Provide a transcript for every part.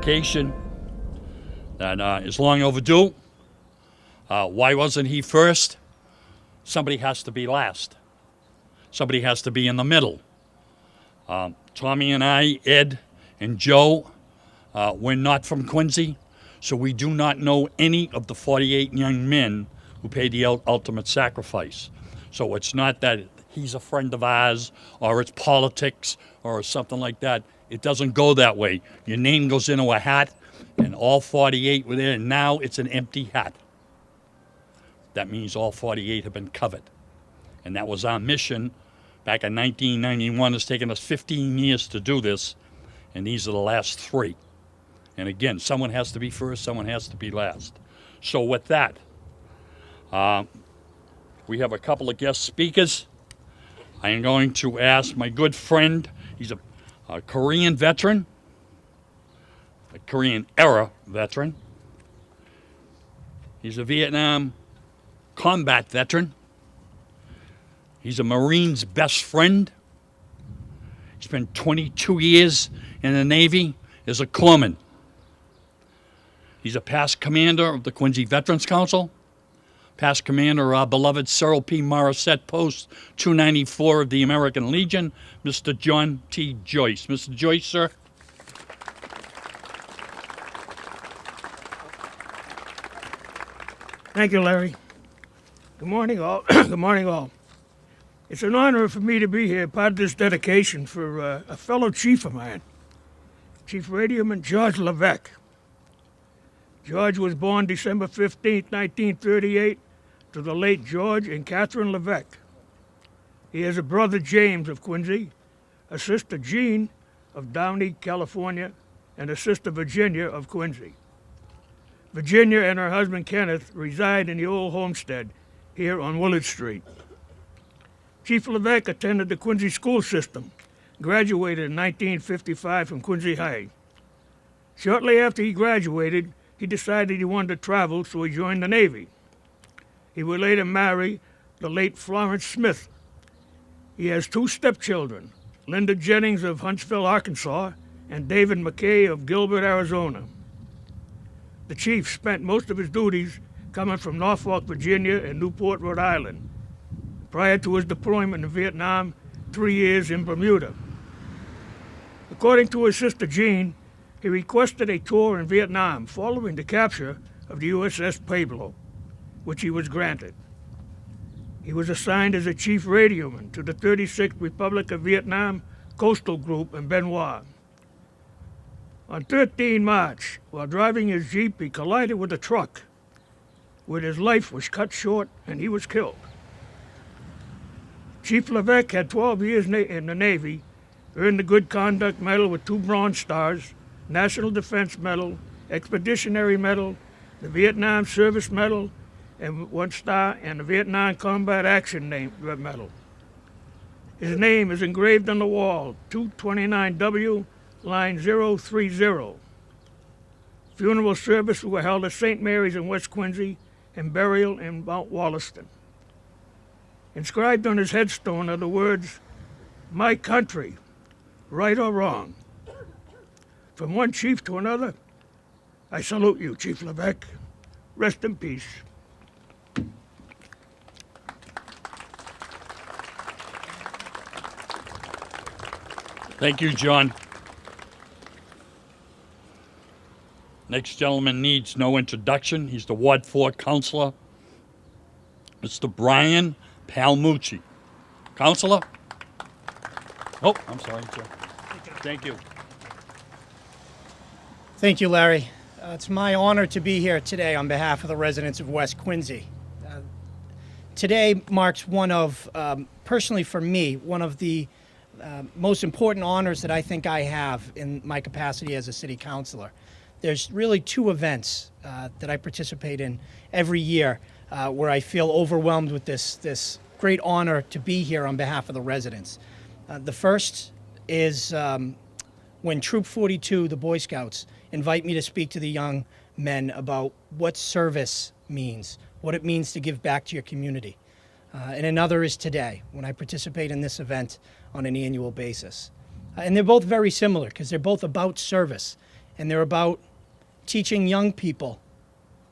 dedication that is long overdue. Why wasn't he first? Somebody has to be last. Somebody has to be in the middle. Tommy and I, Ed and Joe, we're not from Quincy, so we do not know any of the 48 young men who paid the ultimate sacrifice. So it's not that he's a friend of ours, or it's politics, or something like that. It doesn't go that way. Your name goes into a hat, and all 48 were there, and now it's an empty hat. That means all 48 have been covered. And that was our mission back in 1991. It's taken us 15 years to do this, and these are the last 3. And again, someone has to be first, someone has to be last. So with that, we have a couple of guest speakers. I am going to ask my good friend, he's a Korean veteran, a Korean era veteran. He's a Vietnam combat veteran. He's a Marine's best friend. He spent 22 years in the Navy as a corpsman. He's a past commander of the Quincy Veterans Council, past commander of our beloved Cyril P. Morissette Post 294 of the American Legion, Mr. John T. Joyce. Mr. Joyce, sir. Thank you, Larry. Good morning, all. Good morning, all. It's an honor for me to be here, part of this dedication for a fellow chief of mine, Chief Radioman George Levesque. George was born December 15, 1938, to the late George and Catherine Levesque. He has a brother, James, of Quincy, a sister, Jean, of Downey, California, and a sister, Virginia, of Quincy. Virginia and her husband, Kenneth, reside in the old homestead here on Willard Street. Chief Levesque attended the Quincy school system, graduated in 1955 from Quincy High. Shortly after he graduated, he decided he wanted to travel, so he joined the Navy. He would later marry the late Florence Smith. He has 2 stepchildren, Linda Jennings of Huntsville, Arkansas, and David McKay of Gilbert, Arizona. The chief spent most of his duties coming from Norfolk, Virginia, and Newport, Rhode Island, prior to his deployment in Vietnam, 3 years in Bermuda. According to his sister Jean, he requested a tour in Vietnam following the capture of the USS Pueblo, which he was granted. He was assigned as a chief radioman to the 36th Republic of Vietnam Coastal Group in Bien Hoa. On 13 March, while driving his Jeep, he collided with a truck, where his life was cut short and he was killed. Chief Levesque had 12 years in the Navy, earned the Good Conduct Medal with 2 Bronze Stars, National Defense Medal, Expeditionary Medal, the Vietnam Service Medal, and 1 star, and the Vietnam Combat Action Medal. His name is engraved on the wall, 229W, line 030. Funeral services were held at St. Mary's in West Quincy and burial in Mount Wollaston. Inscribed on his headstone are the words, "My country, right or wrong." From one chief to another, I salute you, Chief Levesque. Rest in peace. Thank you, John. Next gentleman needs no introduction. He's the Ward 4 Councilor, Mr. Brian Palmucci. Councilor? Oh, I'm sorry, sir. Thank you. Thank you, Larry. It's my honor to be here today on behalf of the residents of West Quincy. Today marks one of, personally for me, one of the most important honors that I think I have in my capacity as a city councilor. There's really 2 events that I participate in every year where I feel overwhelmed with this great honor to be here on behalf of the residents. The first is when Troop 42, the Boy Scouts, invite me to speak to the young men about what service means, what it means to give back to your community. And another is today, when I participate in this event on an annual basis. And they're both very similar because they're both about service and they're about teaching young people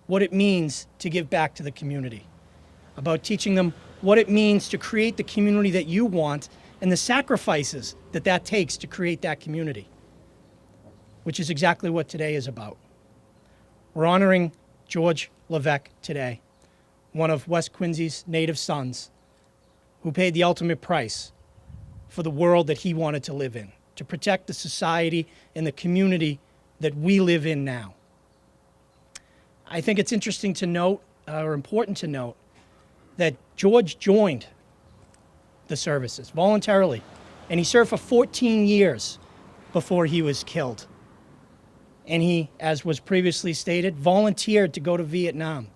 what it means to give back to the community, about teaching them what it means to create the community that you want and the sacrifices that that takes to create that community, which is exactly what today is about. We're honoring George Levesque today, one of West Quincy's native sons who paid the ultimate price for the world that he wanted to live in, to protect the society and the community that we live in now. I think it's interesting to note, or important to note, that George joined the services voluntarily, and he served for 14 years before he was killed. And he, as was previously stated, volunteered to go to Vietnam.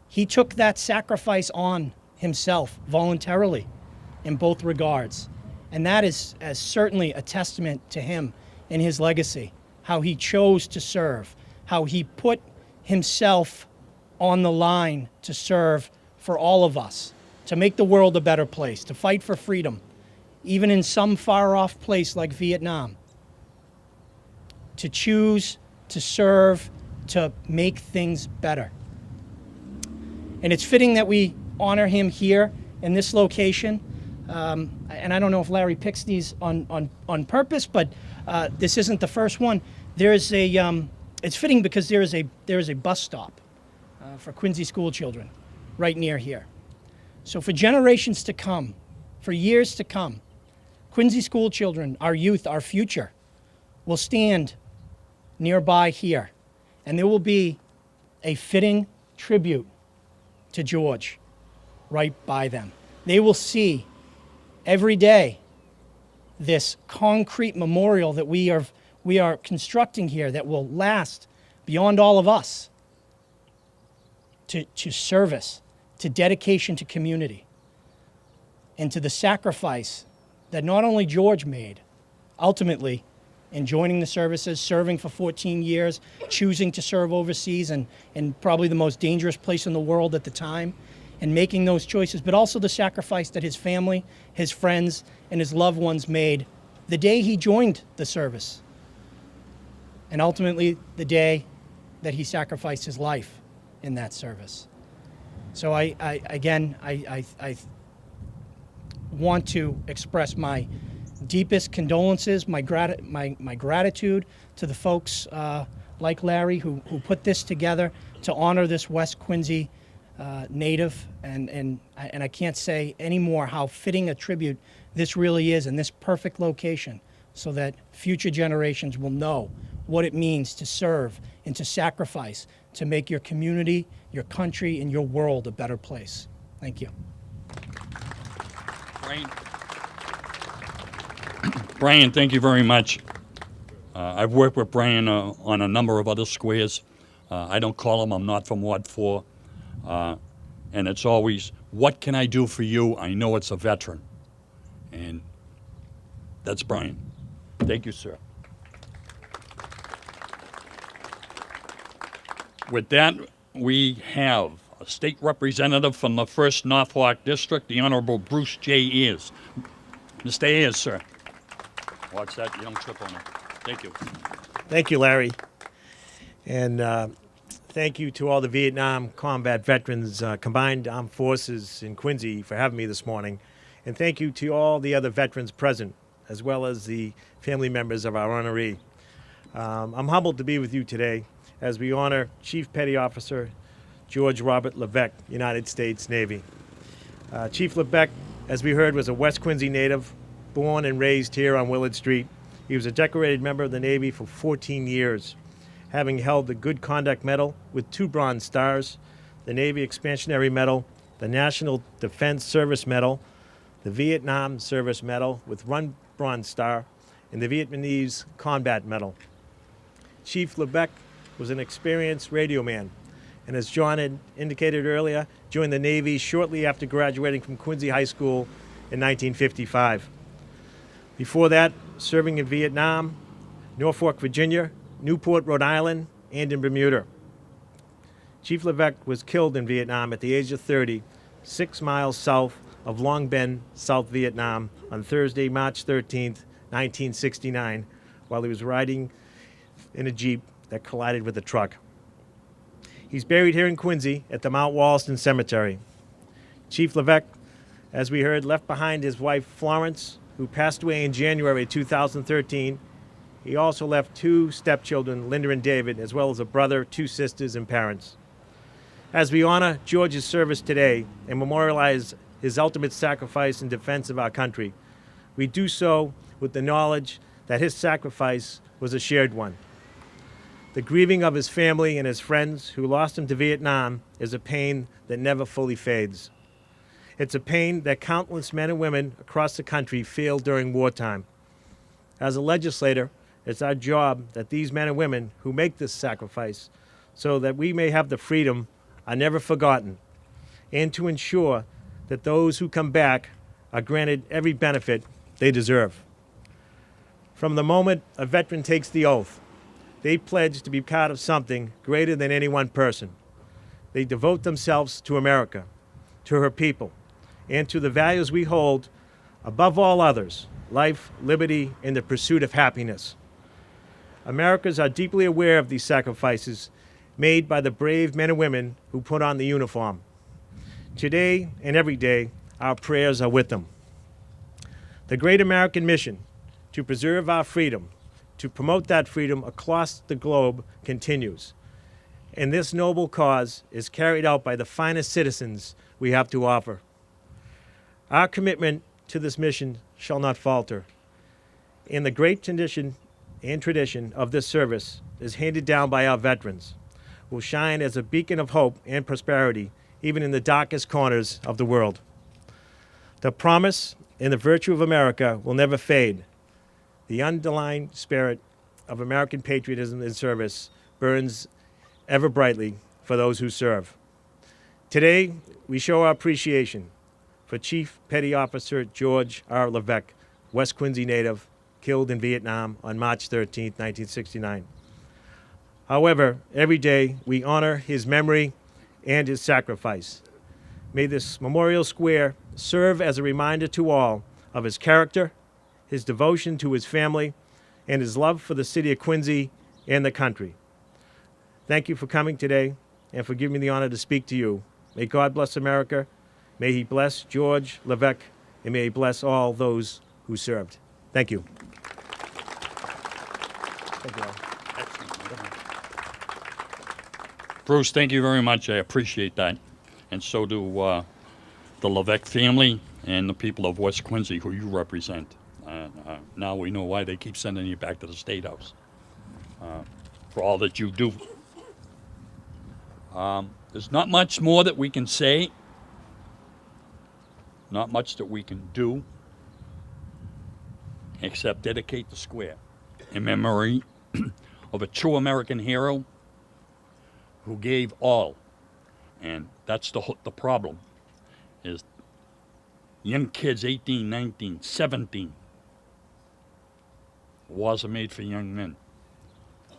He took that sacrifice on himself voluntarily in both regards. And that is as certainly a testament to him and his legacy, how he chose to serve, how he put himself on the line to serve for all of us, to make the world a better place, to fight for freedom, even in some far-off place like Vietnam, to choose to serve, to make things better. And it's fitting that we honor him here in this location. And I don't know if Larry picks these on purpose, but this isn't the first one. There's a, it's fitting because there is a bus stop for Quincy school children right near here. So for generations to come, for years to come, Quincy school children, our youth, our future, will stand nearby here, and there will be a fitting tribute to George right by them. They will see every day this concrete memorial that we are constructing here that will last beyond all of us, to service, to dedication to community, and to the sacrifice that not only George made, ultimately, in joining the services, serving for 14 years, choosing to serve overseas in probably the most dangerous place in the world at the time, and making those choices, but also the sacrifice that his family, his friends, and his loved ones made the day he joined the service, and ultimately the day that he sacrificed his life in that service. So I want to express my deepest condolences, my gratitude to the folks like Larry who put this together to honor this West Quincy native, and I can't say any more how fitting a tribute this really is in this perfect location, so that future generations will know what it means to serve and to sacrifice to make your community, your country, and your world a better place. Thank you. Brian, thank you very much. I've worked with Brian on a number of other squares. I don't call him, I'm not from Ward 4. And it's always, what can I do for you? I know it's a veteran. And that's Brian. Thank you, sir. With that, we have a state representative from the 1st Norfolk District, the Honorable Bruce J. Ayers. Mr. Ayers, sir. Watch that, you don't trip on it. Thank you. Thank you, Larry. And thank you to all the Vietnam combat veterans, Combined Armed Forces in Quincy for having me this morning. And thank you to all the other veterans present, as well as the family members of our honoree. I'm humbled to be with you today as we honor Chief Petty Officer George Robert Levesque, United States Navy. Chief Levesque, as we heard, was a West Quincy native, born and raised here on Willard Street. He was a decorated member of the Navy for 14 years, having held the Good Conduct Medal with 2 Bronze Stars, the Navy Expansionary Medal, the National Defense Service Medal, the Vietnam Service Medal with 1 Bronze Star, and the Vietnamese Combat Medal. Chief Levesque was an experienced radio man, and as John had indicated earlier, joined the Navy shortly after graduating from Quincy High School in 1955. Before that, serving in Vietnam, Norfolk, Virginia, Newport, Rhode Island, and in Bermuda. Chief Levesque was killed in Vietnam at the age of 30, 6 miles south of Long Binh, South Vietnam, on Thursday, March 13th, 1969, while he was riding in a Jeep that collided with a truck. He's buried here in Quincy at the Mount Wollaston Cemetery. Chief Levesque, as we heard, left behind his wife Florence, who passed away in January 2013. He also left 2 stepchildren, Linda and David, as well as a brother, 2 sisters, and parents. As we honor George's service today and memorialize his ultimate sacrifice in defense of our country, we do so with the knowledge that his sacrifice was a shared one. The grieving of his family and his friends who lost him to Vietnam is a pain that never fully fades. It's a pain that countless men and women across the country feel during wartime. As a legislator, it's our job that these men and women who make this sacrifice so that we may have the freedom are never forgotten, and to ensure that those who come back are granted every benefit they deserve. From the moment a veteran takes the oath, they pledge to be part of something greater than any one person. They devote themselves to America, to her people, and to the values we hold above all others: life, liberty, and the pursuit of happiness. Americans are deeply aware of these sacrifices made by the brave men and women who put on the uniform. Today and every day, our prayers are with them. The great American mission to preserve our freedom, to promote that freedom across the globe, continues. And this noble cause is carried out by the finest citizens we have to offer. Our commitment to this mission shall not falter. And the great tradition of this service is handed down by our veterans, who will shine as a beacon of hope and prosperity, even in the darkest corners of the world. The promise and the virtue of America will never fade. The underlying spirit of American patriotism and service burns ever brightly for those who serve. Today, we show our appreciation for Chief Petty Officer George R. Levesque, West Quincy native, killed in Vietnam on March 13, 1969. However, every day we honor his memory and his sacrifice. May this memorial square serve as a reminder to all of his character, his devotion to his family, and his love for the city of Quincy and the country. Thank you for coming today and for giving me the honor to speak to you. May God bless America. May he bless George Levesque, and may he bless all those who served. Thank you. Thank you all. Bruce, thank you very much. I appreciate that. And so do the Levesque family and the people of West Quincy who you represent. Now we know why they keep sending you back to the State House for all that you do. There's not much more that we can say, not much that we can do, except dedicate the square in memory of a true American hero who gave all. And that's the problem, is young kids, 18, 19, 17. Wars are made for young men,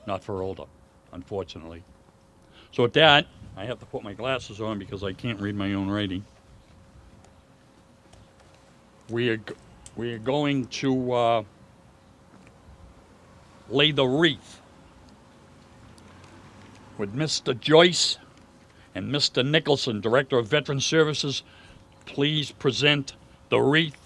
not for older, unfortunately. So with that, I have to put my glasses on because I can't read my own writing. We are going to lay the wreath with Mr. Joyce and Mr. Nicholson, Director of Veteran Services. Please present the wreath.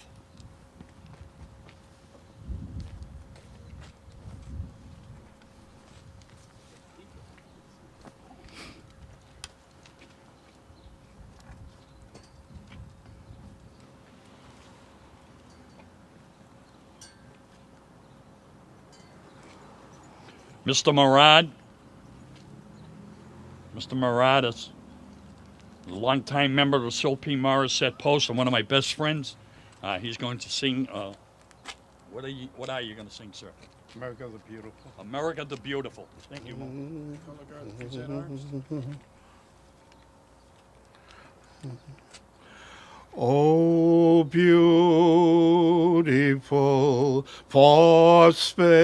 Mr. Murad. Mr. Murad is a longtime member of the Sil P. Morissette Post and one of my best friends. He's going to sing. What are you going to sing, sir? America the Beautiful. America the Beautiful. Thank you. Oh, beautiful for spacious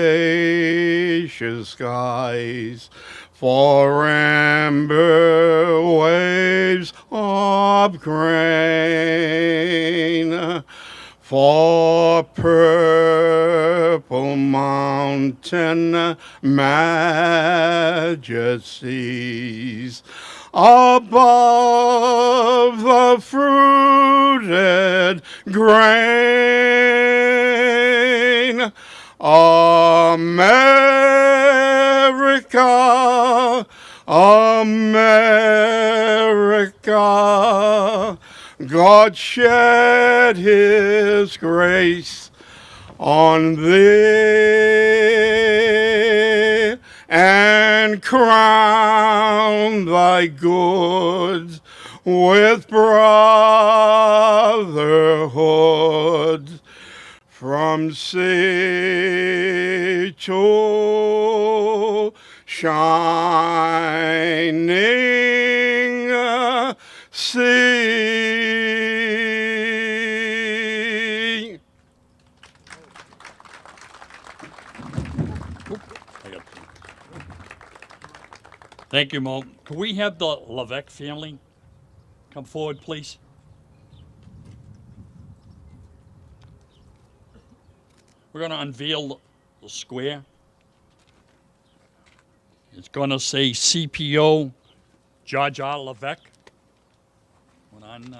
skies, for amber waves of grain, for purple mountains mountain majesties. Above the fruited grain, America, America, God shed his grace on thee and crown thy goods with brotherhood from sea to shining sea. Thank you, Mo. Can we have the Levesque family come forward, please? We're going to unveil the square. It's going to say CPO George R. Levesque. When on,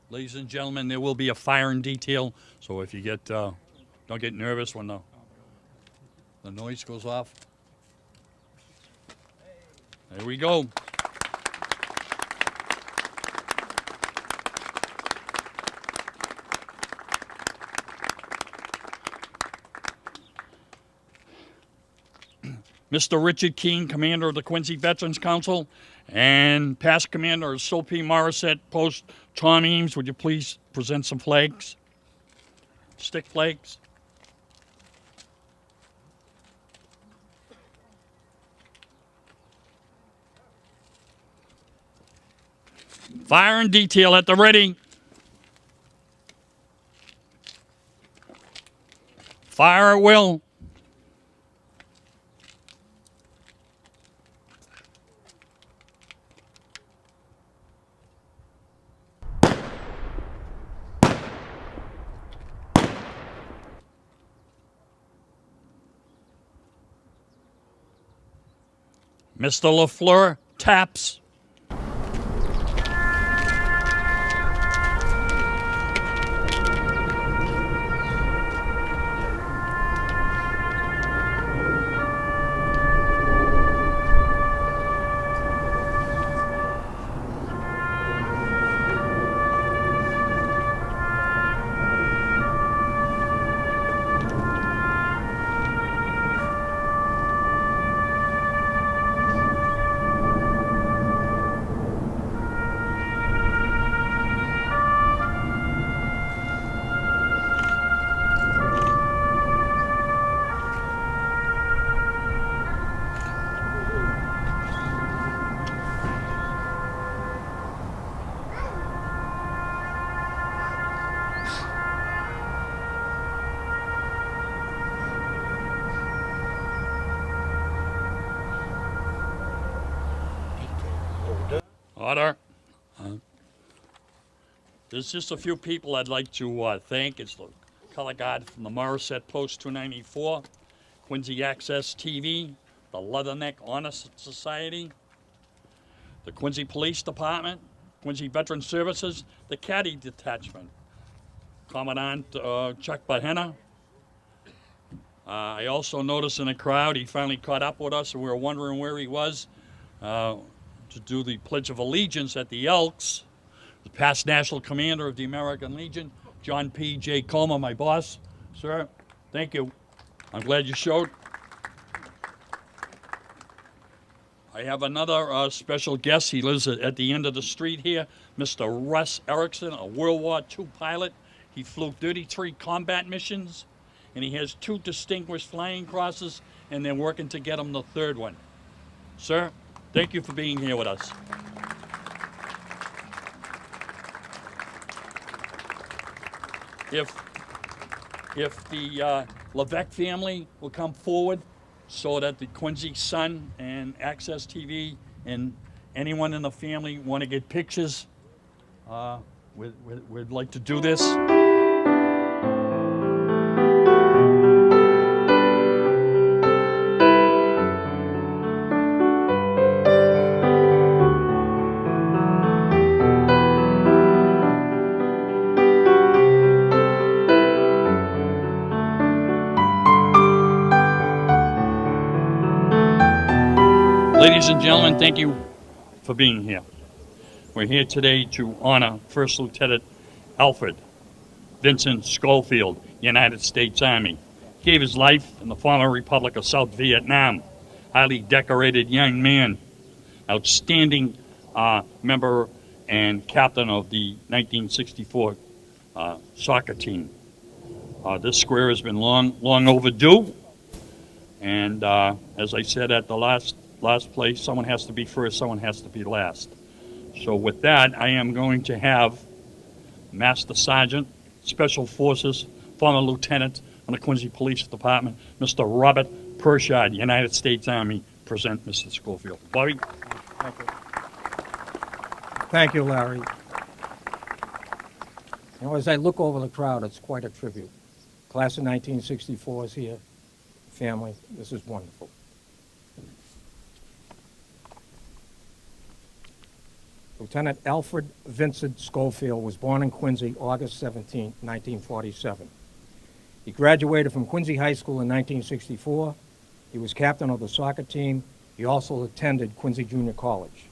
ladies and gentlemen, there will be a firing detail, so if you get, don't get nervous when the noise goes off. There we go. Mr. Richard Keene, Commander of the Quincy Veterans Council, and past Commander of Sir P. Morissette Post, Tom Eames, would you please present some flags? Stick flags. Fire and detail at the ready. Fire at will. Mr. LaFleur taps. Order. There's just a few people I'd like to thank. It's the color guard from the Morissette Post 294, Quincy Access TV, the Leatherneck Honor Society, the Quincy Police Department, Quincy Veteran Services, the Caddy Detachment, Commandant Chuck Bahena. I also noticed in the crowd, he finally caught up with us and we were wondering where he was to do the Pledge of Allegiance at the Elks. The past National Commander of the American Legion, John P. J. Comer, my boss. Sir, thank you. I'm glad you showed. I have another special guest. He lives at the end of the street here, Mr. Russ Erickson, a World War II pilot. He flew 33 combat missions, and he has 2 distinguished flying crosses, and they're working to get him the 3rd one. Sir, thank you for being here with us. If the Levesque family will come forward so that the Quincy Sun and Access TV and anyone in the family want to get pictures we'd like to do this. Ladies and gentlemen, thank you for being here. We're here today to honor First Lieutenant Alfred Vincent Schofield, United States Army. He gave his life in the former Republic of South Vietnam. Highly decorated young man, outstanding member and captain of the 1964 soccer team. This square has been long overdue, and as I said at the last place, someone has to be first, someone has to be last. So with that, I am going to have Master Sergeant, Special Forces, former Lieutenant in the Quincy Police Department, Mr. Robert Pershard, United States Army, present Mr. Schofield. Bobby? Thank you, Larry. You know, as I look over the crowd, it's quite a tribute. Class of 1964 is here. Family, this is wonderful. Lieutenant Alfred Vincent Schofield was born in Quincy, August 17, 1947. He graduated from Quincy High School in 1964. He was captain of the soccer team. He also attended Quincy Junior College.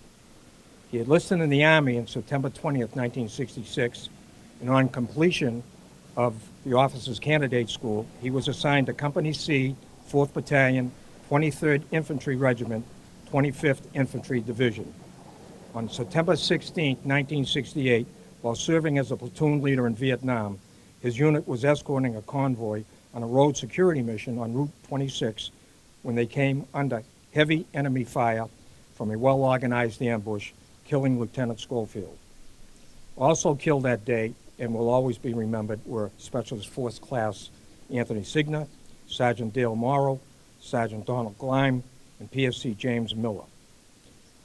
He enlisted in the Army on September 20th, 1966, and on completion of the Officers Candidate School, he was assigned to Company C, 4th Battalion, 23rd Infantry Regiment, 25th Infantry Division. On September 16, 1968, while serving as a platoon leader in Vietnam, his unit was escorting a convoy on a road security mission on Route 26 when they came under heavy enemy fire from a well-organized ambush, killing Lieutenant Schofield. Also killed that day, and will always be remembered, were Specialist Force Class Anthony Signer, Sergeant Dale Morrow, Sergeant Donald Gleim, and PFC James Miller.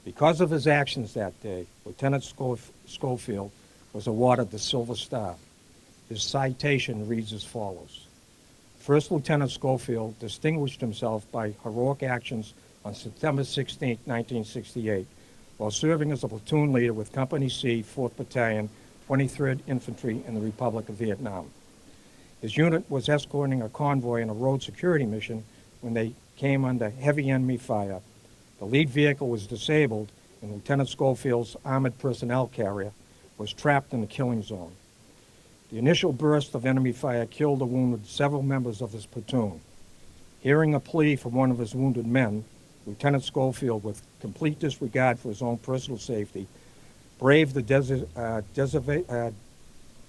Because of his actions that day, Lieutenant Schofield was awarded the Silver Star. His citation reads as follows. First Lieutenant Schofield distinguished himself by heroic actions on September 16, 1968, while serving as a platoon leader with Company C, 4th Battalion, 23rd Infantry in the Republic of Vietnam. His unit was escorting a convoy on a road security mission when they came under heavy enemy fire. The lead vehicle was disabled, and Lieutenant Schofield's armored personnel carrier was trapped in the killing zone. The initial burst of enemy fire killed or wounded several members of his platoon. Hearing a plea from one of his wounded men, Lieutenant Schofield, with complete disregard for his own personal safety, braved the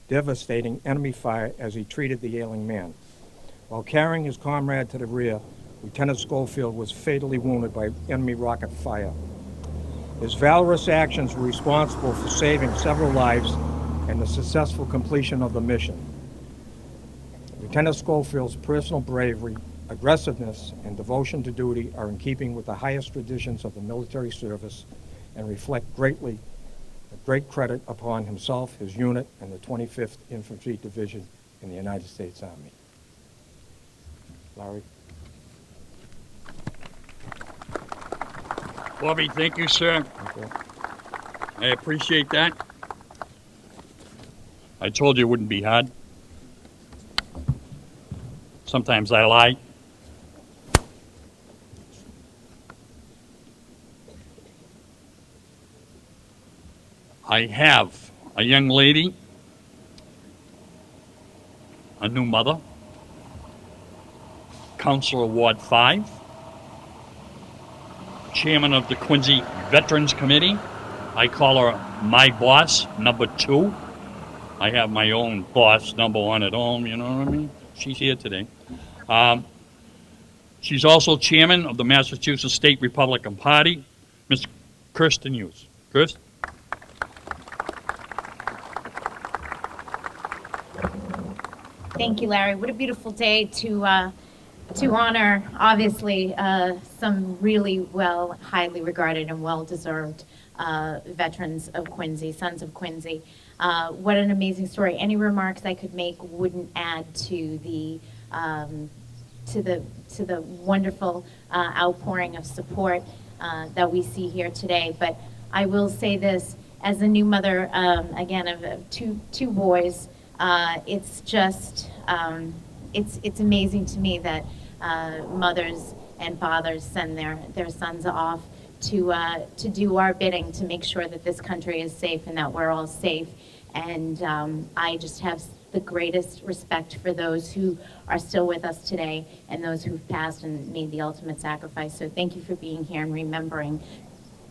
devastating enemy fire as he treated the ailing man. While carrying his comrade to the rear, Lieutenant Schofield was fatally wounded by enemy rocket fire. His valorous actions were responsible for saving several lives and the successful completion of the mission. Lieutenant Schofield's personal bravery, aggressiveness, and devotion to duty are in keeping with the highest traditions of the military service and reflect great credit upon himself, his unit, and the 25th Infantry Division in the United States Army. Larry. Bobby, thank you, sir. Okay. I appreciate that. I told you it wouldn't be hard. Sometimes I lie. I have a young lady, a new mother, Counselor Ward 5, Chairman of the Quincy Veterans Committee. I call her my boss, number 2. I have my own boss, number 1 at home, you know what I mean? She's here today. She's also chairman of the Massachusetts State Republican Party, Ms. Kirsten Hughes. Kirsten? Thank you, Larry. What a beautiful day to honor, obviously, some really highly regarded and well-deserved veterans of Quincy, Sons of Quincy. What an amazing story. Any remarks I could make wouldn't add to the wonderful outpouring of support that we see here today. But I will say this, as a new mother, again, of two boys, it's just, it's amazing to me that mothers and fathers send their sons off to do our bidding, to make sure that this country is safe and that we're all safe. And I just have the greatest respect for those who are still with us today and those who've passed and made the ultimate sacrifice. So thank you for being here and remembering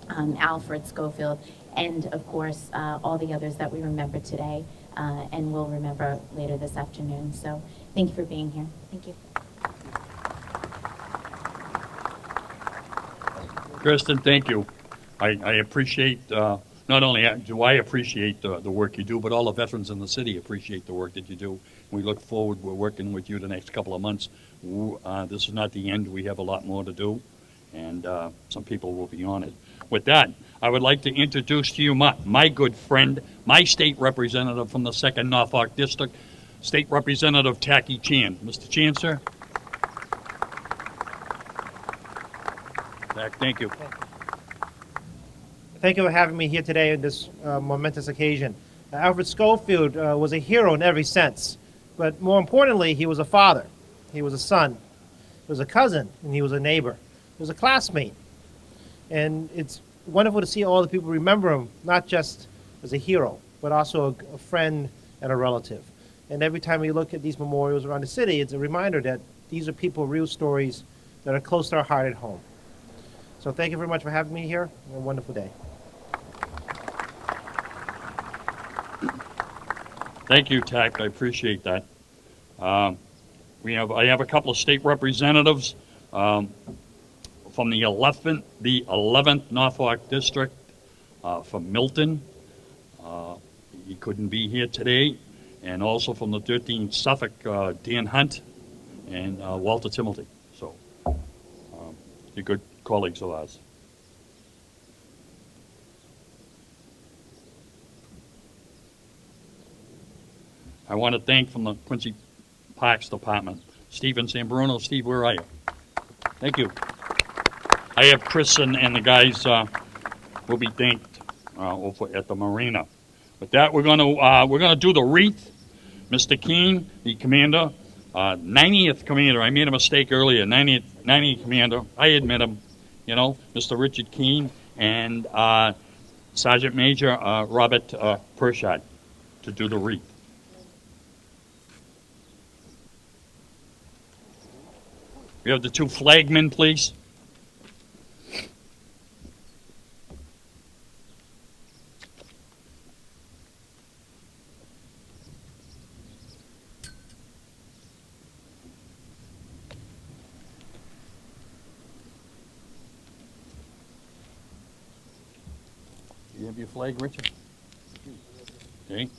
Alfred Schofield, and of course all the others that we remember today and will remember later this afternoon. So thank you for being here. Thank you. Kristen, thank you. I appreciate, not only do I appreciate the work you do, but all the veterans in the city appreciate the work that you do. We look forward, we're working with you the next couple of months. This is not the end. We have a lot more to do, and some people will be on it. With that, I would like to introduce to you my good friend, my state representative from the 2nd Norfolk District, State Representative Tacky Chan. Mr. Chan, sir. Tack, thank you. Thank you for having me here today on this momentous occasion. Alfred Schofield was a hero in every sense, but more importantly, he was a father. He was a son. He was a cousin, and he was a neighbor. He was a classmate. And it's wonderful to see all the people remember him, not just as a hero, but also a friend and a relative. And every time we look at these memorials around the city, it's a reminder that these are people, real stories that are close to our heart at home. So thank you very much for having me here. Have a wonderful day. Thank you, Tack. I appreciate that. I have a couple of state representatives from the 11th Norfolk District from Milton. He couldn't be here today. And also from the 13th Suffolk, Dan Hunt and Walter Timothy. So you're good colleagues of ours. I want to thank from the Quincy Parks Department, Stephen Sambruno. Steve, where are you? Thank you. I have Chris and the guys will be thanked over at the marina. With that, we're gonna do the wreath. Mr. Keene, the commander, 90th commander. I made a mistake earlier. 90th commander. I admit him. You know, Mr. Richard Keene and Sergeant Major Robert Pershad to do the wreath. We have the two flagmen, please. You have your flag, Richard? Okay.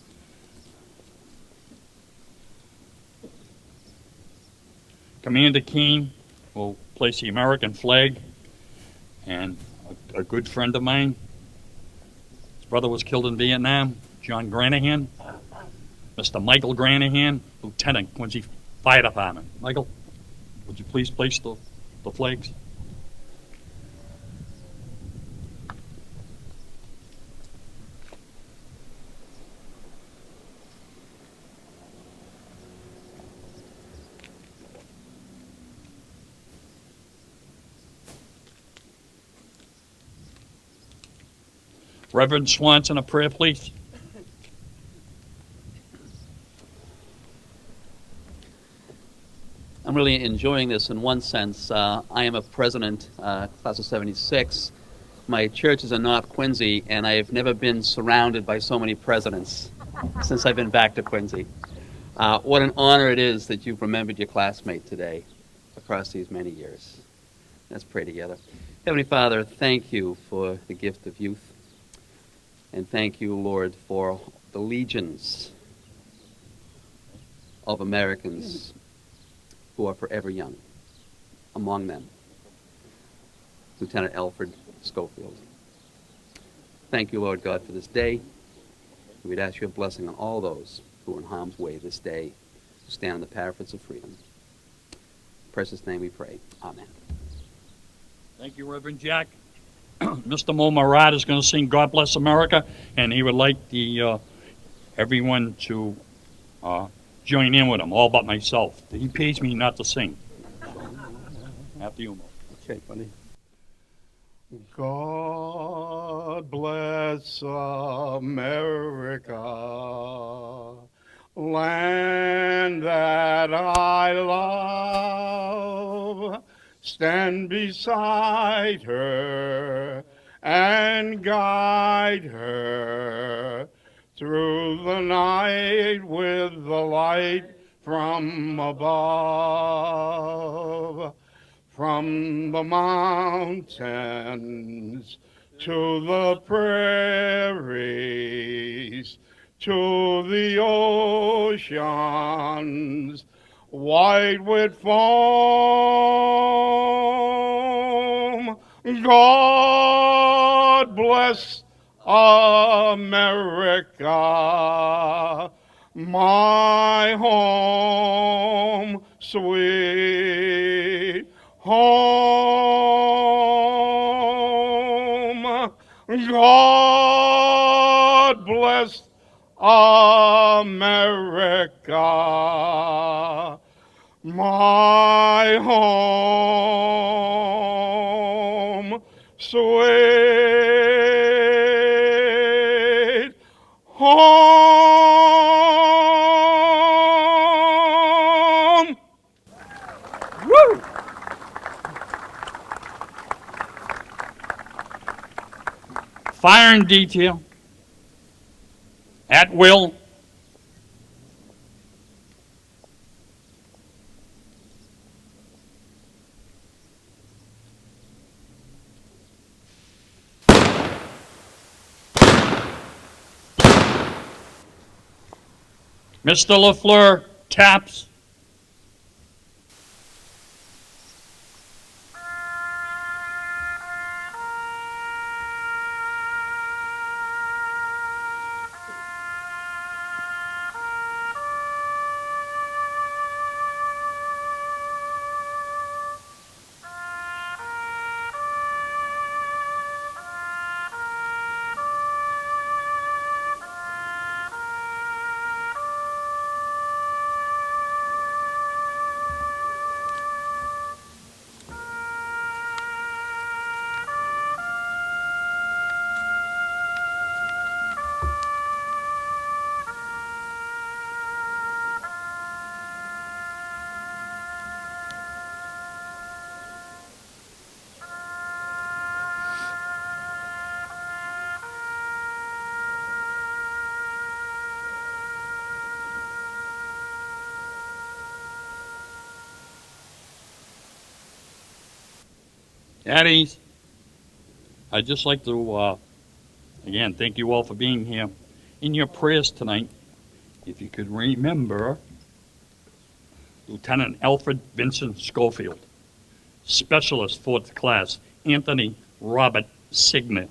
Commander Keene will place the American flag, and a good friend of mine, his brother was killed in Vietnam, John Granahan, Mr. Michael Granahan, Lieutenant, Quincy Fire Department. Michael, would you please place the flags? Reverend Swanson, a prayer, please. I'm really enjoying this in one sense. I am a president, class of 76. My church is in North Quincy, and I've never been surrounded by so many presidents since I've been back to Quincy. What an honor it is that you've remembered your classmate today across these many years. Let's pray together. Heavenly Father, thank you for the gift of youth. And thank you, Lord, for the legions of Americans who are forever young. Among them, Lieutenant Alfred Schofield. Thank you, Lord God, for this day. We'd ask your blessing on all those who are in harm's way this day, who stand on the parapets of freedom. In precious name we pray. Amen. Thank you, Reverend Jack. Mr. Mo Marat is going to sing "God Bless America," and he would like the everyone to join in with him, all but myself. He pays me not to sing. After you, Mo. Okay, buddy. God bless America, land that I love. Stand beside her and guide her through the night with the light from above. From the mountains to the prairies, to the oceans, white with foam. God bless America, my home, sweet home. God bless America, my home, sweet home. Woo! Fire and detail, at will. Mr. LaFleur taps. At ease. I'd just like to, again, thank you all for being here. In your prayers tonight, if you could remember Lieutenant Alfred Vincent Schofield, Specialist 4th Class Anthony Robert Signet,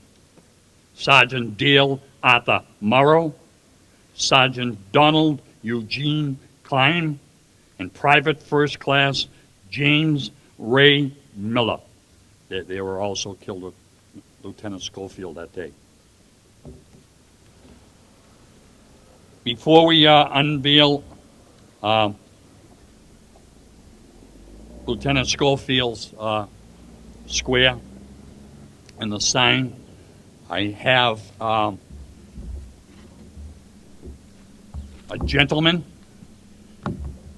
Sergeant Dale Arthur Morrow, Sergeant Donald Eugene Klein, and Private 1st Class James Ray Miller. They were also killed with Lieutenant Schofield that day. Before we unveil Lieutenant Schofield's square and the sign, I have a gentleman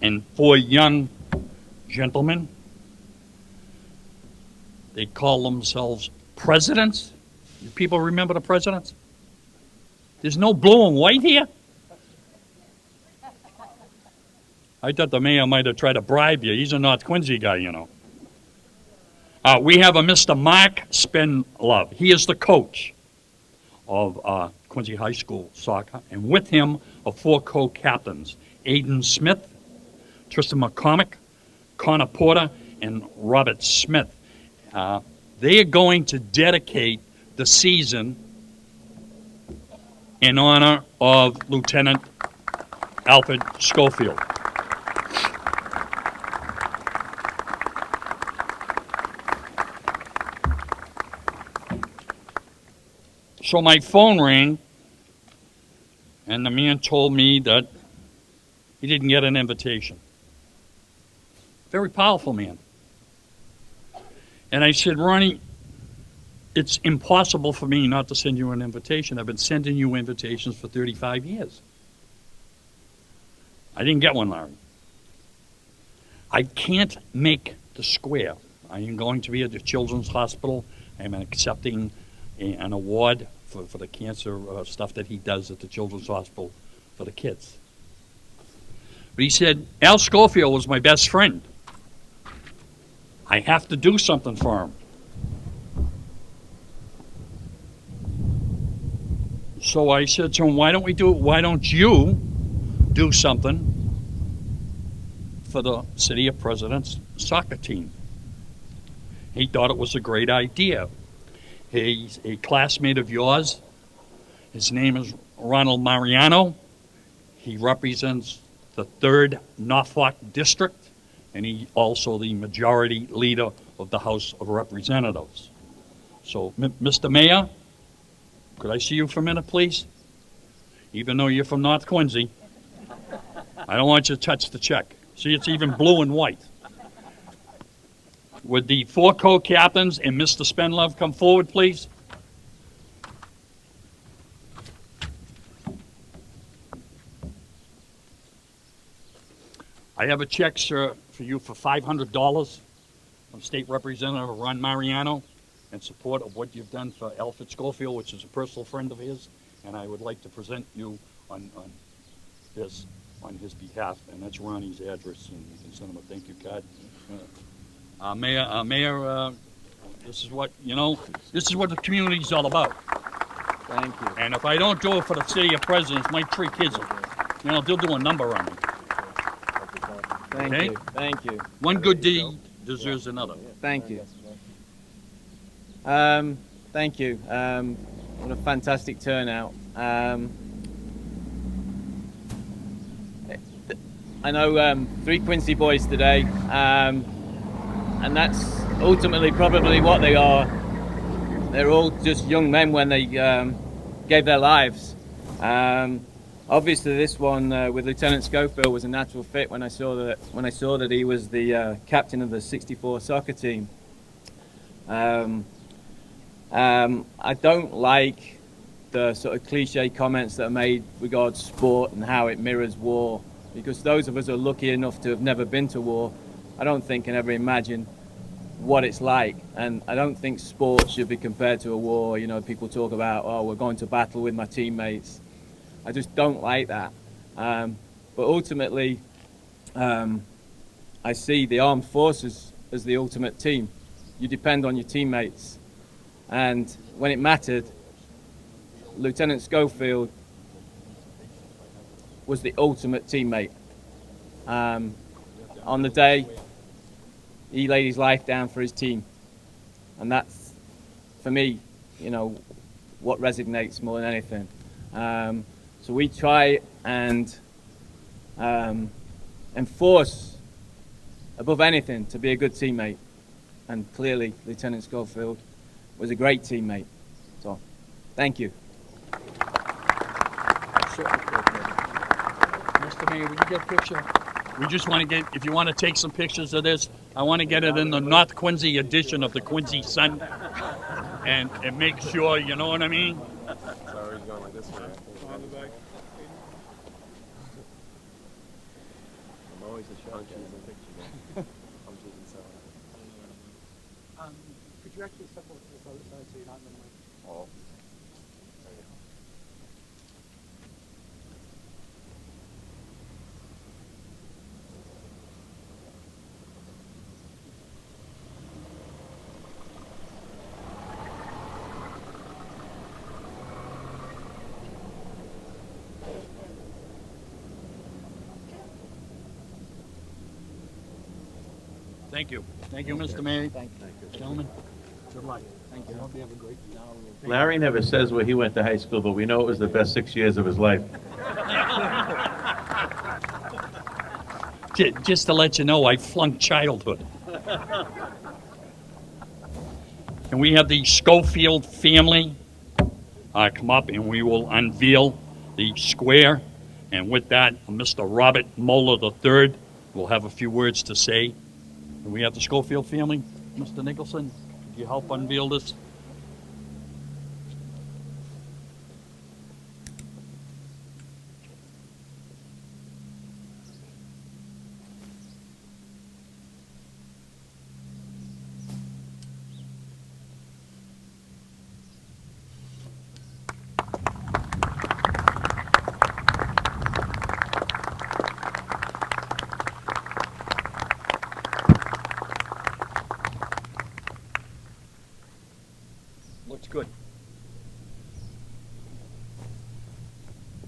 and 4 young gentlemen. They call themselves presidents. Do people remember the presidents? There's no blue and white here? I thought the mayor might have tried to bribe you. He's a North Quincy guy, you know. We have a Mr. Mark Spinlove. He is the coach of Quincy High School soccer. And with him are 4 co-captains, Aiden Smith, Tristan McCormick, Connor Porter, and Robert Smith. They are going to dedicate the season in honor of Lieutenant Alfred Schofield. So my phone rang, and the man told me that he didn't get an invitation. Very powerful man. And I said, Ronnie, it's impossible for me not to send you an invitation. I've been sending you invitations for 35 years. I didn't get one, Larry. I can't make the square. I am going to be at the Children's Hospital. I'm accepting an award for the cancer stuff that he does at the Children's Hospital for the kids. But he said, Al Schofield was my best friend. I have to do something for him. So I said to him, why don't you do something for the City of President's soccer team? He thought it was a great idea. He's a classmate of yours. His name is Ronald Mariano. He represents the 3rd Norfolk District, and he's also the majority leader of the House of Representatives. So, Mr. Mayor, could I see you for a minute, please? Even though you're from North Quincy, I don't want you to touch the check. See, it's even blue and white. Would the 4 co-captains and Mr. Spenlove come forward, please? I have a check, sir, for you for $500 from State Representative Ron Mariano in support of what you've done for Alfred Schofield, which is a personal friend of his, and I would like to present you on this on his behalf, and that's Ronnie's address, and you can send him a thank you card. Mayor, this is what the community's all about. Thank you. And if I don't do it for the City of Presidents, my 3 kids, they'll do a number on me. Thank Okay? you. Thank you. One good deed deserves another. Thank you. Thank you. What a fantastic turnout. I know 3 Quincy boys today, and that's ultimately probably what they are. They're all just young men when they gave their lives. Obviously, this one with Lieutenant Schofield was a natural fit when I saw that he was the captain of the '64 soccer team. I don't like the sort of cliche comments that are made regarding sport and how it mirrors war, because those of us who are lucky enough to have never been to war, I don't think can ever imagine what it's like. And I don't think sport should be compared to a war. You know, people talk about, oh, we're going to battle with my teammates. I just don't like that. But ultimately, I see the armed forces as the ultimate team. You depend on your teammates. And when it mattered, Lieutenant Schofield was the ultimate teammate. On the day, he laid his life down for his team. And that's, for me, you know, what resonates more than anything. So we try and enforce, above anything, to be a good teammate. And clearly, Lieutenant Schofield was a great teammate. So, thank you. Mr. Mayor, would you get a picture? We just want to get, if you want to take some pictures of this, I want to get it in the North Quincy edition of the Quincy Sun, and make sure, you know what I mean? So he's going like this way. I'm always a shark in the picture. I'm choosing so. Could you actually step over to this other side so you're not in the mic? Oh. Thank you. Thank you, Mr. Mayor. Thank you. Gentlemen, good luck. Larry never says where he went to high school, but we know it was the best 6 years of his life. Just to let you know, I flunked childhood. Can we have the Schofield family come up and we will unveil the square? And with that, Mr. Robert Moeller III will have a few words to say. Can we have the Schofield family? Mr. Nicholson, could you help unveil this? Looks good.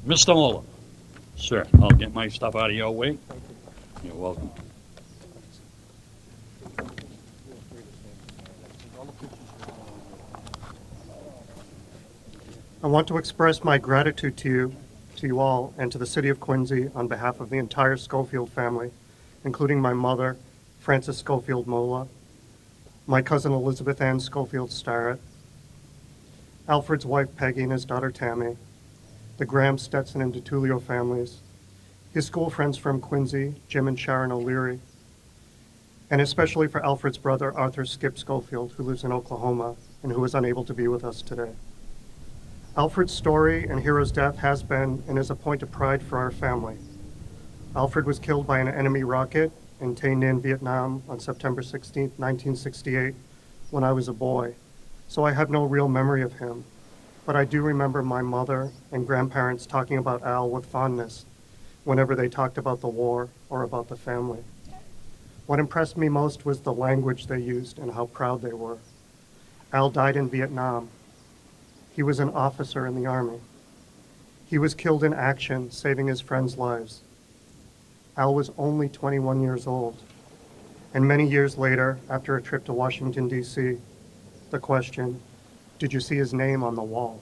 Mr. Moeller, sir, I'll get my stuff out of your way. You're welcome. I want to express my gratitude to you all, and to the City of Quincy on behalf of the entire Schofield family, including my mother, Frances Schofield Mola, my cousin Elizabeth Ann Schofield Starrett, Alfred's wife Peggy and his daughter Tammy, the Graham, Stetson, and DeTulio families, his school friends from Quincy, Jim and Sharon O'Leary, and especially for Alfred's brother, Arthur Skip Schofield, who lives in Oklahoma and who is unable to be with us today. Alfred's story and hero's death has been and is a point of pride for our family. Alfred was killed by an enemy rocket in Tay Ninh, Vietnam on September 16, 1968, when I was a boy, so I have no real memory of him, but I do remember my mother and grandparents talking about Al with fondness whenever they talked about the war or about the family. What impressed me most was the language they used and how proud they were. Al died in Vietnam. He was an officer in the Army. He was killed in action, saving his friends' lives. Al was only 21 years old. And many years later, after a trip to Washington, D.C., the question, did you see his name on the wall?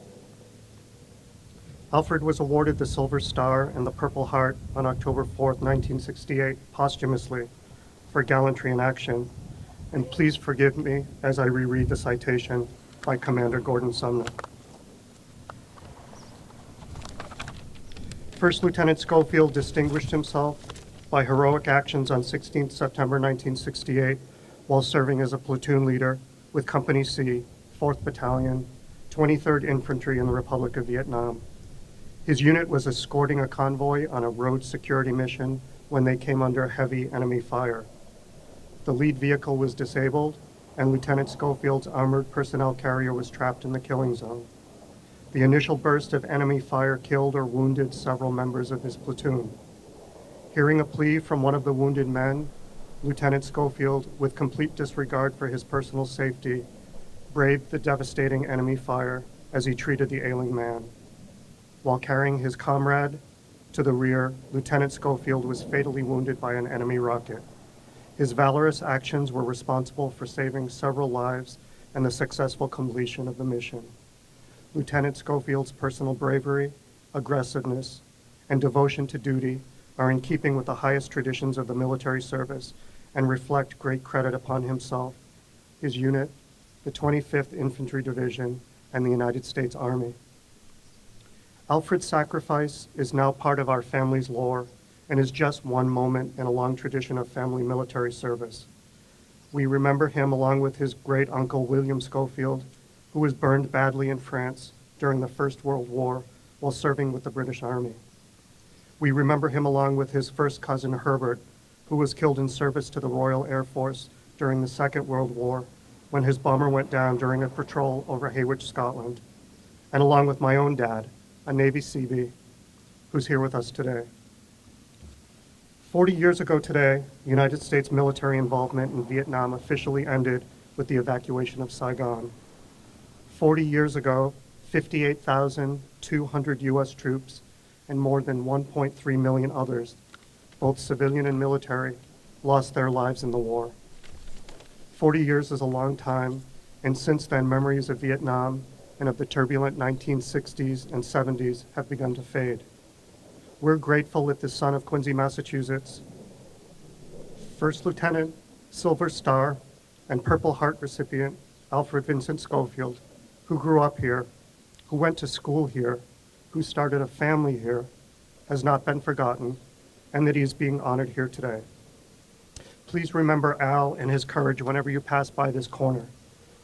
Alfred was awarded the Silver Star and the Purple Heart on October 4th, 1968, posthumously for gallantry in action. And please forgive me as I reread the citation by Commander Gordon Sumner. First Lieutenant Schofield distinguished himself by heroic actions on 16 September 1968 while serving as a platoon leader with Company C, 4th Battalion, 23rd Infantry in the Republic of Vietnam. His unit was escorting a convoy on a road security mission when they came under heavy enemy fire. The lead vehicle was disabled, and Lieutenant Schofield's armored personnel carrier was trapped in the killing zone. The initial burst of enemy fire killed or wounded several members of his platoon. Hearing a plea from one of the wounded men, Lieutenant Schofield, with complete disregard for his personal safety, braved the devastating enemy fire as he treated the ailing man. While carrying his comrade to the rear, Lieutenant Schofield was fatally wounded by an enemy rocket. His valorous actions were responsible for saving several lives and the successful completion of the mission. Lieutenant Schofield's personal bravery, aggressiveness, and devotion to duty are in keeping with the highest traditions of the military service and reflect great credit upon himself, his unit, the 25th Infantry Division, and the United States Army. Alfred's sacrifice is now part of our family's lore and is just one moment in a long tradition of family military service. We remember him along with his great uncle William Schofield, who was burned badly in France during the First World War while serving with the British Army. We remember him along with his first cousin Herbert, who was killed in service to the Royal Air Force during the Second World War when his bomber went down during a patrol over Haywich, Scotland, and along with my own dad, a Navy Seabee, who's here with us today. 40 years ago today, United States military involvement in Vietnam officially ended with the evacuation of Saigon. 40 years ago, 58,200 U.S. troops and more than 1.3 million others, both civilian and military, lost their lives in the war. 40 years is a long time, and since then, memories of Vietnam and of the turbulent 1960s and 70s have begun to fade. We're grateful that the son of Quincy, Massachusetts, First Lieutenant, Silver Star, and Purple Heart recipient Alfred Vincent Schofield, who grew up here, who went to school here, who started a family here, has not been forgotten, and that he is being honored here today. Please remember Al and his courage whenever you pass by this corner.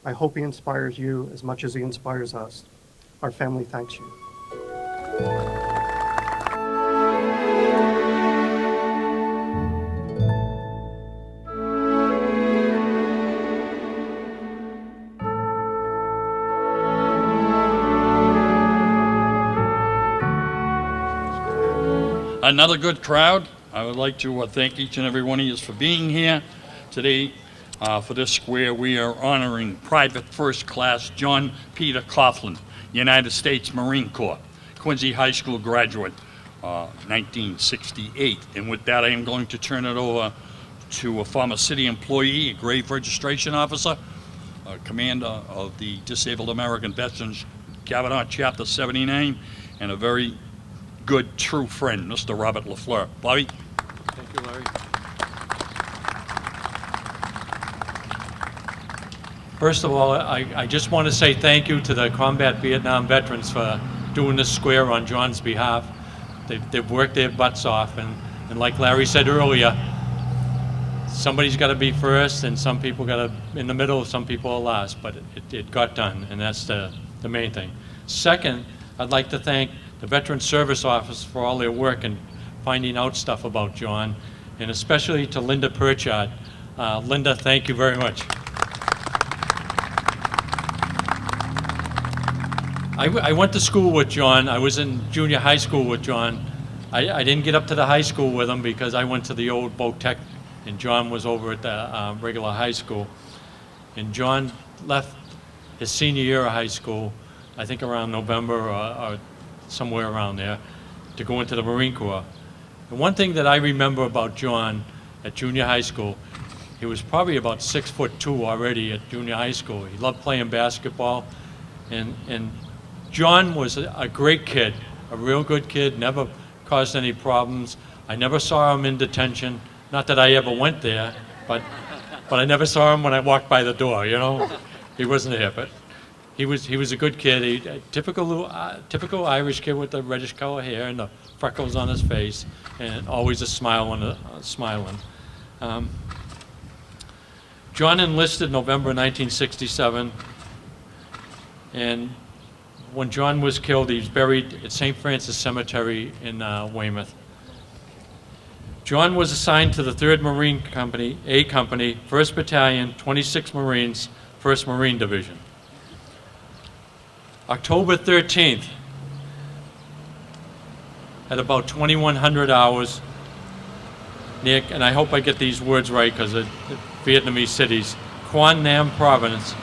I hope he inspires you as much as he inspires us. Our family thanks you. Another good crowd. I would like to thank each and every one of you for being here today. For this square, we are honoring Private First Class John Peter Coughlin, United States Marine Corps, Quincy High School graduate, 1968. And with that, I am going to turn it over to a former city employee, a grave registration officer, commander of the Disabled American Veterans Kavanaugh Chapter 79, and a very good, true friend, Mr. Robert LaFleur. Bobby? Thank you, Larry. First of all, I just want to say thank you to the combat Vietnam veterans for doing this square on John's behalf. They've worked their butts off, and like Larry said earlier, somebody's got to be first, and some people got to in the middle, some people are last, but it got done, and that's the main thing. Second, I'd like to thank the Veteran Service Office for all their work in finding out stuff about John, and especially to Linda Purchard. Linda, thank you very much. I went to school with John. I was in junior high school with John. I didn't get up to the high school with him because I went to the old Boat Tech, and John was over at the regular high school. And John left his senior year of high school, I think around November or somewhere around there, to go into the Marine Corps. And one thing that I remember about John at junior high school, he was probably about 6'2" already at junior high school. He loved playing basketball, and John was a great kid, a real good kid, never caused any problems. I never saw him in detention. Not that I ever went there, but I never saw him when I walked by the door, you know? He wasn't there, but he was a good kid. A typical Irish kid with the reddish color hair and the freckles on his face, and always a smile when smiling. John enlisted November 1967, and when John was killed, he was buried at St. Francis Cemetery in Weymouth. John was assigned to the 3rd Marine Company, A Company, 1st Battalion, 26 Marines, 1st Marine Division. October 13th, at about 2100 hours, near, and I hope I get these words right because of Vietnamese cities, Quang Nam Province,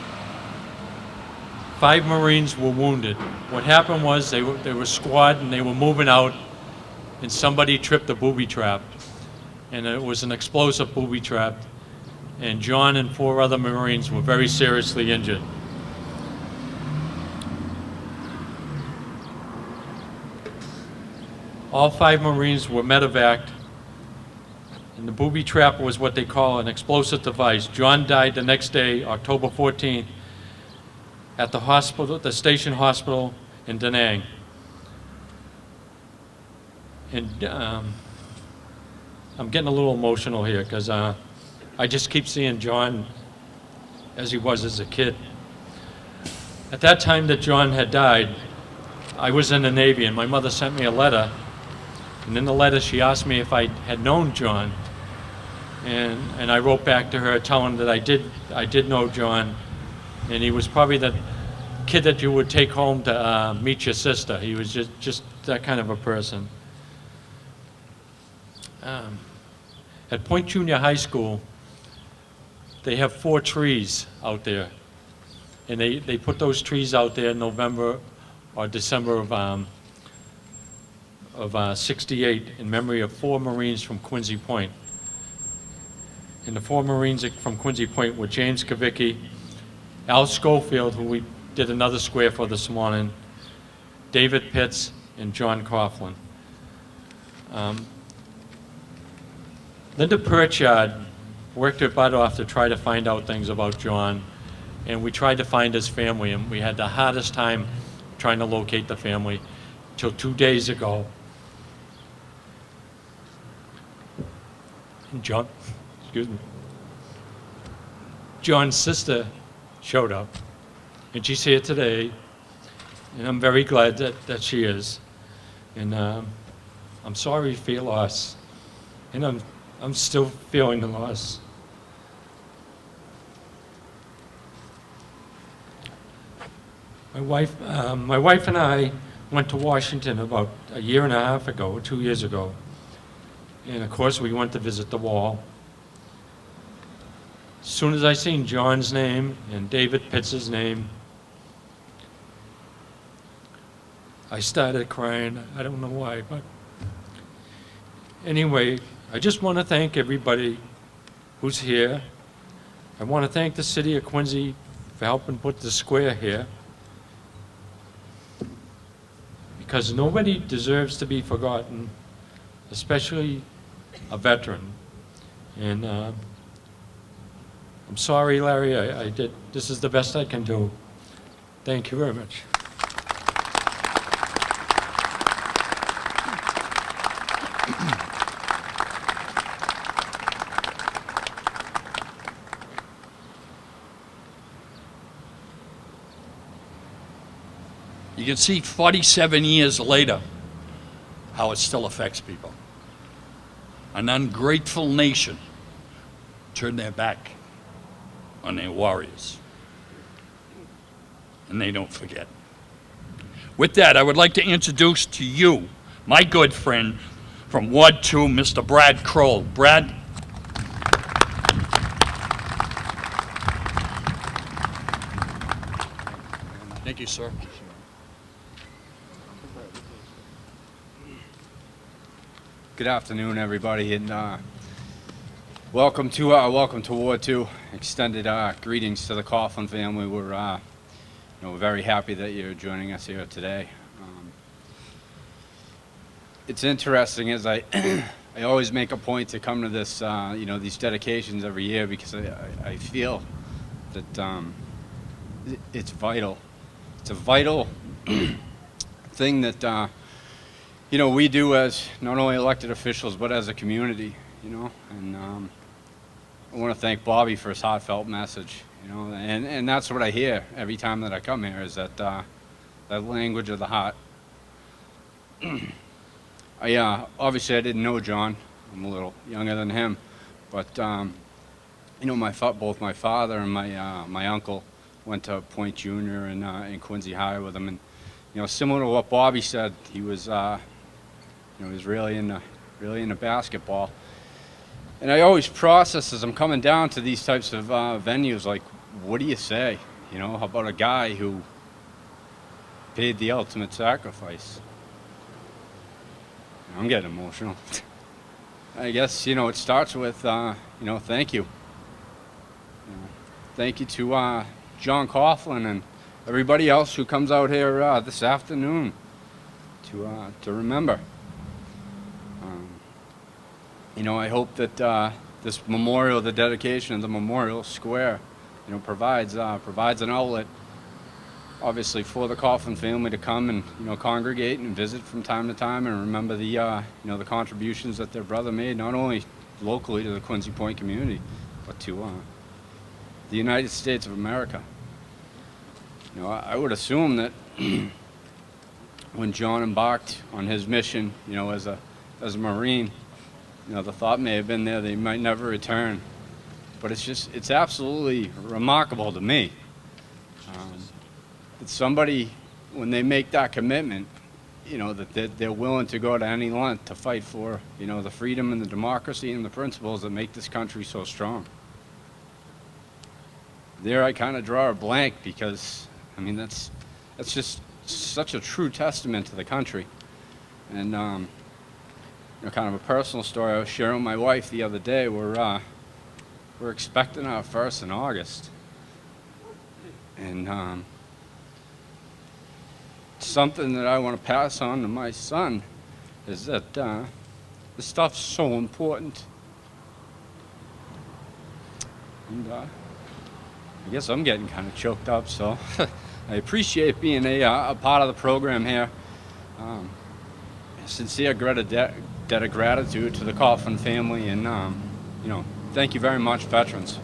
5 Marines were wounded. What happened was they were squad and they were moving out, and somebody tripped a booby trap, and it was an explosive booby trap, and John and 4 other Marines were very seriously injured. All 5 Marines were medevaced, and the booby trap was what they call an explosive device. John died the next day, October 14th, at the hospital, the station hospital in Da Nang. And I'm getting a little emotional here because I just keep seeing John as he was as a kid. At that time that John had died, I was in the Navy, and my mother sent me a letter. And in the letter, she asked me if I had known John, and I wrote back to her telling that I did know John, and he was probably the kid that you would take home to meet your sister. He was just that kind of a person. At Point Junior High School, they have 4 trees out there, and they put those trees out there in November or December of 68 in memory of 4 Marines from Quincy Point. And the 4 Marines from Quincy Point were James Kavicki, Al Schofield, who we did another square for this morning, David Pitts, and John Coughlin. Linda Pritchard worked her butt off to try to find out things about John, and we tried to find his family, and we had the hardest time trying to locate the family till 2 days ago. And John's sister showed up, and she's here today, and I'm very glad that she is. And I'm sorry for your loss, and I'm still feeling the loss. My wife and I went to Washington about a year and a half ago, or 2 years ago, and of course we went to visit the wall. As soon as I seen John's name and David Pitts' name, I started crying. I don't know why, but anyway, I just want to thank everybody who's here. I want to thank the city of Quincy for helping put the square here, because nobody deserves to be forgotten, especially a veteran. And I'm sorry, Larry, I did, this is the best I can do. Thank you very much. You can see 47 years later how it still affects people. An ungrateful nation turned their back on their warriors, and they don't forget. With that, I would like to introduce to you my good friend from Ward 2, Mr. Brad Kroll. Brad. Thank you, sir. Good afternoon, everybody, and welcome to Ward 2. Extended greetings to the Coughlin family. We're very happy that you're joining us here today. It's interesting, as I I always make a point to come to this these dedications every year, because I feel that it's vital. It's a vital thing that we do as not only elected officials, but as a community, and I want to thank Bobby for his heartfelt message, and that's what I hear every time that I come here, is that that language of the heart. Obviously I didn't know John. I'm a little younger than him, but both my father and my uncle went to Point Junior in Quincy High with him, and similar to what Bobby said, he was he was really into basketball. And I always process as I'm coming down to these types of venues, like, what do you say? How about a guy who paid the ultimate sacrifice? I'm getting emotional. I guess, it starts with, thank you. Thank you to John Coughlin and everybody else who comes out here this afternoon to remember. I hope that this memorial, the dedication of the Memorial Square, provides an outlet, obviously, for the Coughlin family to come and congregate and visit from time to time and remember the the contributions that their brother made, not only locally to the Quincy Point community, but to the United States of America. I would assume that when John embarked on his mission, as a Marine, the thought may have been there that he might never return, but it's absolutely remarkable to me that somebody, when they make that commitment, that they're willing to go to any length to fight for, the freedom and the democracy and the principles that make this country so strong. There I kind of draw a blank, because, that's just such a true testament to the country. And, kind of a personal story, I was sharing with my wife the other day. We're expecting our first in August. And something that I want to pass on to my son is that this stuff's so important. And I guess I'm getting kind of choked up, so I appreciate being a part of the program here. Sincere debt of gratitude to the Coughlin family, and thank you very much, veterans.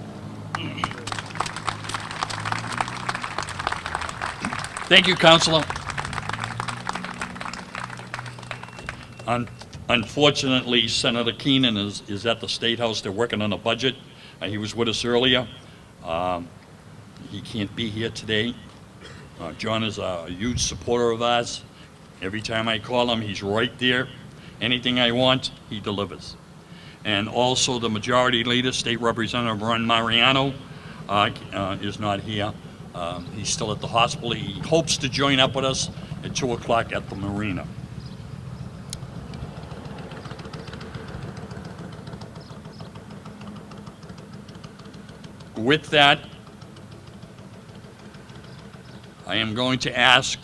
Thank you, Counselor. Unfortunately, Senator Keenan is at the State House. They're working on a budget. He was with us earlier. He can't be here today. John is a huge supporter of ours. Every time I call him, he's right there. Anything I want, he delivers. And also the Majority Leader, State Representative Ron Mariano, is not here. He's still at the hospital. He hopes to join up with us at 2 o'clock at the Marina. With that, I am going to ask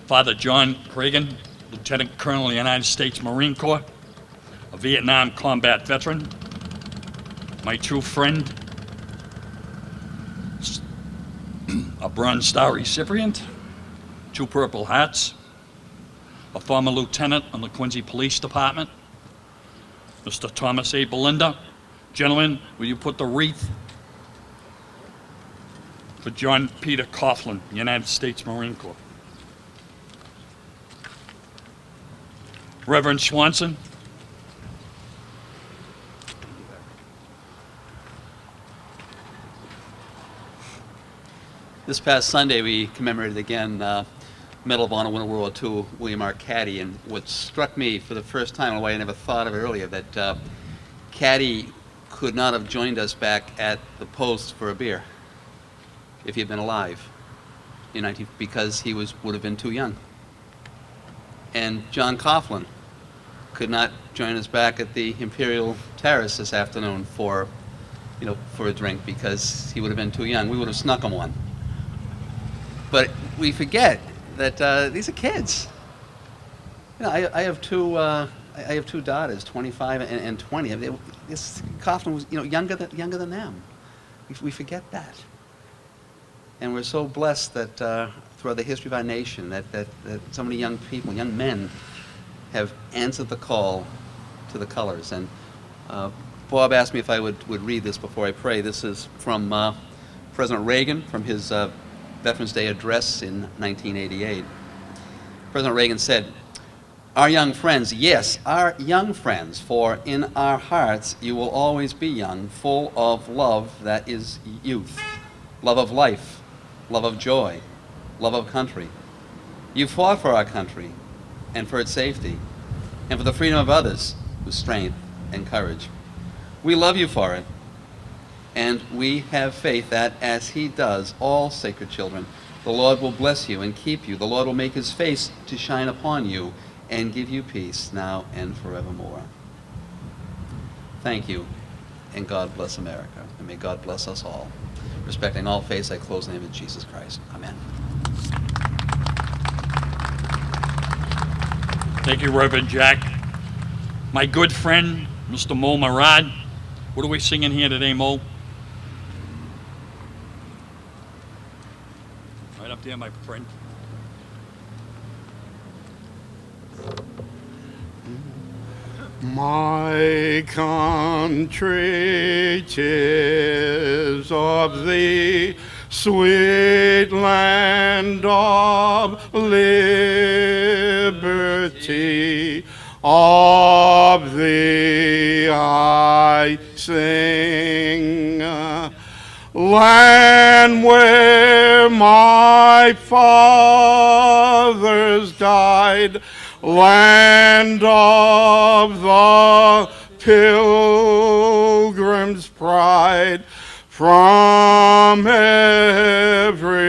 Father John Cragen, Lieutenant Colonel of the United States Marine Corps, a Vietnam combat veteran, my true friend, a Bronze Star recipient, 2 Purple Hearts, a former lieutenant on the Quincy Police Department, Mr. Thomas A. Belinda. Gentlemen, will you put the wreath for John Peter Coughlin, United States Marine Corps. Reverend Swanson. This past Sunday, we commemorated again Medal of Honor winner of World War II, William R. Caddy, and what struck me for the first time in a way I never thought of earlier, that Caddy could not have joined us back at the post for a beer if he had been alive because he would have been too young. And John Coughlin could not join us back at the Imperial Terrace this afternoon for a drink because he would have been too young. We would have snuck him one. But we forget that these are kids. I have two daughters, 25 and 20. This Coughlin was younger than them. We forget that. And we're so blessed that throughout the history of our nation that so many young people, young men, have answered the call to the colors. And Bob asked me if I would read this before I pray. This is from President Reagan, from his Veterans Day address in 1988. President Reagan said, "Our young friends, yes, our young friends, for in our hearts you will always be young, full of love that is youth, love of life, love of joy, love of country. You fought for our country and for its safety, and for the freedom of others with strength and courage. We love you for it, and we have faith that, as he does all sacred children, the Lord will bless you and keep you. The Lord will make his face to shine upon you and give you peace now and forevermore." Thank you, and God bless America, and may God bless us all. Respecting all faiths, I close in the name of Jesus Christ. Amen. Thank you, Reverend Jack. My good friend, Mr. Mo Marad. What are we singing here today, Mo? Right up there, my friend. My country, 'tis of thee, sweet land of liberty, of thee I sing. Land where my fathers died, land of the pilgrim's pride, from every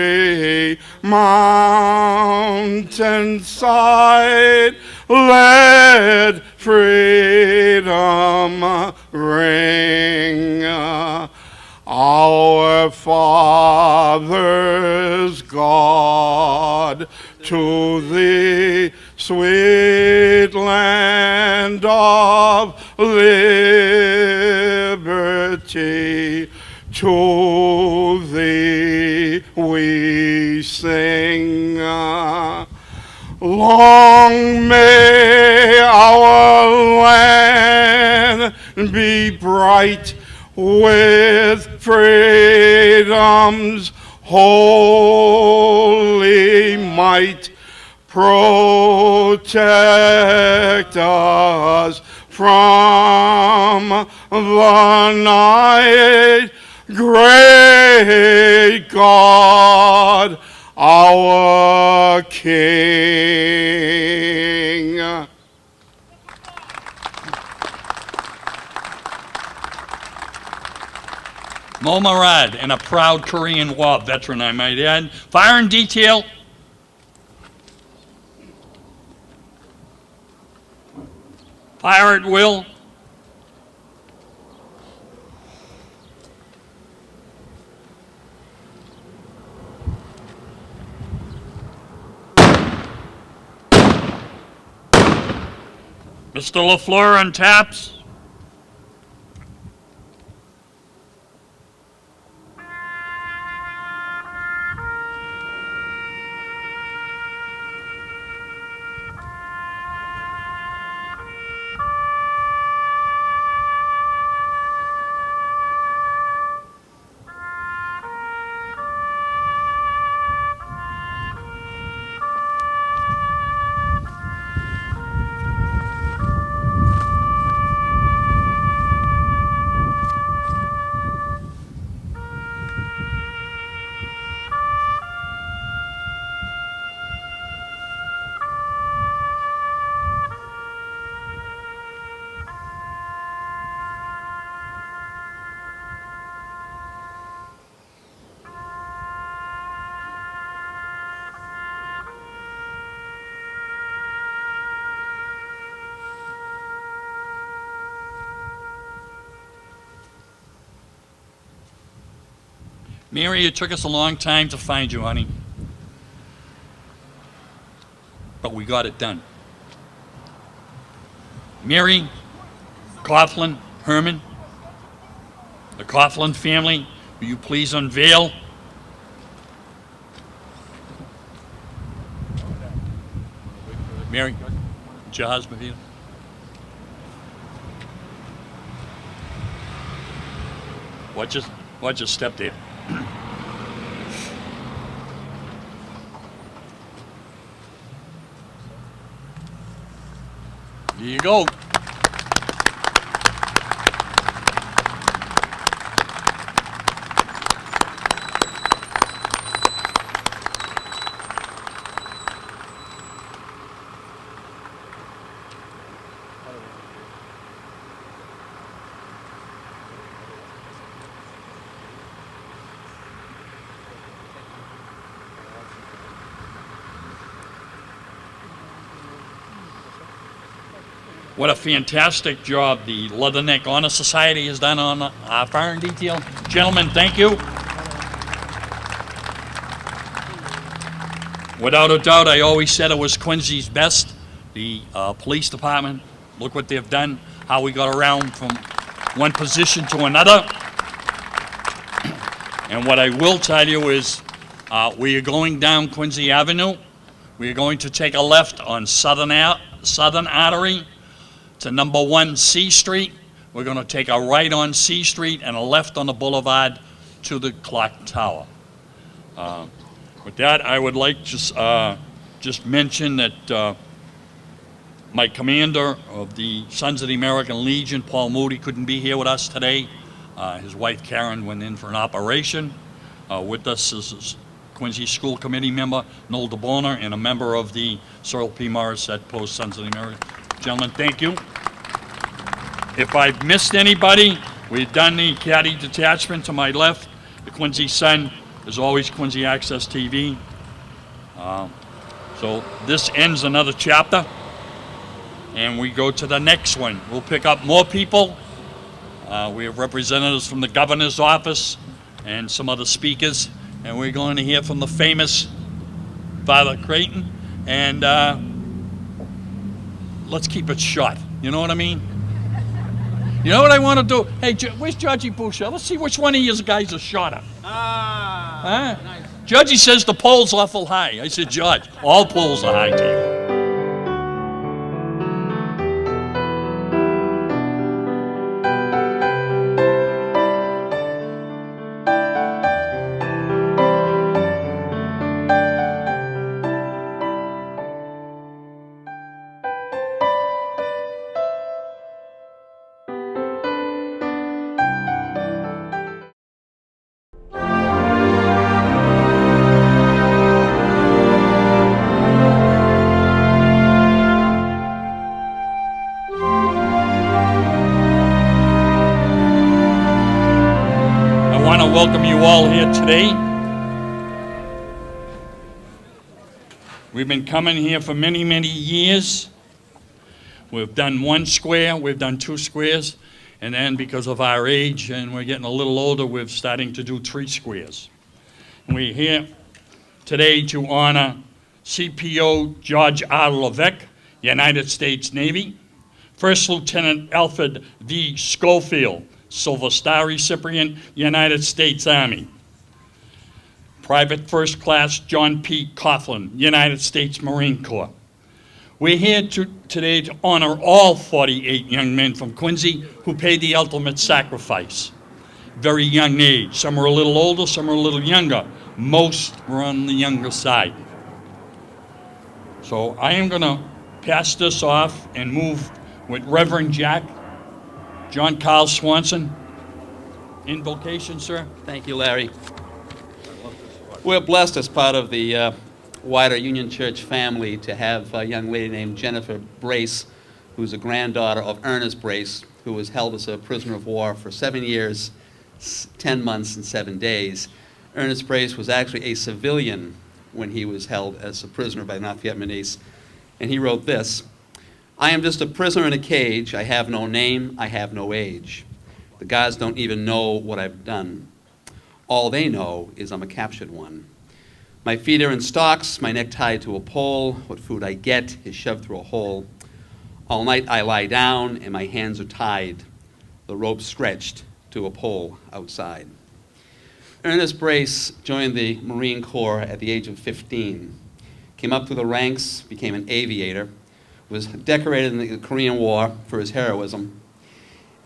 mountainside, let freedom ring. Our our fathers' God, to the sweet land of liberty. To thee we sing. Long may our land be bright with freedom's holy might. Protect us from the night. Great God, our King. Mo Murad, and a proud Korean War veteran, I might add. Fire and detail. Fire at will. Mr. LaFleur on taps. Mary, it took us a long time to find you, honey. But we got it done. Mary, Coughlin, Herman, the Coughlin family, will you please unveil? Mary, it's your husband here. Watch your step there. Here you go. What a fantastic job the Leatherneck Honor Society has done on our fire and detail. Gentlemen, thank you. Without a doubt, I always said it was Quincy's best. The police department, look what they've done, how we got around from one position to another. And what I will tell you is we are going down Quincy Avenue. We are going to take a left on Southern Artery to number 1 C Street. We're going to take a right on C Street and a left on the boulevard to the clock tower. With that, I would like to just mention that my commander of the Sons of the American Legion, Paul Moody, couldn't be here with us today. His wife Karen went in for an operation. With us is Quincy School Committee member Noel DeBoner and a member of the Cyril P. Morissette Post Sons of the American. Gentlemen, thank you. If I've missed anybody, we've done the caddy detachment to my left. The Quincy Sun is always Quincy Access TV. So this ends another chapter, and we go to the next one. We'll pick up more people. We have representatives from the governor's office and some other speakers. And we're going to hear from the famous Father Creighton. And let's keep it short. You know what I mean? You know what I want to do? Hey, where's Georgie Boucher? Let's see which one of you guys is shorter. Huh? Nice. Georgie says the pole's awful high. I said, George, all poles are high to you. Welcome you all here today. We've been coming here for many, many years. We've done one square, we've done 2 squares, and then because of our age and we're getting a little older, we're starting to do 3 squares. And we're here today to honor CPO George R. Levesque, United States Navy, First Lieutenant Alfred V. Schofield, Silver Star recipient, United States Army. Private First Class John P. Coughlin, United States Marine Corps. We're here today to honor all 48 young men from Quincy who paid the ultimate sacrifice. Very young age. Some are a little older, some are a little younger. Most were on the younger side. So I am going to pass this off and move with Reverend John Carl Swanson. Invocation, sir. Thank you, Larry. We're blessed as part of the wider Union Church family to have a young lady named Jennifer Brace, who's a granddaughter of Ernest Brace, who was held as a prisoner of war for 7 years, 10 months, and 7 days. Ernest Brace was actually a civilian when he was held as a prisoner by North Vietnamese, and he wrote this: I am just a prisoner in a cage. I have no name. I have no age. The gods don't even know what I've done. All they know is I'm a captured one. My feet are in stocks, my neck tied to a pole. What food I get is shoved through a hole. All night I lie down and my hands are tied, the rope stretched to a pole outside. Ernest Brace joined the Marine Corps at the age of 15. Came up through the ranks, became an aviator, was decorated in the Korean War for his heroism.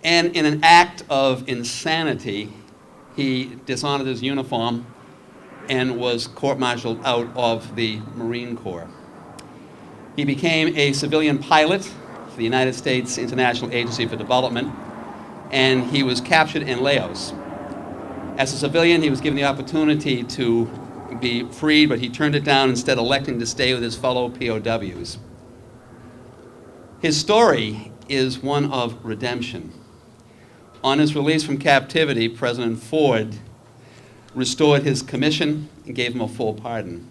And in an act of insanity, he dishonored his uniform and was court-martialed out of the Marine Corps. He became a civilian pilot for the United States International Agency for Development, and he was captured in Laos. As a civilian, he was given the opportunity to be freed, but he turned it down, instead electing to stay with his fellow POWs. His story is one of redemption. On his release from captivity, President Ford restored his commission and gave him a full pardon.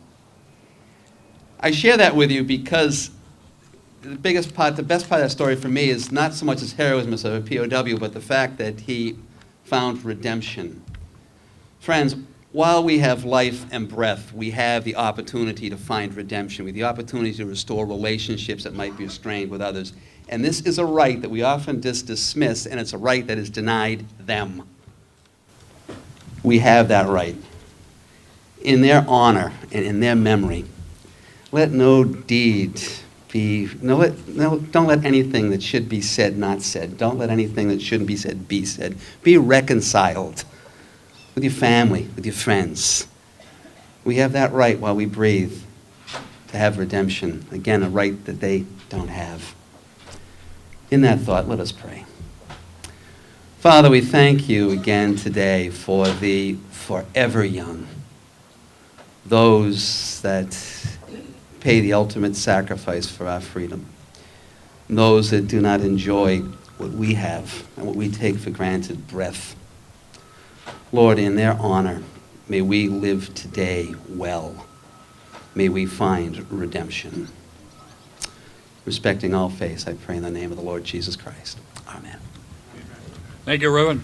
I share that with you because the best part of that story for me is not so much his heroism as a POW, but the fact that he found redemption. Friends, while we have life and breath, we have the opportunity to find redemption. We have the opportunity to restore relationships that might be strained with others. And this is a right that we often just dismiss, and it's a right that is denied them. We have that right. In their honor and in their memory, let no deed be, don't let anything that should be said not said. Don't let anything that shouldn't be said be said. Be reconciled with your family, with your friends. We have that right while we breathe to have redemption. Again, a right that they don't have. In that thought, let us pray. Father, we thank you again today for the forever young, those that pay the ultimate sacrifice for our freedom, those that do not enjoy what we have and what we take for granted, breath. Lord, in their honor, may we live today well. May we find redemption. Respecting all faiths, I pray in the name of the Lord Jesus Christ. Amen. Thank you, Reverend.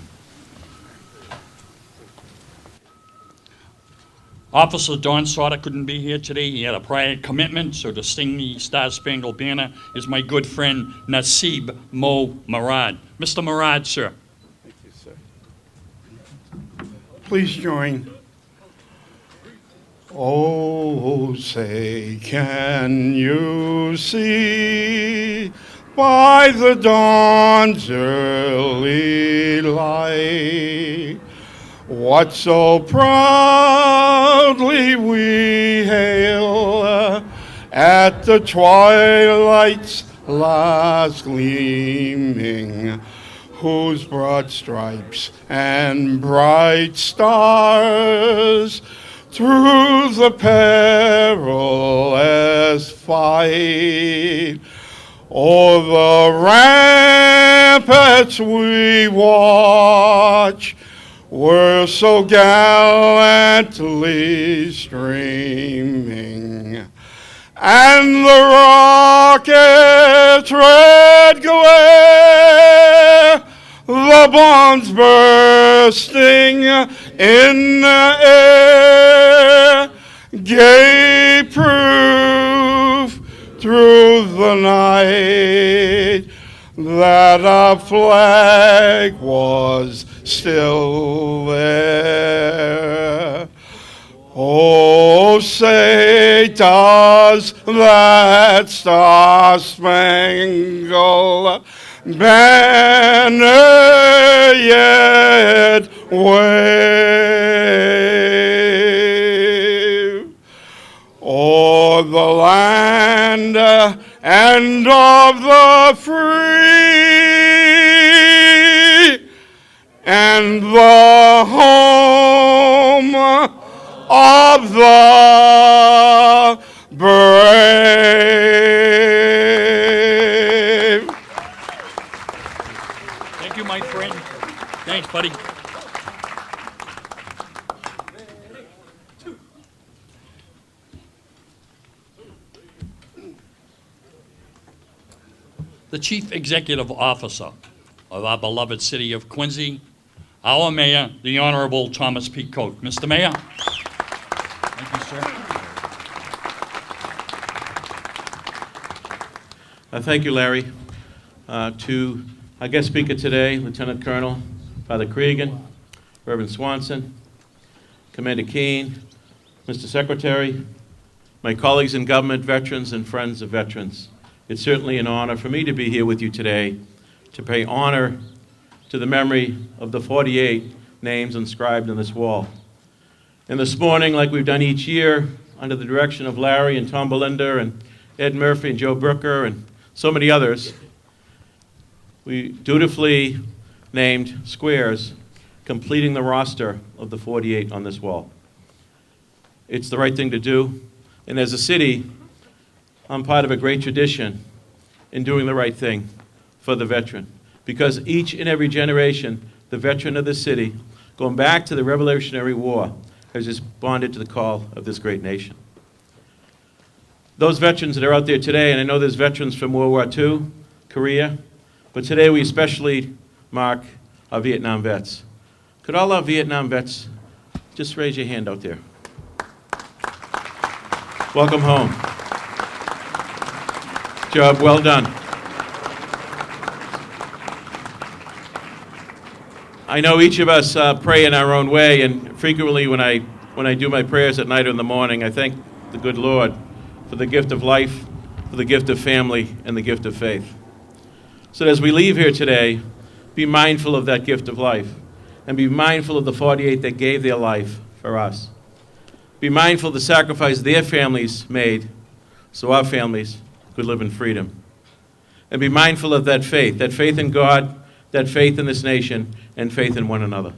Officer Don Sauter couldn't be here today. He had a prior commitment, so to sing the Star Spangled Banner is my good friend Nasib Mo Murad. Mr. Murad, sir. Thank you, sir. Please join. Oh, say, can you see by the dawn's early light what so proudly we hail at the twilight's last gleaming, whose broad stripes and bright stars through the perilous fight o'er the ramparts we watch were so gallantly streaming, and the rocket's red glare, the bombs bursting in the air, gave proof through the night that our flag was still there. Oh, say, does that star-spangled banner yet wave o'er the land and of the free, and the home of the brave. Thank you, my friend. Thanks, buddy. The Chief Executive Officer of our beloved city of Quincy, our mayor, the Honorable Thomas P. Coate. Mr. Mayor. Thank you, sir. Thank you, Larry. To our guest speaker today, Lieutenant Colonel Father Cregan, Reverend Swanson, Commander Keene, Mr. Secretary, my colleagues in government, veterans, and friends of veterans. It's certainly an honor for me to be here with you today to pay honor to the memory of the 48 names inscribed on this wall. And this morning, like we've done each year, under the direction of Larry and Tom Belinda and Ed Murphy and Joe Brooker and so many others, we dutifully named squares completing the roster of the 48 on this wall. It's the right thing to do, and as a city, I'm part of a great tradition in doing the right thing for the veteran, because each and every generation, the veteran of the city, going back to the Revolutionary War, has responded to the call of this great nation. Those veterans that are out there today, and I know there's veterans from World War II, Korea, but today we especially mark our Vietnam vets. Could all our Vietnam vets just raise your hand out there? Welcome home. Job well done. I know each of us pray in our own way, and frequently when I do my prayers at night or in the morning, I thank the good Lord for the gift of life, for the gift of family, and the gift of faith. So as we leave here today, be mindful of that gift of life, and be mindful of the 48 that gave their life for us. Be mindful of the sacrifice their families made so our families could live in freedom. And be mindful of that faith in God, that faith in this nation, and faith in one another.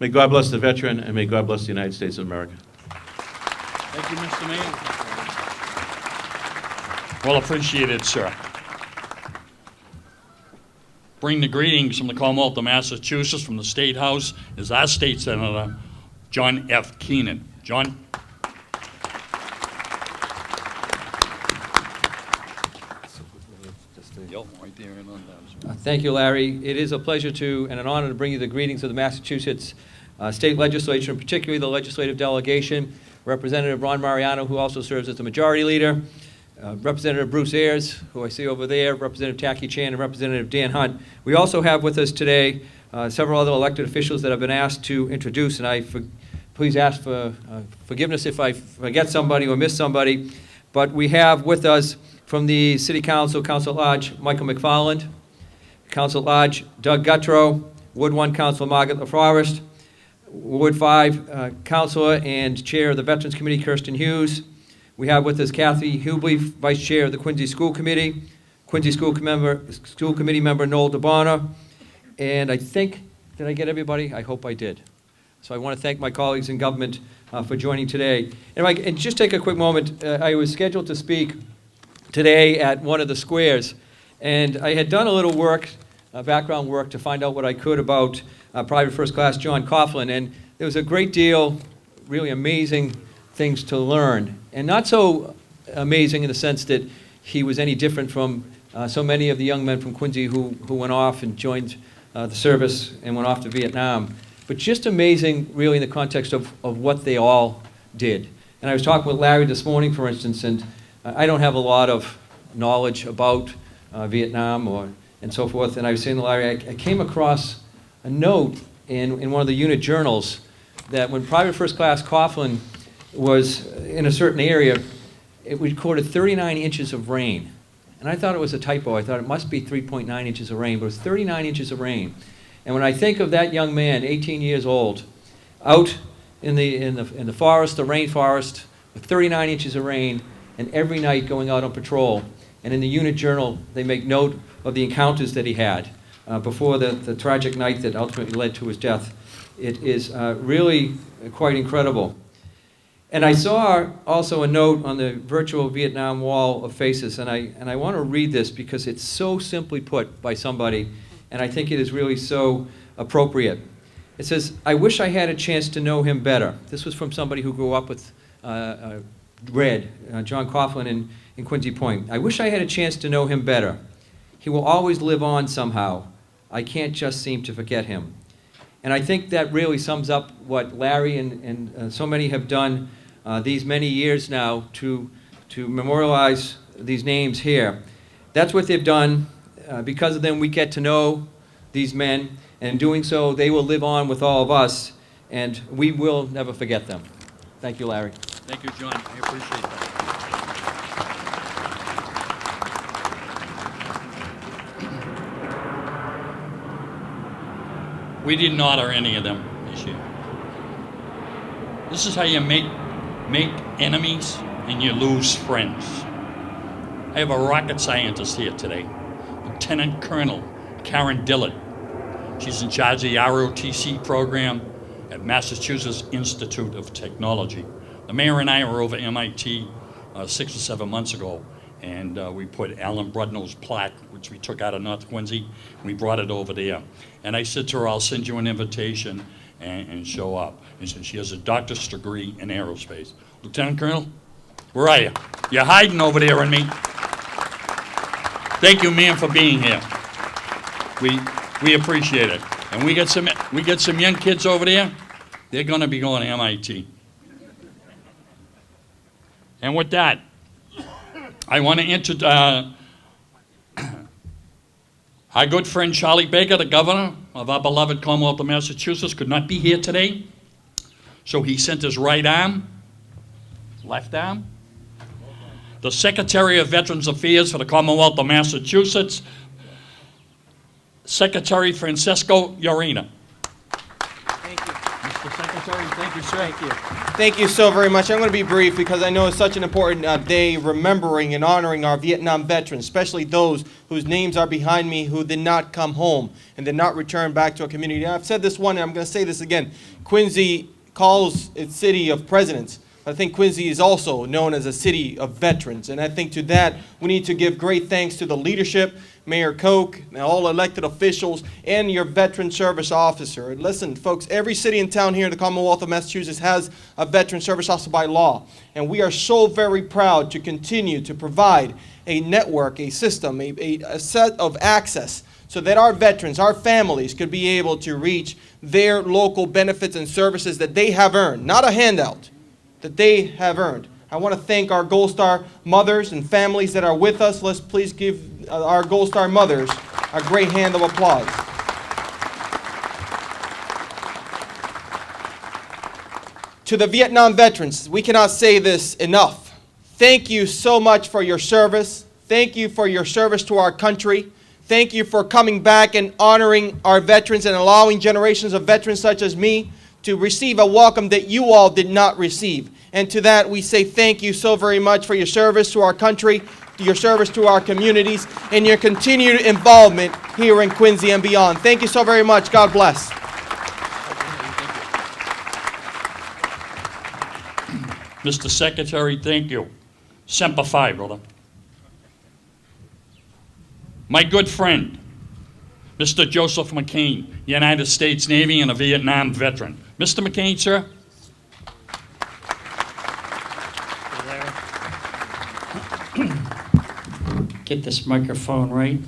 May God bless the veteran, and may God bless the United States of America. Thank you, Mr. Mayor. Well appreciated, sir. Bring the greetings from the Commonwealth of Massachusetts, from the State House, is our State Senator, John F. Keenan. John? Thank you, Larry. It is a pleasure to and an honor to bring you the greetings of the Massachusetts state legislature, and particularly the legislative delegation, Representative Ron Mariano, who also serves as the majority leader, Representative Bruce Ayers, who I see over there, Representative Tacky Chan, and Representative Dan Hunt. We also have with us today several other elected officials that I've been asked to introduce, and please ask for forgiveness if I forget somebody or miss somebody. But we have with us from the City Council, Council at Large Michael McFarland, Council at Large Doug Gutrow, Ward 1 Councilor Margaret LaForest, Ward 5 Councilor and Chair of the Veterans Committee Kirsten Hughes. We have with us Kathy Hubley, Vice Chair of the Quincy School Committee, Quincy School Committee member Noel DeBona, and I think, did I get everybody? I hope I did. So I want to thank my colleagues in government for joining today. And just take a quick moment. I was scheduled to speak today at one of the squares, and I had done a little work, background work, to find out what I could about Private First Class John Coughlin, and there was a great deal, really amazing things to learn, and not so amazing in the sense that he was any different from so many of the young men from Quincy who went off and joined the service and went off to Vietnam, but just amazing really in the context of what they all did. And I was talking with Larry this morning, for instance, and I don't have a lot of knowledge about Vietnam and so forth, and I was saying to Larry, I came across a note in one of the unit journals that when Private First Class Coughlin was in a certain area, it recorded 39 inches of rain. And I thought it was a typo. I thought it must be 3.9 inches of rain, but it was 39 inches of rain. And when I think of that young man, 18 years old, out in the forest, the rainforest, with 39 inches of rain, and every night going out on patrol, and in the unit journal, they make note of the encounters that he had before the tragic night that ultimately led to his death. It is really quite incredible. And I saw also a note on the virtual Vietnam Wall of Faces, and I want to read this because it's so simply put by somebody, and I think it is really so appropriate. It says, "I wish I had a chance to know him better." This was from somebody who grew up with John Coughlin in Quincy Point. "I wish I had a chance to know him better. He will always live on somehow. I can't just seem to forget him." And I think that really sums up what Larry and so many have done these many years now to memorialize these names here. That's what they've done. Because of them, we get to know these men, and in doing so, they will live on with all of us, and we will never forget them. Thank you, Larry. Thank you, John. I appreciate that. We didn't honor any of them this year. This is how you make enemies and you lose friends. I have a rocket scientist here today, Lieutenant Colonel Karen Dillard. She's in charge of the ROTC program at Massachusetts Institute of Technology. The mayor and I were over MIT 6 or 7 months ago, and we put Alan Brudnell's plaque, which we took out of North Quincy, we brought it over there. And I said to her, I'll send you an invitation and show up. And she has a doctor's degree in aerospace. Lieutenant Colonel, where are you? You're hiding over there in me. Thank you, ma'am, for being here. We appreciate it. And we get some young kids over there. They're going to be going to MIT. And with that, I want to introduce our good friend Charlie Baker, the governor of our beloved Commonwealth of Massachusetts, could not be here today. So he sent his right arm, left arm. The Secretary of Veterans Affairs for the Commonwealth of Massachusetts, Secretary Francesco Iorina. Thank you. Mr. Secretary, thank you, sir. Thank you. Thank you so very much. I'm going to be brief because I know it's such an important day remembering and honoring our Vietnam veterans, especially those whose names are behind me who did not come home and did not return back to a community. I've said this one and I'm going to say this again. Quincy calls its city of presidents. I think Quincy is also known as a city of veterans, and I think to that we need to give great thanks to the leadership, Mayor Koch, and all elected officials, and your veteran service officer. Listen, folks, every city and town here in the Commonwealth of Massachusetts has a veteran service officer by law, and we are so very proud to continue to provide a network, a system, a set of access so that our veterans, our families could be able to reach their local benefits and services that they have earned, not a handout, that they have earned. I want to thank our Gold Star mothers and families that are with us. Let's please give our Gold Star mothers a great hand of applause. To the Vietnam veterans, we cannot say this enough. Thank you so much for your service. Thank you for your service to our country. Thank you for coming back and honoring our veterans and allowing generations of veterans such as me to receive a welcome that you all did not receive. And to that, we say thank you so very much for your service to our country, your service to our communities, and your continued involvement here in Quincy and beyond. Thank you so very much. God bless. Mr. Secretary, thank you. Semper Fi, brother. My good friend, Mr. Joseph McCain, United States Navy and a Vietnam veteran. Mr. McCain, sir. Get this microphone right.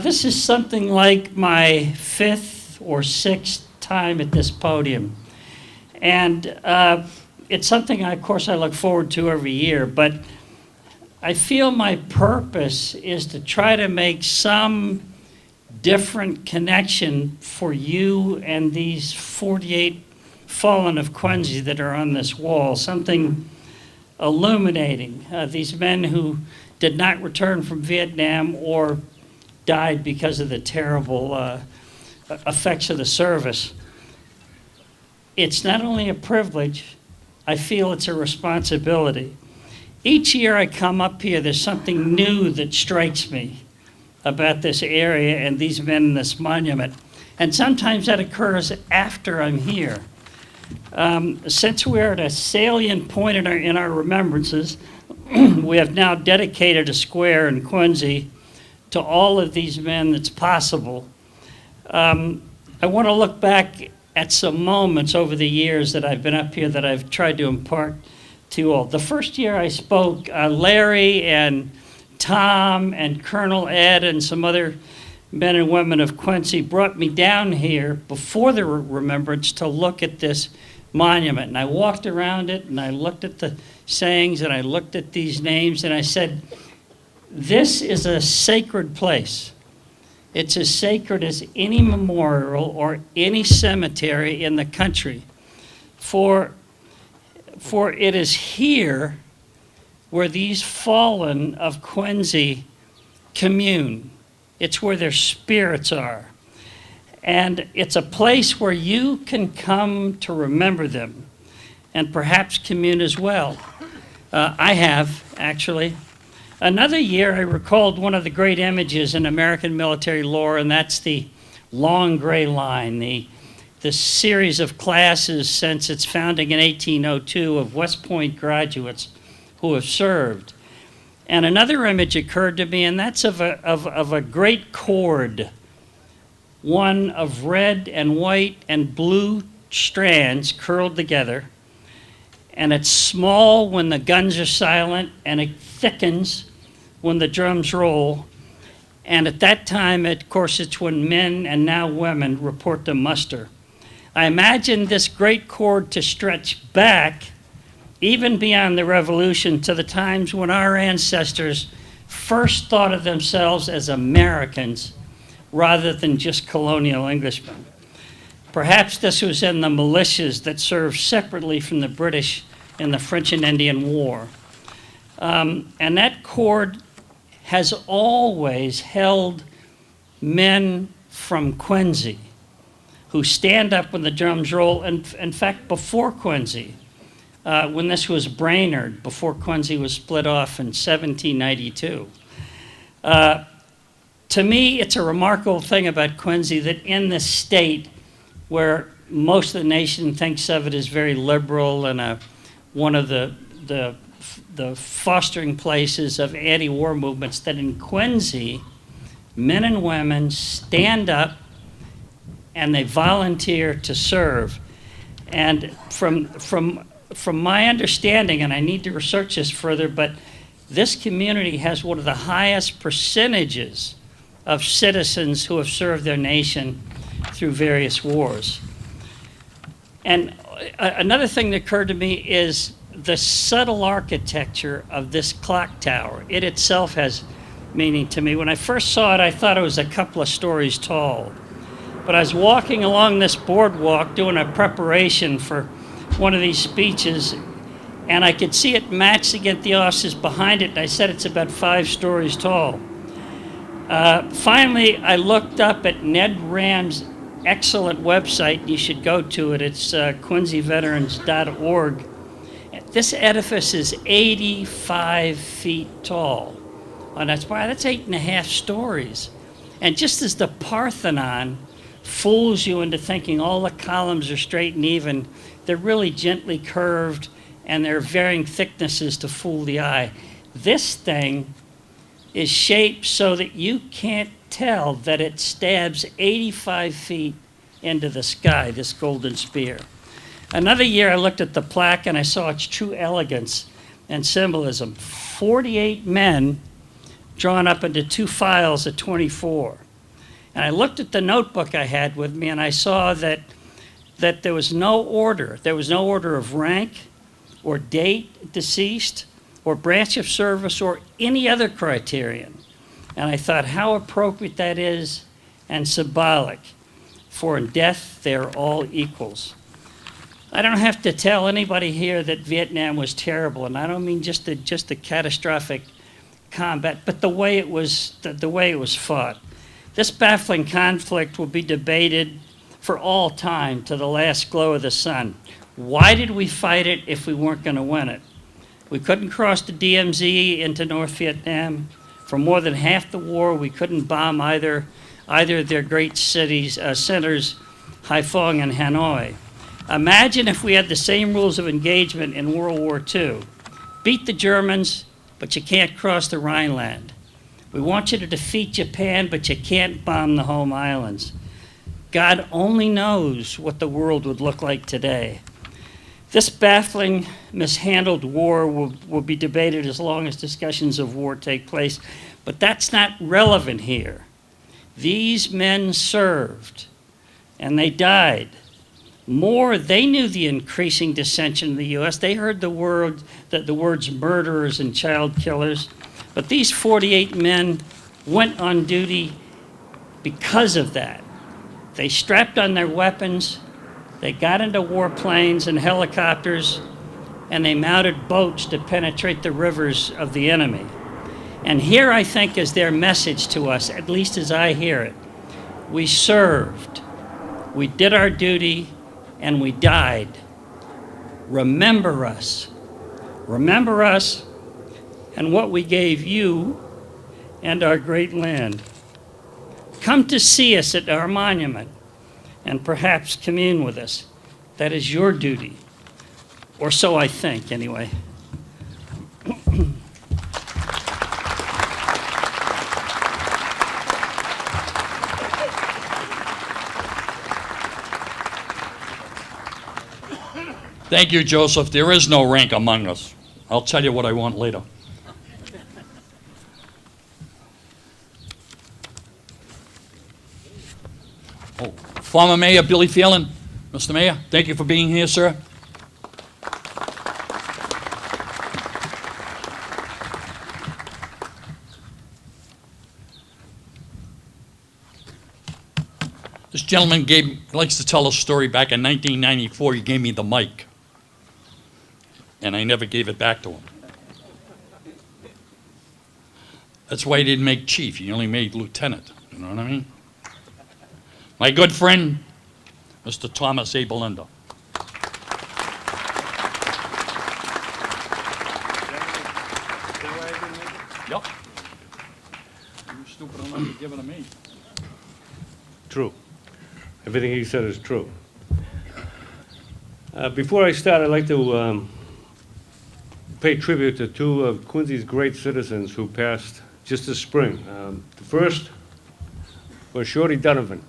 This is something like my 5th or 6th time at this podium. And it's something, of course, I look forward to every year, but I feel my purpose is to try to make some different connection for you and these 48 fallen of Quincy that are on this wall, something illuminating. These men who did not return from Vietnam or died because of the terrible effects of the service. It's not only a privilege, I feel it's a responsibility. Each year I come up here, there's something new that strikes me about this area and these men in this monument. And sometimes that occurs after I'm here. Since we're at a salient point in our remembrances, we have now dedicated a square in Quincy to all of these men that's possible. I want to look back at some moments over the years that I've been up here that I've tried to impart to you all. The first year I spoke, Larry and Tom and Colonel Ed and some other men and women of Quincy brought me down here before the remembrance to look at this monument. And I walked around it and I looked at the sayings and I looked at these names and I said, this is a sacred place. It's as sacred as any memorial or any cemetery in the country. For it is here where these fallen of Quincy commune. It's where their spirits are. And it's a place where you can come to remember them and perhaps commune as well. I have, actually. Another year, I recalled one of the great images in American military lore, and that's the long gray line, the series of classes since its founding in 1802 of West Point graduates who have served. And another image occurred to me, and that's of a great cord, one of red and white and blue strands curled together. And it's small when the guns are silent, and it thickens when the drums roll. And at that time, of course, it's when men and now women report to muster. I imagine this great cord to stretch back even beyond the Revolution to the times when our ancestors first thought of themselves as Americans rather than just colonial Englishmen. Perhaps this was in the militias that served separately from the British in the French and Indian War. And that cord has always held men from Quincy who stand up when the drums roll. And in fact, before Quincy, when this was Brainerd, before Quincy was split off in 1792. To me, it's a remarkable thing about Quincy that in this state where most of the nation thinks of it as very liberal and one of the fostering places of anti-war movements, that in Quincy, men and women stand up and they volunteer to serve. And from my understanding, and I need to research this further, but this community has one of the highest percentages of citizens who have served their nation through various wars. And another thing that occurred to me is the subtle architecture of this clock tower. It itself has meaning to me. When I first saw it, I thought it was a couple of stories tall. But I was walking along this boardwalk doing a preparation for one of these speeches, and I could see it matched against the offices behind it, and I said it's about 5 stories tall. Finally, I looked up at Ned Ram's excellent website. You should go to it. It's quincyveterans.org. This edifice is 85 feet tall. And that's 8.5 stories. And just as the Parthenon fools you into thinking all the columns are straight and even, they're really gently curved and they're varying thicknesses to fool the eye. This thing is shaped so that you can't tell that it stabs 85 feet into the sky, this golden spear. Another year I looked at the plaque and I saw its true elegance and symbolism. 48 men drawn up into 2 files of 24. And I looked at the notebook I had with me and I saw that there was no order. There was no order of rank or date deceased or branch of service or any other criterion. And I thought how appropriate that is and symbolic. For in death, they're all equals. I don't have to tell anybody here that Vietnam was terrible, and I don't mean just the catastrophic combat, but the way it was fought. This baffling conflict will be debated for all time to the last glow of the sun. Why did we fight it if we weren't going to win it? We couldn't cross the DMZ into North Vietnam. For more than half the war, we couldn't bomb either of their great cities, centers, Haiphong and Hanoi. Imagine if we had the same rules of engagement in World War II. Beat the Germans, but you can't cross the Rhineland. We want you to defeat Japan, but you can't bomb the home islands. God only knows what the world would look like today. This baffling, mishandled war will be debated as long as discussions of war take place, but that's not relevant here. These men served, and they died. More, they knew the increasing dissension in the U.S. They heard the words murderers and child killers. But these 48 men went on duty because of that. They strapped on their weapons, they got into warplanes and helicopters, and they mounted boats to penetrate the rivers of the enemy. And here, I think, is their message to us, at least as I hear it. We served, we did our duty, and we died. Remember us. Remember us and what we gave you and our great land. Come to see us at our monument and perhaps commune with us. That is your duty, or so I think, anyway. Thank you, Joseph. There is no rank among us. I'll tell you what I want later. Oh, former Mayor Billy Phelan. Mr. Mayor, thank you for being here, sir. This gentleman likes to tell a story. Back in 1994, he gave me the mic, and I never gave it back to him. That's why he didn't make chief. He only made lieutenant. You know what I mean? My good friend, Mr. Thomas A. Belinda. Yep. You stupid enough to give it to me. True. Everything he said is true. Before I start, I'd like to pay tribute to 2 of Quincy's great citizens who passed just this spring. The first was Shorty Donovan.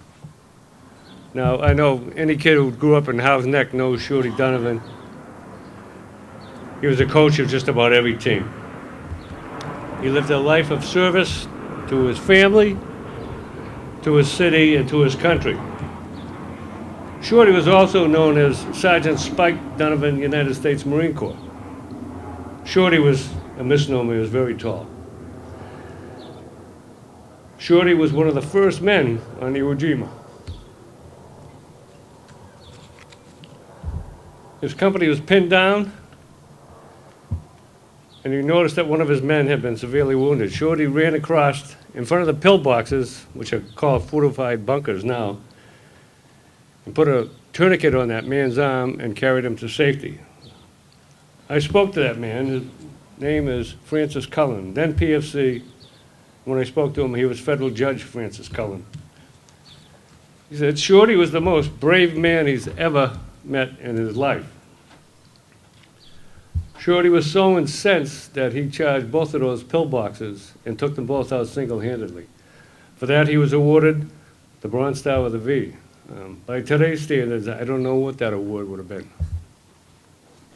Now, I know any kid who grew up in Howes Neck knows Shorty Donovan. He was a coach of just about every team. He lived a life of service to his family to his city and to his country. Shorty was also known as Sergeant Spike Donovan, United States Marine Corps. Shorty was a misnomer, he was very tall. Shorty was one of the first men on Iwo Jima. His company was pinned down, and you noticed that one of his men had been severely wounded. Shorty ran across in front of the pillboxes, which are called fortified bunkers now, and put a tourniquet on that man's arm and carried him to safety. I spoke to that man. His name is Francis Cullen, then PFC. When I spoke to him, he was Federal Judge Francis Cullen. He said Shorty was the most brave man he's ever met in his life. Shorty was so incensed that he charged both of those pillboxes and took them both out single-handedly. For that, he was awarded the Bronze Star with a V. By today's standards, I don't know what that award would have been.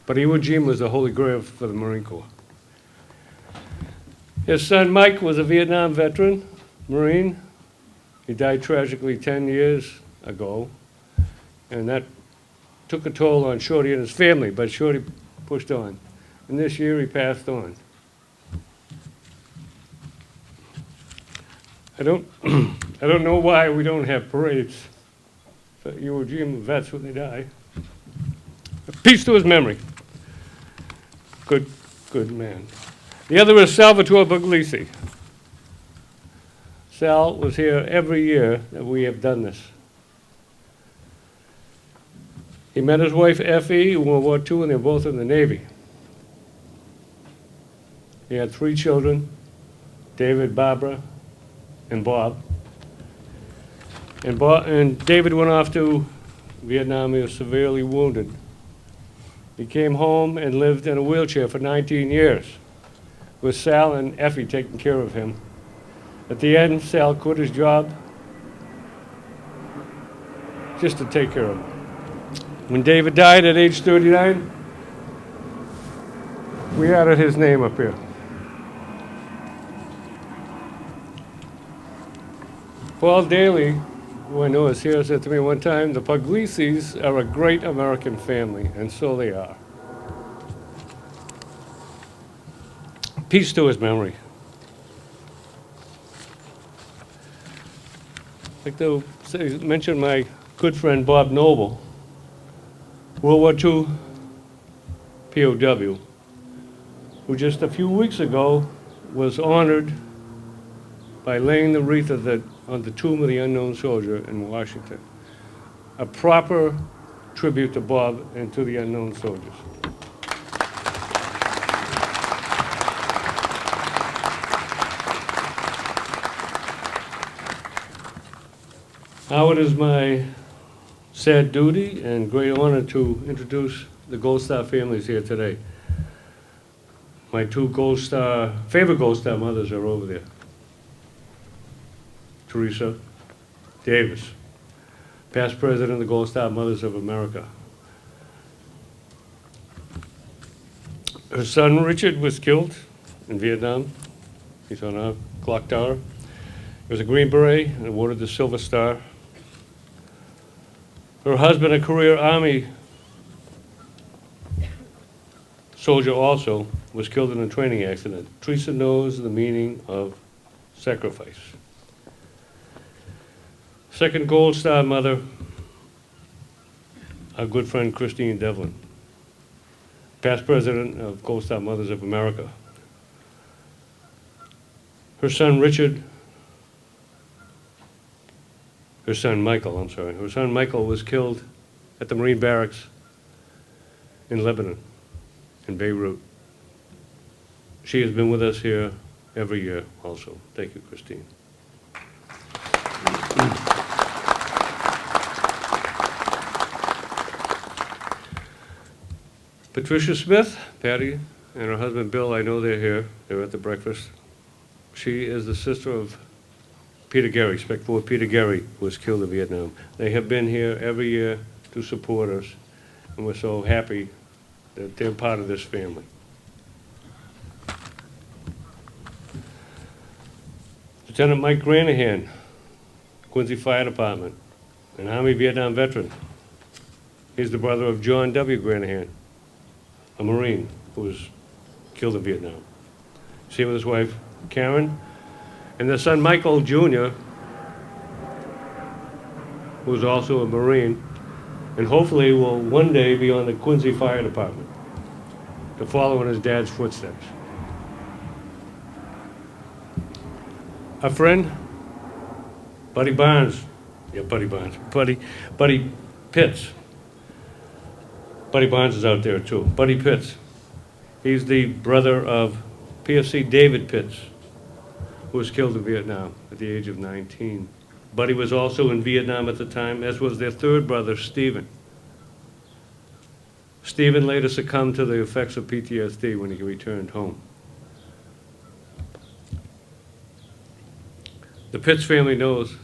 But Iwo Jima was a holy grail for the Marine Corps. His son Mike was a Vietnam veteran, Marine. He died tragically 10 years ago, and that took a toll on Shorty and his family, but Shorty pushed on. And this year he passed on. I don't know why we don't have parades for Iwo Jima vets when they die. Peace to his memory. Good man. The other is Salvatore Puglisi. Sal was here every year that we have done this. He met his wife Effie in World War II, and they're both in the Navy. He had 3 children, David, Barbara, and Bob. And David went off to Vietnam. He was severely wounded. He came home and lived in a wheelchair for 19 years, with Sal and Effie taking care of him. At the end, Sal quit his job just to take care of him. When David died at age 39, we added his name up here. Paul Daly, who I know is here, said to me one time, the Puglisis are a great American family, and so they are. Peace to his memory. I'd like to mention my good friend Bob Noble, World War II POW, who just a few weeks ago was honored by laying the wreath on the tomb of the unknown soldier in Washington. A proper tribute to Bob and to the unknown soldiers. Now it is my sad duty and great honor to introduce the Gold Star families here today. My 2 favorite Gold Star mothers are over there. Teresa Davis, past president of the Gold Star Mothers of America. Her son Richard was killed in Vietnam. He's on our clock tower. He was a Green Beret and awarded the Silver Star. Her husband, a career Army soldier also, was killed in a training accident. Teresa knows the meaning of sacrifice. Second Gold Star mother, our good friend Christine Devlin, past president of Gold Star Mothers of America. Her son Michael was killed at the Marine Barracks in Lebanon, in Beirut. She has been with us here every year also. Thank you, Christine. Patricia Smith, Patty, and her husband Bill, I know they're here. They're at the breakfast. She is the sister of Peter Gary, Spec 4 Peter Gary, who was killed in Vietnam. They have been here every year to support us, and we're so happy that they're part of this family. Lieutenant Mike Granahan, Quincy Fire Department, an Army Vietnam veteran. He's the brother of John W. Granahan, a Marine who was killed in Vietnam. He's here with his wife, Karen, and their son, Michael Jr., who is also a Marine, and hopefully will one day be on the Quincy Fire Department to follow in his dad's footsteps. Our friend, Buddy Barnes, Buddy Pitts. Buddy Barnes is out there too. Buddy Pitts. He's the brother of PFC David Pitts, who was killed in Vietnam at the age of 19. Buddy was also in Vietnam at the time, as was their third brother, Stephen. Stephen later succumbed to the effects of PTSD when he returned home. The Pitts family knows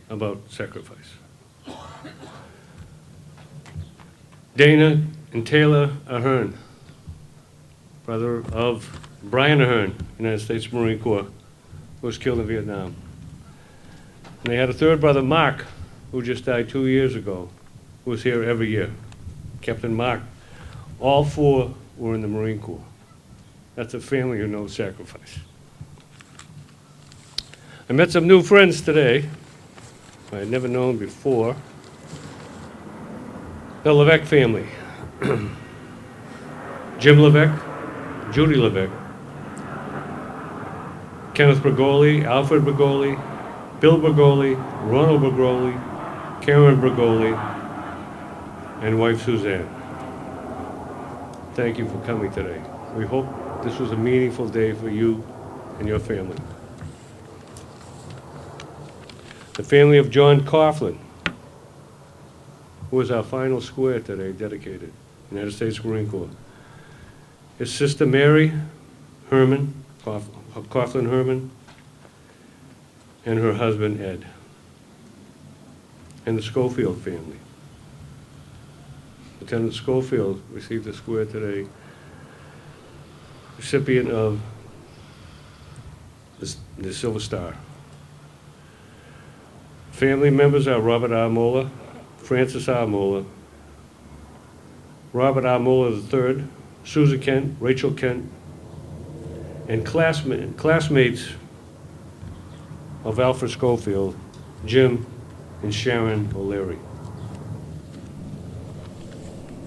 about sacrifice. Dana and Taylor Ahern, brother of Brian Ahern, United States Marine Corps, who was killed in Vietnam. And they had a third brother, Mark, who just died 2 years ago, who was here every year. Captain Mark. All four were in the Marine Corps. That's a family who knows sacrifice. I met some new friends today I had never known before. The Levesque family. Jim Levesque, Judy Levesque, Kenneth Bergoli, Alfred Bergoli, Bill Bergoli, Ronald Bergoli, Karen Bergoli, and wife Suzanne. Thank you for coming today. We hope this was a meaningful day for you and your family. The family of John Coughlin, who was our final square today, dedicated, United States Marine Corps. His sister Mary Herman, Coughlin Herman, and her husband Ed. And the Schofield family. Lieutenant Schofield received a square today, recipient of the Silver Star. Family members are Robert R. Moeller, Francis R. Moeller, Robert R. Moeller III, Susan Kent, Rachel Kent, and classmates of Alfred Schofield, Jim and Sharon O'Leary.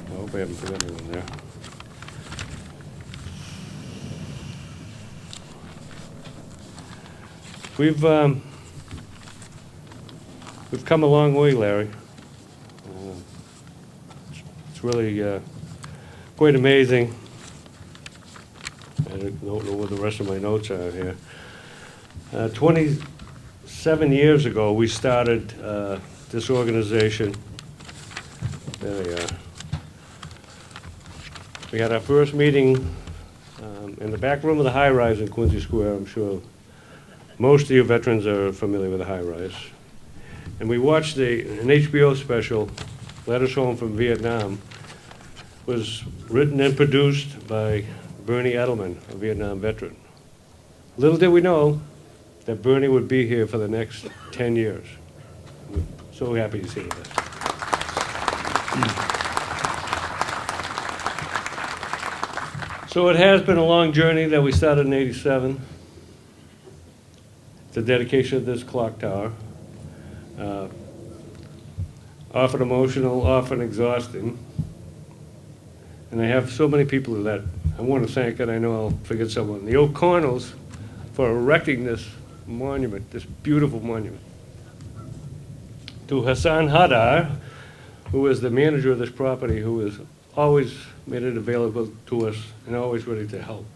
I hope I haven't forgotten anyone there. We've come a long way, Larry. It's really quite amazing. I don't know what the rest of my notes are here. 27 years ago, we started this organization. There they are. We had our first meeting in the back room of the high rise in Quincy Square. I'm sure most of you veterans are familiar with the high rise. And we watched an HBO special, Letters Home from Vietnam, was written and produced by Bernie Edelman, a Vietnam veteran. Little did we know that Bernie would be here for the next 10 years. We're so happy he's here with us. So it has been a long journey that we started in '87. The dedication of this clock tower. Often emotional, often exhausting. And I have so many people that I want to thank, and I know I'll forget someone. The O'Connells for erecting this monument, this beautiful monument. To Hassan Hadar, who is the manager of this property, who has always made it available to us and always ready to help.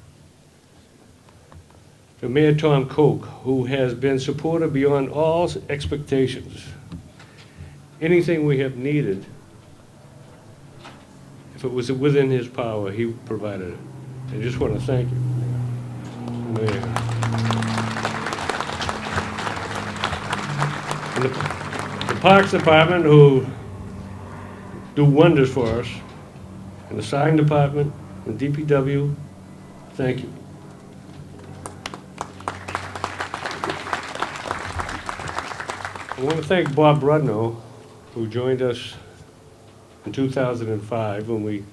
To Mayor Tom Koch, who has been supportive beyond all expectations. Anything we have needed, if it was within his power, he provided it. I just want to thank you, Mayor. And the Parks Department, who do wonders for us, and the Sign Department, and DPW, thank you. I want to thank Bob Rudno, who joined us in 2005 when we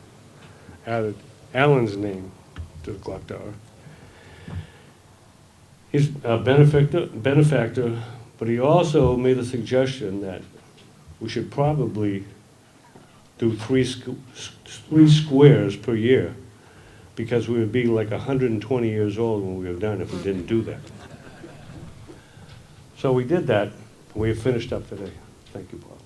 added Alan's name to the clock tower. He's a benefactor, but he also made a suggestion that we should probably do three squares per year, because we would be like 120 years old when we were done if we didn't do that. So we did that, and we have finished up today. Thank you, Bob.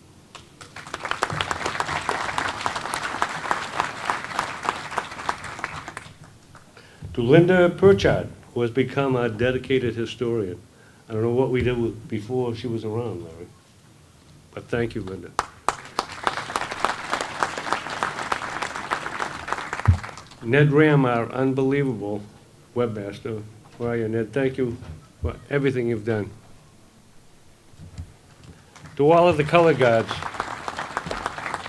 To Linda Purchard, who has become a dedicated historian. I don't know what we did before she was around, Larry, but thank you, Linda. Ned Ram, our unbelievable webmaster. Where are you, Ned? Thank you for everything you've done. To all of the color guards,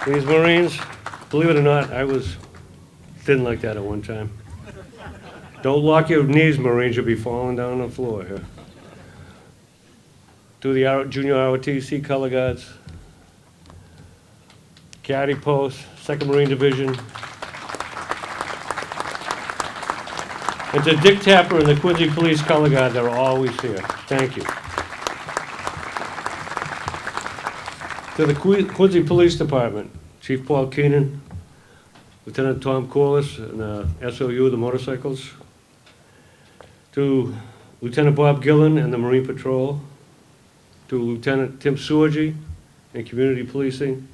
these Marines, believe it or not, I was thin like that at one time. Don't lock your knees, Marines, you'll be falling down on the floor here. To the junior ROTC color guards, Caddy Post, 2nd Marine Division, and to Dick Tapper and the Quincy Police Color Guard, they're always here. Thank you. To the Quincy Police Department, Chief Paul Keenan, Lieutenant Tom Corliss, and SOU, the motorcycles. To Lieutenant Bob Gillen and the Marine Patrol. To Lieutenant Tim Sorgi and Community Policing.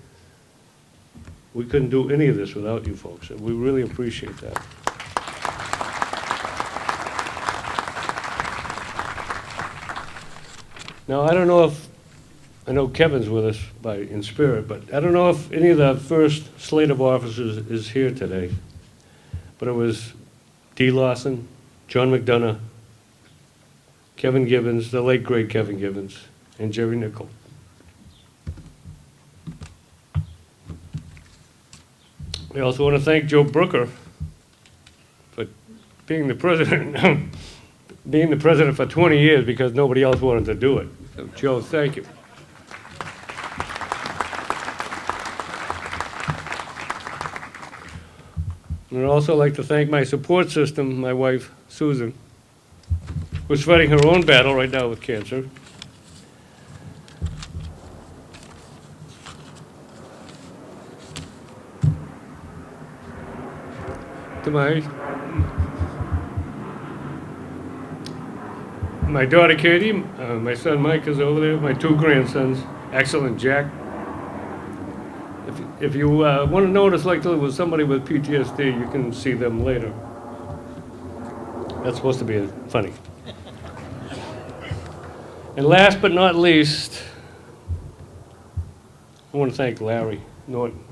We couldn't do any of this without you folks, and we really appreciate that. Now, I don't know if, I know Kevin's with us in spirit, but I don't know if any of the first slate of officers is here today. But it was Dee Lawson, John McDonough, Kevin Gibbons, the late great Kevin Gibbons, and Jerry Nickel. I also want to thank Joe Brooker for being the president, being the president for 20 years because nobody else wanted to do it. So, Joe, thank you. And I'd also like to thank my support system, my wife, Susan, who's fighting her own battle right now with cancer. To my daughter Katie, my son Mike is over there, my 2 grandsons, Axel and Jack. If you want to know what it's like to live with somebody with PTSD, you can see them later. That's supposed to be funny. And last but not least, I want to thank Larry Norton.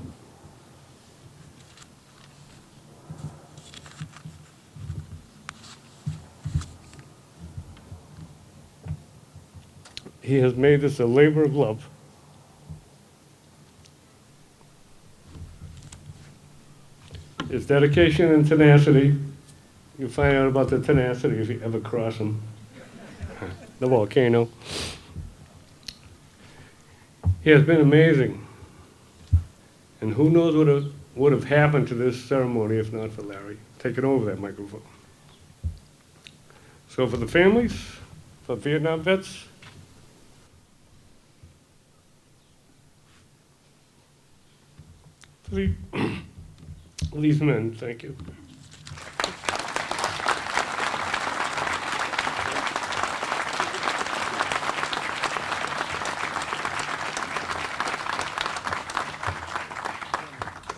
He has made this a labor of love. His dedication and tenacity, you'll find out about the tenacity if you ever cross him. The volcano. He has been amazing. And who knows what would have happened to this ceremony if not for Larry taking over that microphone. So for the families, for Vietnam vets, these men, thank you.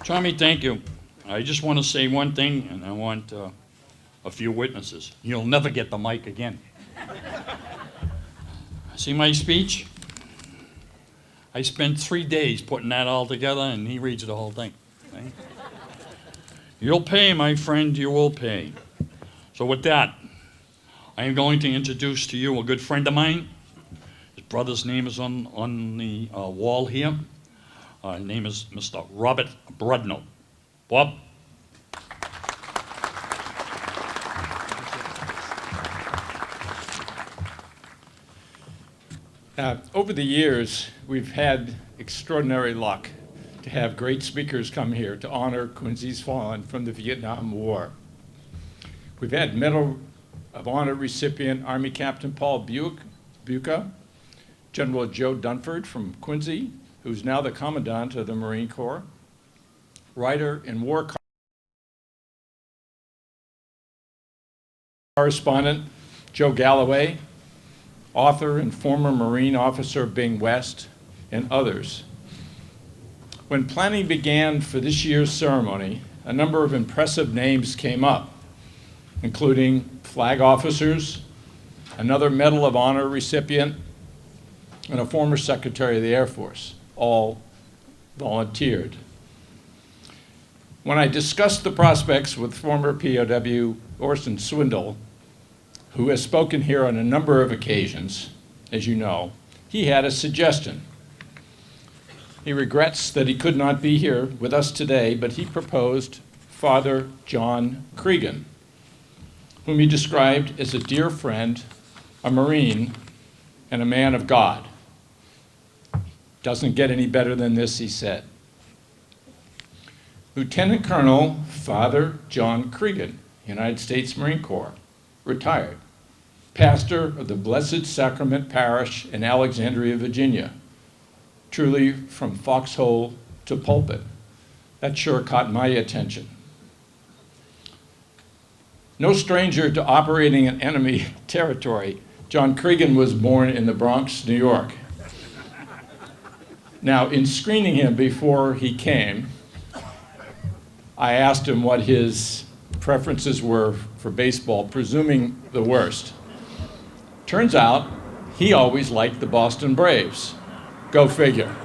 Tommy, thank you. I just want to say one thing, and I want a few witnesses. You'll never get the mic again. See my speech? I spent 3 days putting that all together, and he reads the whole thing. Okay? You'll pay, my friend, you will pay. So with that, I am going to introduce to you a good friend of mine. His brother's name is on the wall here. His name is Mr. Robert Brudno. Bob? Over the years, we've had extraordinary luck to have great speakers come here to honor Quincy's fallen from the Vietnam War. We've had Medal of Honor recipient Army Captain Paul Buca, General Joe Dunford from Quincy, who's now the Commandant of the Marine Corps, writer and war correspondent Joe Galloway, author and former Marine officer Bing West, and others. When planning began for this year's ceremony, a number of impressive names came up, including flag officers, another Medal of Honor recipient, and a former Secretary of the Air Force. All volunteered. When I discussed the prospects with former POW Orson Swindle, who has spoken here on a number of occasions, as you know, he had a suggestion. He regrets that he could not be here with us today, but he proposed Father John Cregan, whom he described as a dear friend, a Marine, and a man of God. Doesn't get any better than this, he said. Lieutenant Colonel Father John Cregan, United States Marine Corps, retired, pastor of the Blessed Sacrament Parish in Alexandria, Virginia, truly from foxhole to pulpit. That sure caught my attention. No stranger to operating in enemy territory, John Cregan was born in the Bronx, New York. Now, in screening him before he came, I asked him what his preferences were for baseball, presuming the worst. Turns out, he always liked the Boston Braves. Go figure.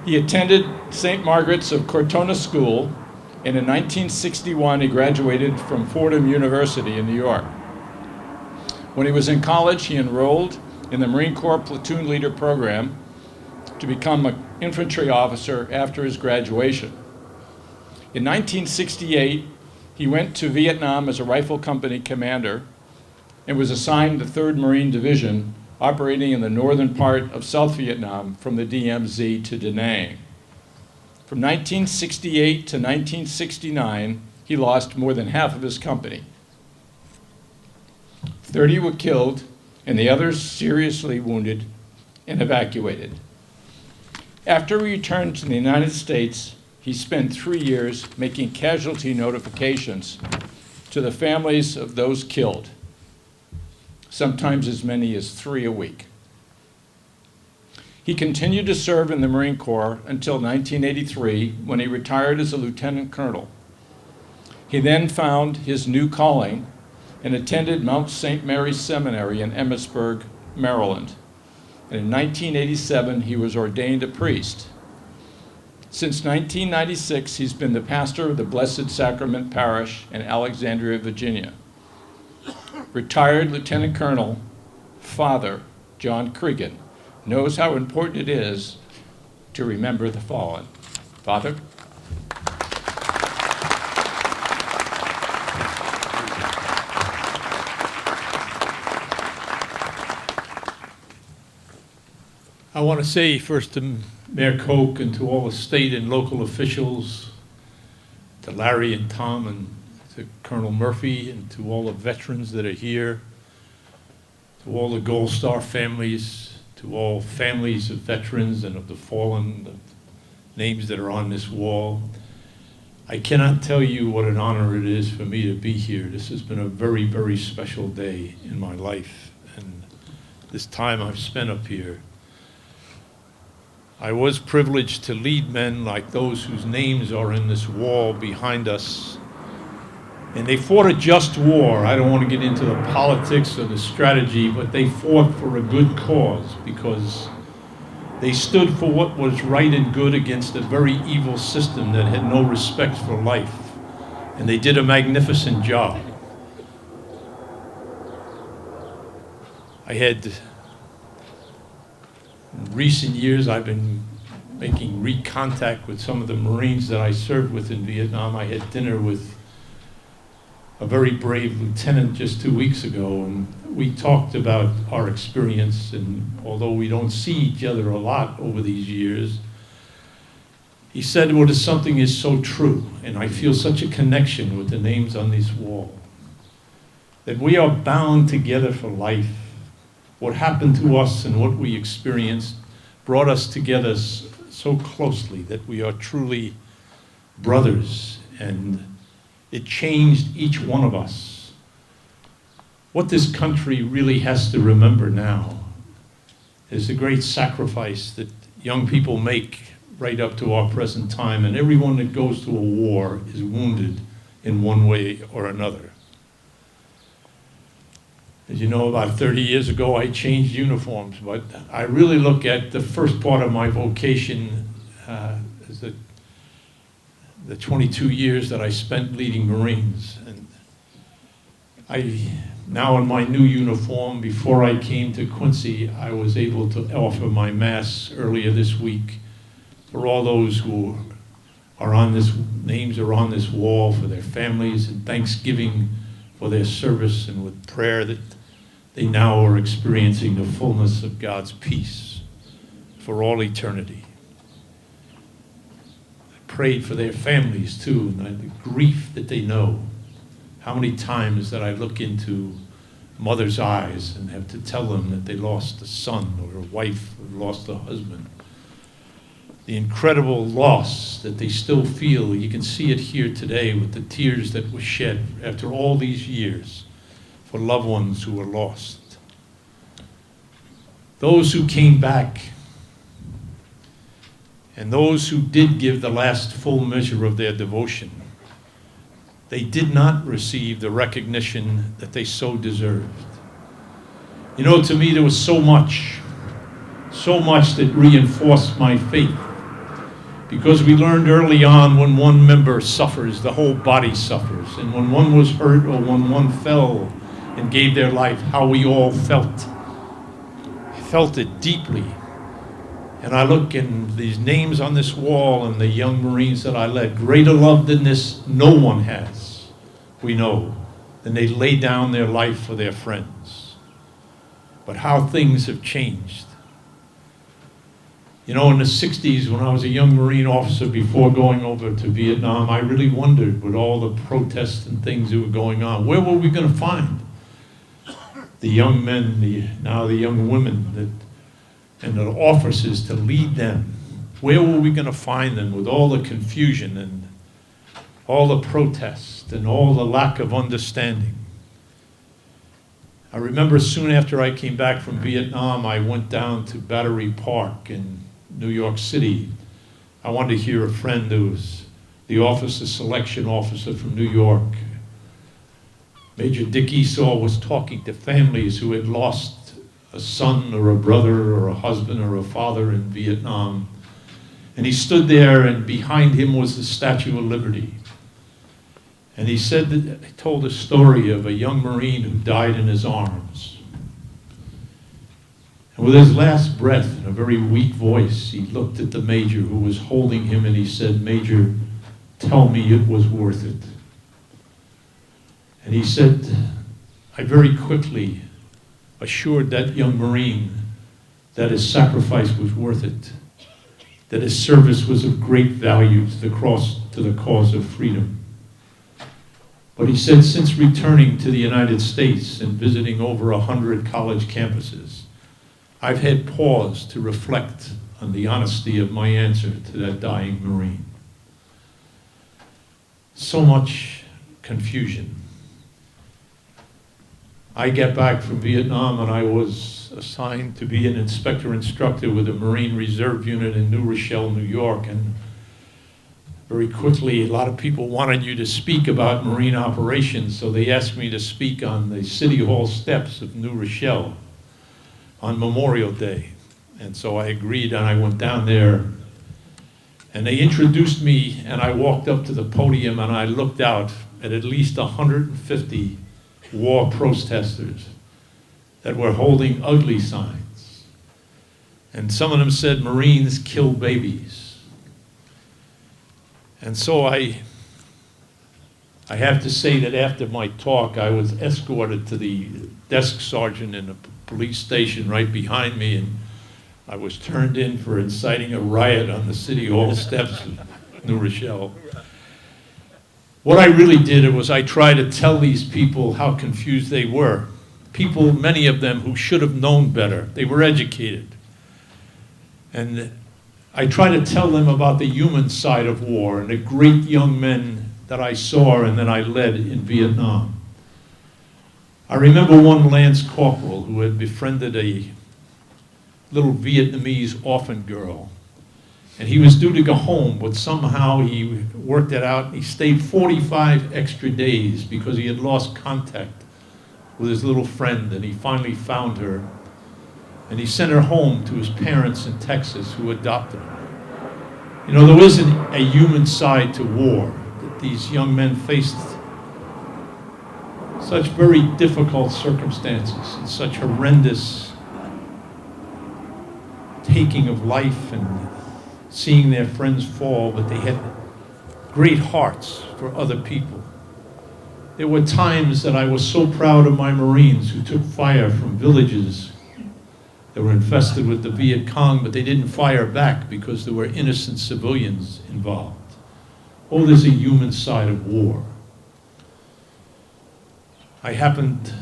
He attended St. Margaret's of Cortona School, and in 1961 he graduated from Fordham University in New York. When he was in college, he enrolled in the Marine Corps Platoon Leader Program to become an infantry officer after his graduation. In 1968, he went to Vietnam as a rifle company commander and was assigned the 3rd Marine Division, operating in the northern part of South Vietnam from the DMZ to Da Nang. From 1968 to 1969, he lost more than half of his company. 30 were killed, and the others seriously wounded and evacuated. After he returned to the United States, he spent 3 years making casualty notifications to the families of those killed, sometimes as many as 3 a week. He continued to serve in the Marine Corps until 1983, when he retired as a lieutenant colonel. He then found his new calling and attended Mount St. Mary's Seminary in Emmitsburg, Maryland. And in 1987, he was ordained a priest. Since 1996, he's been the pastor of the Blessed Sacrament Parish in Alexandria, Virginia. Retired Lieutenant Colonel Father John Cregan knows how important it is to remember the fallen. Father? I want to say first to Mayor Koch and to all the state and local officials, to Larry and Tom and to Colonel Murphy and to all the veterans that are here, to all the Gold Star families, to all families of veterans and of the fallen, the names that are on this wall. I cannot tell you what an honor it is for me to be here. This has been a very, very special day in my life, and this time I've spent up here. I was privileged to lead men like those whose names are in this wall behind us. And they fought a just war. I don't want to get into the politics or the strategy, but they fought for a good cause because they stood for what was right and good against a very evil system that had no respect for life. And they did a magnificent job. I had In recent years, I've been making recontact with some of the Marines that I served with in Vietnam. I had dinner with a very brave lieutenant just 2 weeks ago, and we talked about our experience, and although we don't see each other a lot over these years, he said what is something is so true, and I feel such a connection with the names on this wall, that we are bound together for life. What happened to us and what we experienced brought us together so closely that we are truly brothers, and it changed each one of us. What this country really has to remember now is the great sacrifice that young people make right up to our present time, and everyone that goes to a war is wounded in one way or another. As you know, about 30 years ago, I changed uniforms, but I really look at the first part of my vocation as the 22 years that I spent leading Marines. And now in my new uniform, before I came to Quincy, I was able to offer my Mass earlier this week for all those who are on this, names are on this wall, for their families, and thanksgiving for their service, and with prayer that they now are experiencing the fullness of God's peace for all eternity. I prayed for their families too, and the grief that they know. How many times that I look into mothers' eyes and have to tell them that they lost a son or a wife or lost a husband. The incredible loss that they still feel. You can see it here today with the tears that were shed after all these years for loved ones who were lost. Those who came back and those who did give the last full measure of their devotion, they did not receive the recognition that they so deserved. You know, to me there was so much that reinforced my faith. Because we learned early on, when one member suffers, the whole body suffers. And when one was hurt or when one fell and gave their life, how we all felt. I felt it deeply. And I look in these names on this wall and the young Marines that I led. Greater love than this no one has, we know. And they lay down their life for their friends. But how things have changed. You know, in the 60s, when I was a young Marine officer before going over to Vietnam, I really wondered, with all the protests and things that were going on, where were we going to find the young men, now the young women, and the officers to lead them? Where were we going to find them with all the confusion and all the protests and all the lack of understanding? I remember soon after I came back from Vietnam, I went down to Battery Park in New York City. I wanted to hear a friend who was the officer selection officer from New York. Major Dick Esau was talking to families who had lost a son or a brother or a husband or a father in Vietnam. And he stood there, and behind him was the Statue of Liberty. And he said that, he told a story of a young Marine who died in his arms. And with his last breath, in a very weak voice, he looked at the Major who was holding him, and he said, "Major, tell me it was worth it." And he said, I very quickly assured that young Marine that his sacrifice was worth it, that his service was of great value to the cause of freedom. But he said, since returning to the United States and visiting over 100 college campuses, I've had pause to reflect on the honesty of my answer to that dying Marine. So much confusion. I got back from Vietnam, and I was assigned to be an inspector instructor with a Marine Reserve unit in New Rochelle, New York. And very quickly, a lot of people wanted you to speak about Marine operations, so they asked me to speak on the City Hall steps of New Rochelle on Memorial Day. And so I agreed, and I went down there, and they introduced me, and I walked up to the podium, and I looked out at least 150 war protesters that were holding ugly signs. And some of them said, "Marines kill babies." And so I I have to say that after my talk, I was escorted to the desk sergeant in the police station right behind me, and I was turned in for inciting a riot on the City Hall steps of New Rochelle. What I really did was I tried to tell these people how confused they were. People, many of them, who should have known better. They were educated. And I tried to tell them about the human side of war and the great young men that I saw and that I led in Vietnam. I remember one Lance Corporal who had befriended a little Vietnamese orphan girl. And he was due to go home, but somehow he worked it out. He stayed 45 extra days because he had lost contact with his little friend, and he finally found her. And he sent her home to his parents in Texas who adopted her. You know, there isn't a human side to war, that these young men faced such very difficult circumstances and such horrendous taking of life and seeing their friends fall, but they had great hearts for other people. There were times that I was so proud of my Marines who took fire from villages that were infested with the Viet Cong, but they didn't fire back because there were innocent civilians involved. Oh, there's a human side of war. I happened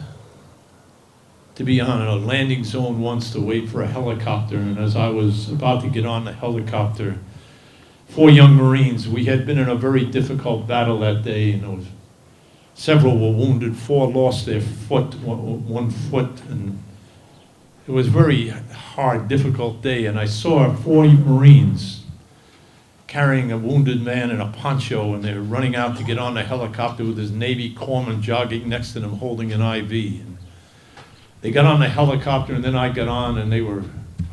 to be on a landing zone once to wait for a helicopter, and as I was about to get on the helicopter, 4 young Marines, we had been in a very difficult battle that day, and several were wounded, 4 lost their foot, one foot, and it was a very hard, difficult day, and I saw 4 Marines carrying a wounded man in a poncho, and they were running out to get on the helicopter with his Navy corpsman jogging next to them holding an IV. And they got on the helicopter, and then I got on, and they were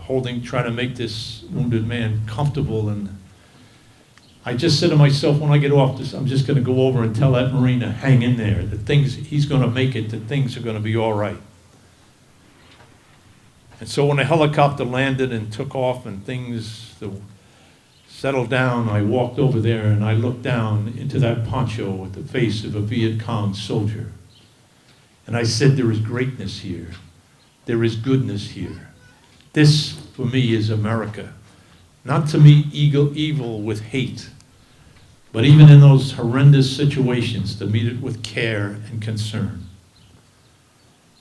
trying to make this wounded man comfortable. And I just said to myself, when I get off this, I'm just going to go over and tell that Marine to hang in there, that he's going to make it, that things are going to be all right. And so when the helicopter landed and took off and things settled down, I walked over there and I looked down into that poncho with the face of a Viet Cong soldier. And I said, there is greatness here. There is goodness here. This, for me, is America. Not to meet evil with hate, but even in those horrendous situations, to meet it with care and concern.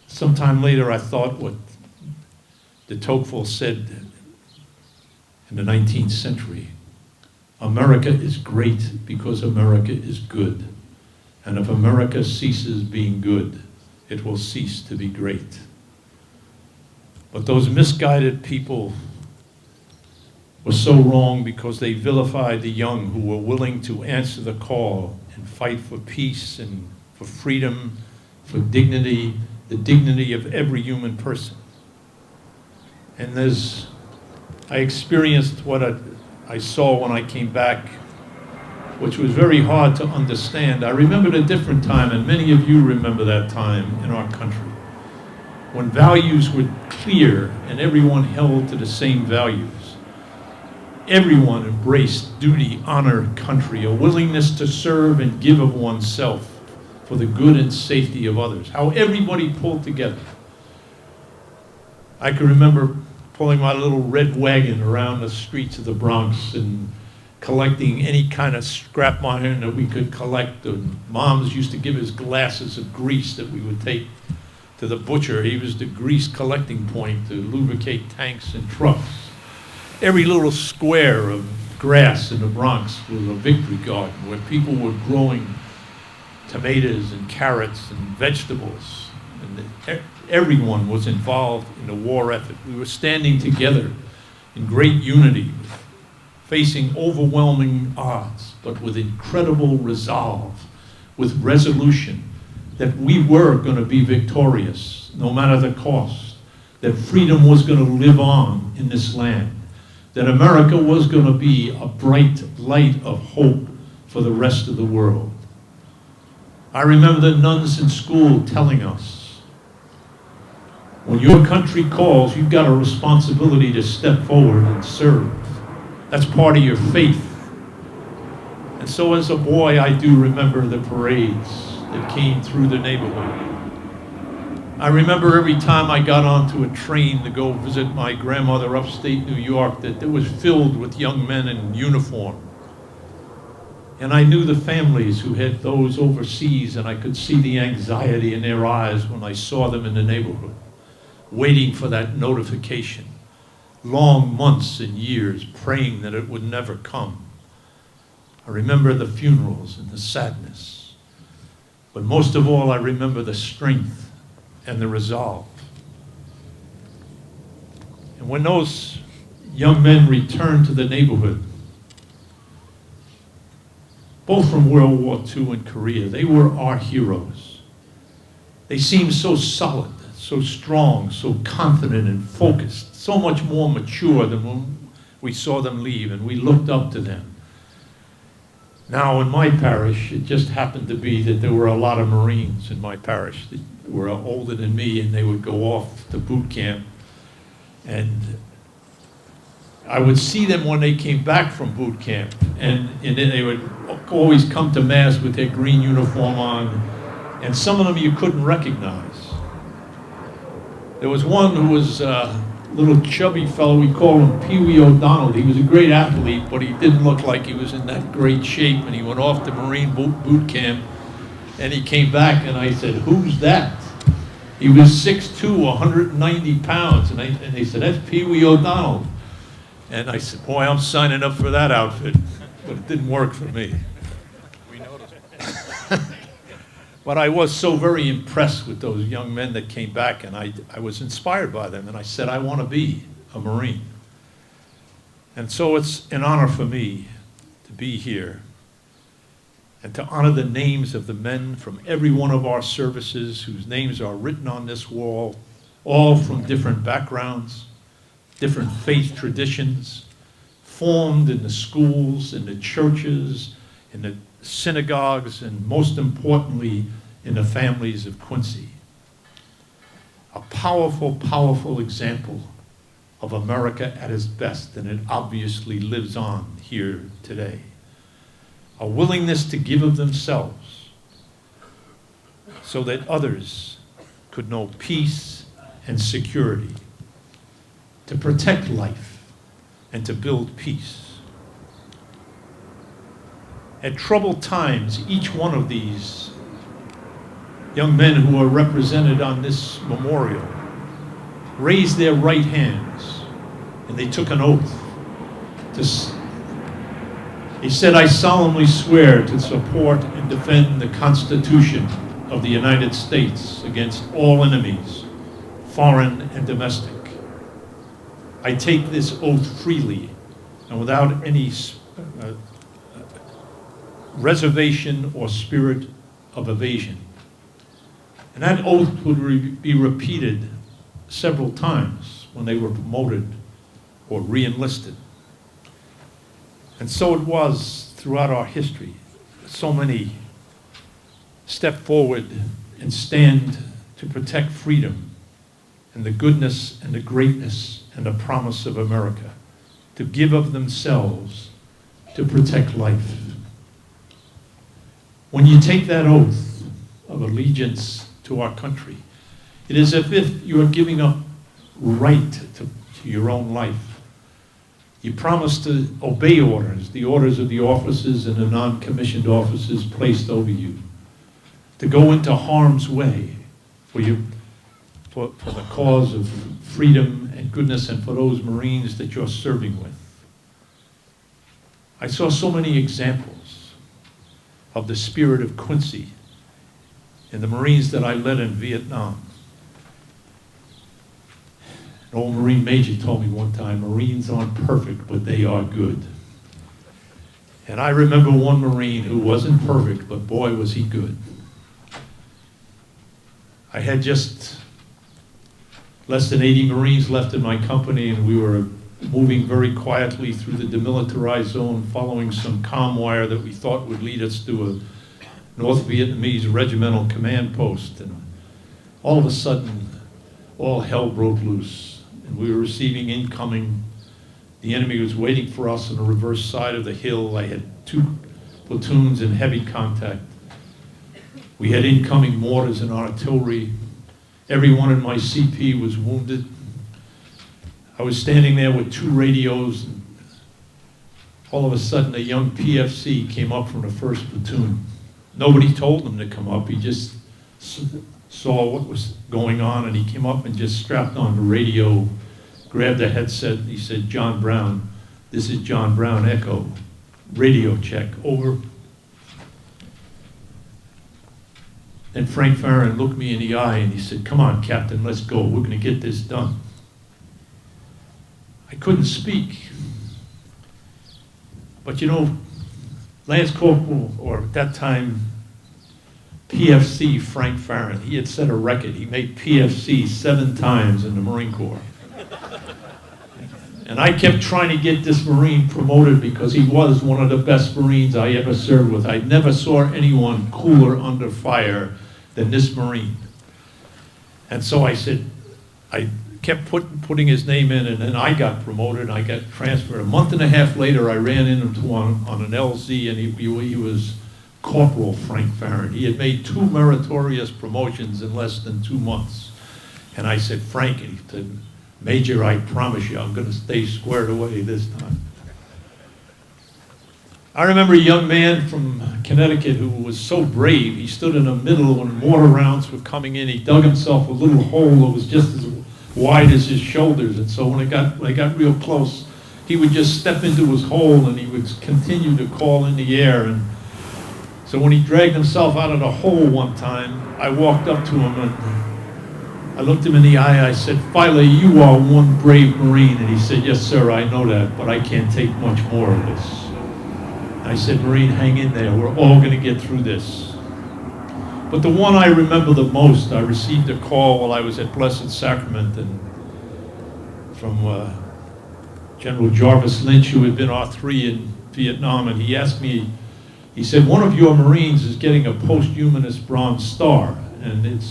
Sometime later, I thought what de Tocqueville said in the 19th century. America is great because America is good. And if America ceases being good, it will cease to be great. But those misguided people were so wrong because they vilified the young who were willing to answer the call and fight for peace and for freedom, for dignity, the dignity of every human person. And I experienced what I saw when I came back, which was very hard to understand. I remembered a different time, and many of you remember that time in our country, when values were clear and everyone held to the same values. Everyone embraced duty, honor, country, a willingness to serve and give of oneself for the good and safety of others. How everybody pulled together. I can remember pulling my little red wagon around the streets of the Bronx and collecting any kind of scrap iron that we could collect. And moms used to give us glasses of grease that we would take to the butcher. He was the grease collecting point to lubricate tanks and trucks. Every little square of grass in the Bronx was a victory garden where people were growing tomatoes and carrots and vegetables. And everyone was involved in the war effort. We were standing together in great unity, facing overwhelming odds, but with incredible resolve, with resolution that we were going to be victorious, no matter the cost, that freedom was going to live on in this land, that America was going to be a bright light of hope for the rest of the world. I remember the nuns in school telling us, when your country calls, you've got a responsibility to step forward and serve. That's part of your faith. And so as a boy, I do remember the parades that came through the neighborhood. I remember every time I got onto a train to go visit my grandmother upstate New York that it was filled with young men in uniform. And I knew the families who had those overseas, and I could see the anxiety in their eyes when I saw them in the neighborhood, waiting for that notification. Long months and years praying that it would never come. I remember the funerals and the sadness. But most of all, I remember the strength and the resolve. And when those young men returned to the neighborhood, both from World War II and Korea, they were our heroes. They seemed so solid, so strong, so confident and focused, so much more mature than when we saw them leave, and we looked up to them. Now in my parish, it just happened to be that there were a lot of Marines in my parish that were older than me, and they would go off to boot camp. And I would see them when they came back from boot camp, and then they would always come to Mass with their green uniform on, and some of them you couldn't recognize. There was one who was a little chubby fellow, we called him Pee Wee O'Donnell. He was a great athlete, but he didn't look like he was in that great shape, and he went off to Marine boot camp, and he came back, and I said, "Who's that?" He was 6'2", 190 pounds, and they said, "That's Pee Wee O'Donnell." And I said, "Boy, I'm signing up for that outfit," but it didn't work for me. But I was so very impressed with those young men that came back, and I was inspired by them, and I said, I want to be a Marine. And so it's an honor for me to be here and to honor the names of the men from every one of our services whose names are written on this wall, all from different backgrounds, different faith traditions, formed in the schools, in the churches, in the synagogues, and most importantly, in the families of Quincy. A powerful, powerful example of America at its best, and it obviously lives on here today. A willingness to give of themselves so that others could know peace and security, to protect life and to build peace. At troubled times, each one of these young men who are represented on this memorial raised their right hands and they took an oath. He said, "I solemnly swear to support and defend the Constitution of the United States against all enemies, foreign and domestic. I take this oath freely and without any reservation or spirit of evasion." And that oath would be repeated several times when they were promoted or re-enlisted. And so it was throughout our history. So many step forward and stand to protect freedom and the goodness and the greatness and the promise of America, to give of themselves to protect life. When you take that oath of allegiance to our country, it is as if you are giving up right to your own life. You promise to obey orders, the orders of the officers and the non-commissioned officers placed over you, to go into harm's way for the cause of freedom and goodness and for those Marines that you're serving with. I saw so many examples of the spirit of Quincy in the Marines that I led in Vietnam. An old Marine major told me one time, Marines aren't perfect, but they are good. And I remember one Marine who wasn't perfect, but boy, was he good. I had just less than 80 Marines left in my company, and we were moving very quietly through the demilitarized zone, following some comm wire that we thought would lead us to a North Vietnamese regimental command post. And all of a sudden, all hell broke loose, and we were receiving incoming. The enemy was waiting for us on the reverse side of the hill. I had two platoons in heavy contact. We had incoming mortars and artillery. Everyone in my CP was wounded. I was standing there with 2 radios. And all of a sudden, a young PFC came up from the 1st platoon. Nobody told him to come up. He just saw what was going on, and he came up and just strapped on the radio, grabbed the headset. He said, "John Brown, this is John Brown, Echo. Radio check, over." And Frank Farron looked me in the eye and he said, "Come on, Captain, let's go. We're going to get this done." I couldn't speak. But you know, Lance Corporal, or at that time, PFC Frank Farron, he had set a record. He made PFC 7 times in the Marine Corps. And I kept trying to get this Marine promoted because he was one of the best Marines I ever served with. I never saw anyone cooler under fire than this Marine. And so I said, I kept putting his name in, and then I got promoted. I got transferred. A month and a half later, I ran into him on an LZ, and he was Corporal Frank Farron. He had made 2 meritorious promotions in less than 2 months. And I said, "Frank," he said, "Major, I promise you I'm going to stay squared away this time." I remember a young man from Connecticut who was so brave. He stood in the middle when mortar rounds were coming in. He dug himself a little hole that was just as wide as his shoulders. And so when I got real close, he would just step into his hole and he would continue to call in the air. And so when he dragged himself out of the hole one time, I walked up to him and I looked him in the eye. I said, "Filer, you are one brave Marine." And he said, "Yes, sir, I know that, but I can't take much more of this." I said, "Marine, hang in there. We're all going to get through this." But the one I remember the most, I received a call while I was at Blessed Sacrament and from General Jarvis Lynch, who had been R3 in Vietnam, and he asked me, he said, "One of your Marines is getting a posthumous Bronze Star, and it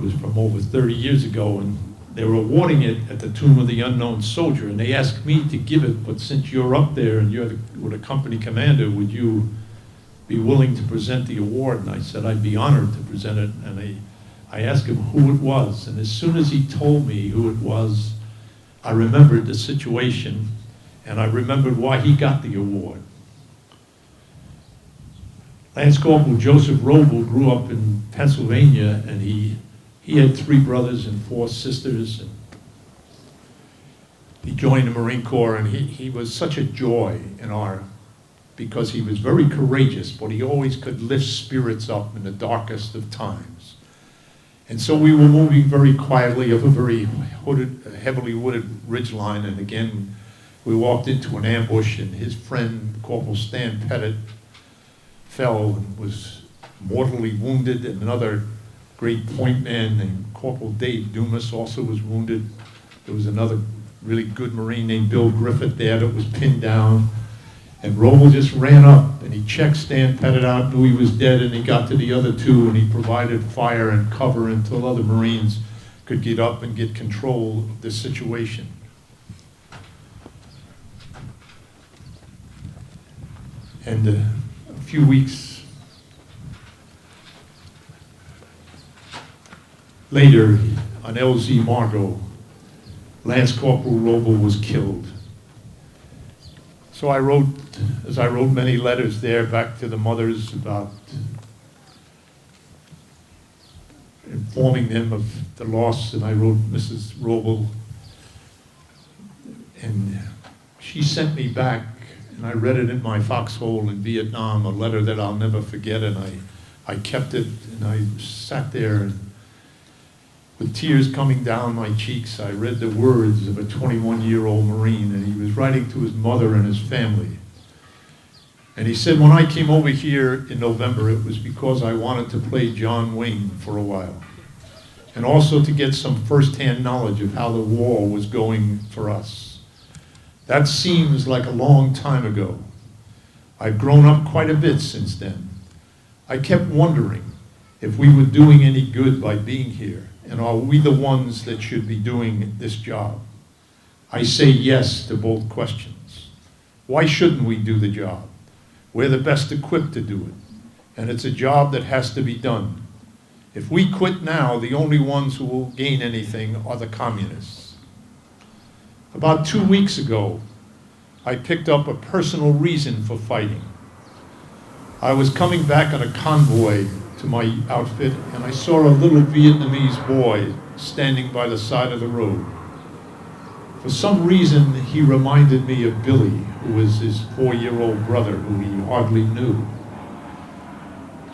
was from over 30 years ago, and they were awarding it at the Tomb of the Unknown Soldier, and they asked me to give it, but since you're up there and you're the company commander, would you be willing to present the award?" And I said, "I'd be honored to present it." And I asked him who it was, and as soon as he told me who it was, I remembered the situation, and I remembered why he got the award. Lance Corporal Joseph Roble grew up in Pennsylvania, and he had 3 brothers and 4 sisters. And he joined the Marine Corps, and he was such a joy because he was very courageous, but he always could lift spirits up in the darkest of times. And so we were moving very quietly up a very heavily wooded ridgeline, and again, we walked into an ambush, and his friend, Corporal Stan Pettit, fell and was mortally wounded, and another great point man named Corporal Dave Dumas also was wounded. There was another really good Marine named Bill Griffith there that was pinned down. And Roble just ran up and he checked Stan Pettit out, knew he was dead, and he got to the other 2 and he provided fire and cover until other Marines could get up and get control of the situation. And a few weeks later, on LZ Margot, Lance Corporal Roble was killed. So I wrote many letters there back to the mothers about informing them of the loss, and I wrote Mrs. Roble, and she sent me back, and I read it in my foxhole in Vietnam, a letter that I'll never forget, and I kept it, and I sat there, and with tears coming down my cheeks, I read the words of a 21-year-old Marine, and he was writing to his mother and his family. And he said, "When I came over here in November, it was because I wanted to play John Wayne for a while, and also to get some first-hand knowledge of how the war was going for us. That seems like a long time ago. I've grown up quite a bit since then. I kept wondering if we were doing any good by being here. And are we the ones that should be doing this job? I say yes to both questions. Why shouldn't we do the job? We're the best equipped to do it, and it's a job that has to be done. If we quit now, the only ones who will gain anything are the communists. About 2 weeks ago, I picked up a personal reason for fighting. I was coming back on a convoy to my outfit, and I saw a little Vietnamese boy standing by the side of the road. For some reason, he reminded me of Billy, who was his 4-year-old brother, who he hardly knew.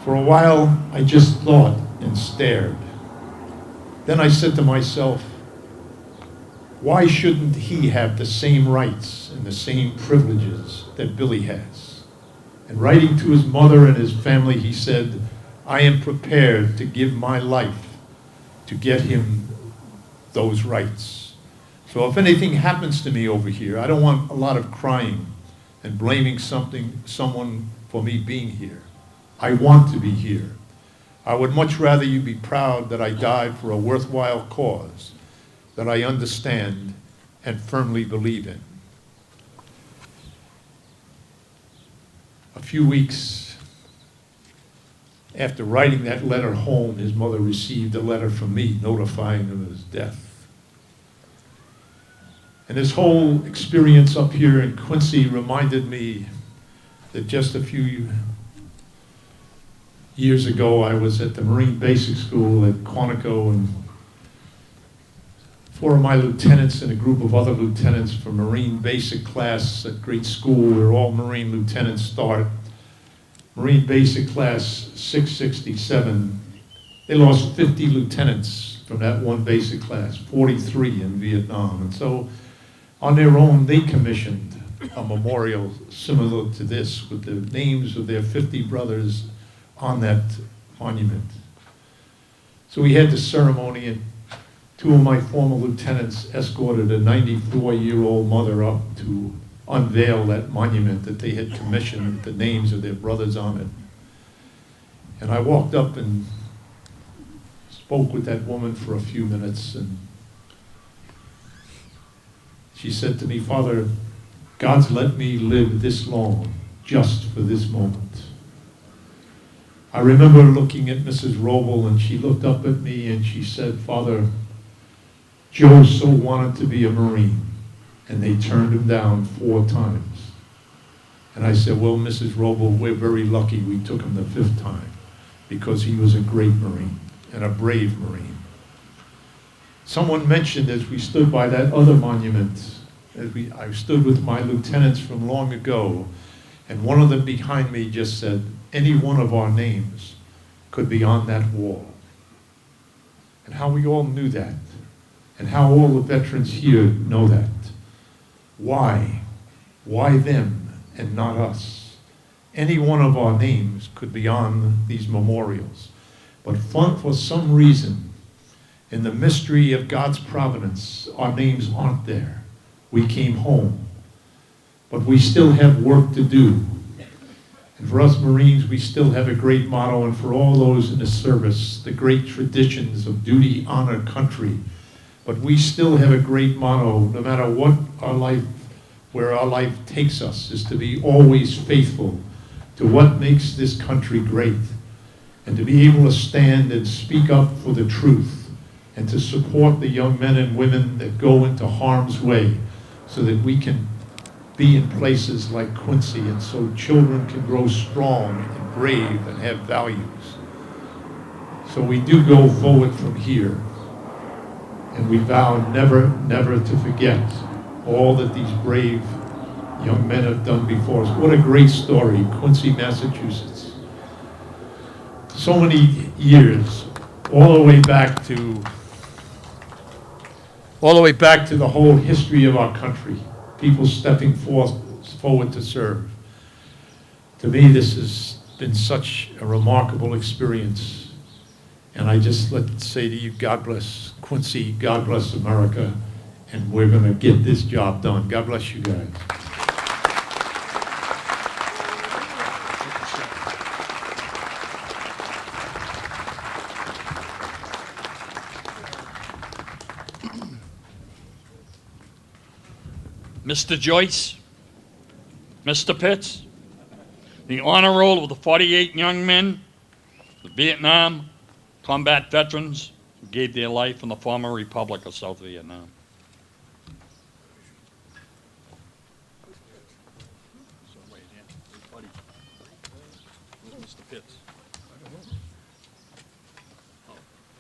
For a while, I just thought and stared. Then I said to myself, why shouldn't he have the same rights and the same privileges that Billy has? And writing to his mother and his family, he said, I am prepared to give my life to get him those rights. So if anything happens to me over here, I don't want a lot of crying and blaming someone for me being here. I want to be here. I would much rather you be proud that I died for a worthwhile cause that I understand and firmly believe in. A few weeks after writing that letter home, his mother received a letter from me notifying him of his death. And this whole experience up here in Quincy reminded me that just a few years ago I was at the Marine Basic School at Quantico, and 4 of my lieutenants and a group of other lieutenants from Marine Basic class at great school where all Marine lieutenants start. Marine Basic class 667, they lost 50 lieutenants from that one basic class, 43 in Vietnam. And so on their own, they commissioned a memorial similar to this with the names of their 50 brothers on that monument. So we had the ceremony, and 2 of my former lieutenants escorted a 94-year-old mother up to unveil that monument that they had commissioned with the names of their brothers on it. And I walked up and spoke with that woman for a few minutes, and she said to me, Father, God's let me live this long just for this moment. I remember looking at Mrs. Roble, and she looked up at me and she said, Father, Joe so wanted to be a Marine, and they turned him down 4 times. And I said, well, Mrs. Roble, we're very lucky we took him the 5th time, because he was a great Marine and a brave Marine. Someone mentioned as we stood by that other monument, I stood with my lieutenants from long ago, and one of them behind me just said, any one of our names could be on that wall. And how we all knew that, and how all the veterans here know that. Why? Why them and not us? Any one of our names could be on these memorials. But for some reason, in the mystery of God's providence, our names aren't there. We came home. But we still have work to do. And for us Marines, we still have a great motto, and for all those in the service, the great traditions of duty, honor, country. But we still have a great motto, no matter what our life, where our life takes us, is to be always faithful to what makes this country great, and to be able to stand and speak up for the truth, and to support the young men and women that go into harm's way, so that we can be in places like Quincy, and so children can grow strong and brave and have values. So we do go forward from here, and we vow never, never to forget all that these brave young men have done before us. What a great story, Quincy, Massachusetts. So many years, all the way back to the whole history of our country, people stepping forward to serve. To me, this has been such a remarkable experience. And I just say to you, God bless Quincy, God bless America, and we're going to get this job done. God bless you guys. Mr. Joyce, Mr. Pitts, the honor roll of the 48 young men, the Vietnam combat veterans who gave their life in the former Republic of South Vietnam. Mr. Pitts.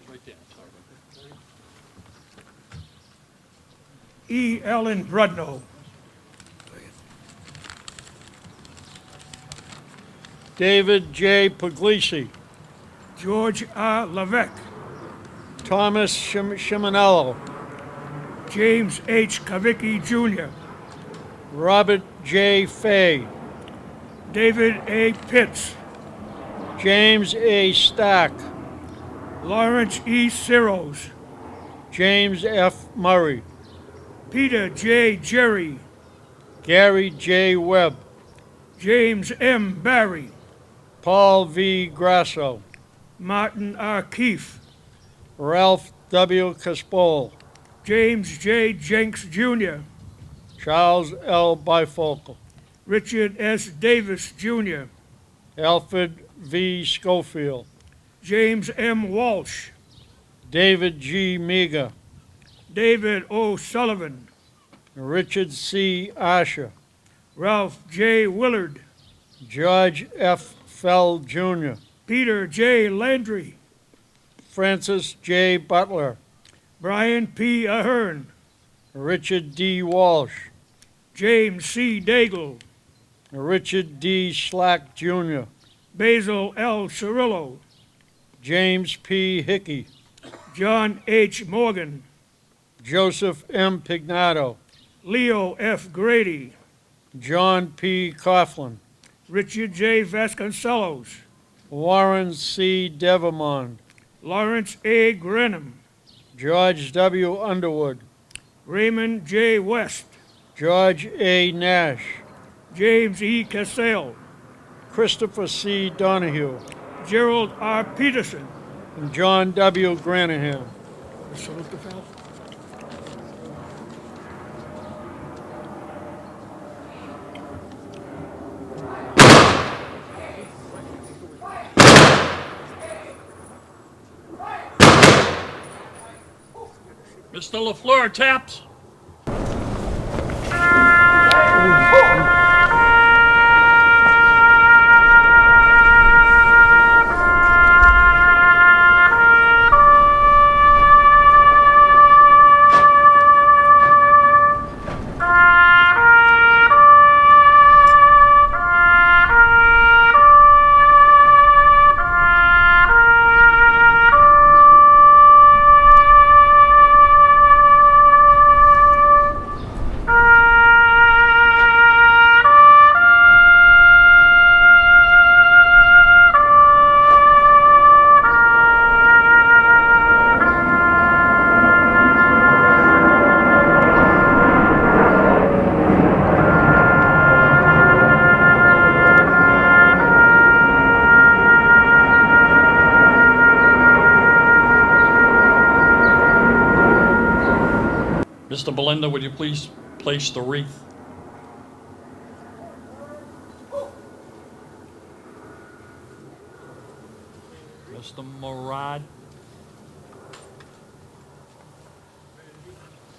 Right there. E. Ellen Brudno. David J. Puglisi. George R. Levesque. Thomas Shimonello. James H. Kavicki, Jr. Robert J. Fay. David A. Pitts. James A. Stack. Lawrence E. Siros. James F. Murray. Peter J. Jerry. Gary J. Webb. James M. Barry. Paul V. Grasso. Martin R. Keefe. Ralph W. Caspol. James J. Jenks, Jr. Charles L. Bifocal. Richard S. Davis, Jr. Alfred V. Schofield. James M. Walsh. David G. Meager. David O. Sullivan. Richard C. Asher. Ralph J. Willard. George F. Fell, Jr. Peter J. Landry. Francis J. Butler. Brian P. Ahern. Richard D. Walsh. James C. Daigle. Richard D. Slack, Jr. Basil L. Cirillo. James P. Hickey. John H. Morgan. Joseph M. Pignato. Leo F. Grady. John P. Coughlin. Richard J. Vasconcellos. Warren C. Devamond. Lawrence A. Grenham. George W. Underwood. Raymond J. West. George A. Nash. James E. Cassell. Christopher C. Donahue. Gerald R. Peterson. And John W. Granahan. Salute the flag. Mr. LaFleur taps. Mr. Belinda, would you please place the wreath? Mr. Murad.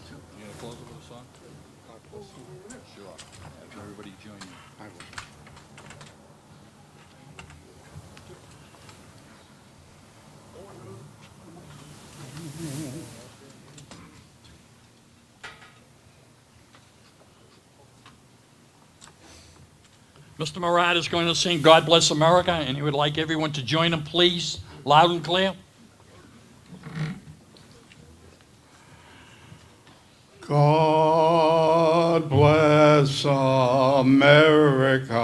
You gonna close it with a song? Sure. Have everybody join you. I will. Mr. Murad is going to sing God Bless America, and he would like everyone to join him, please, loud and clear. God bless America,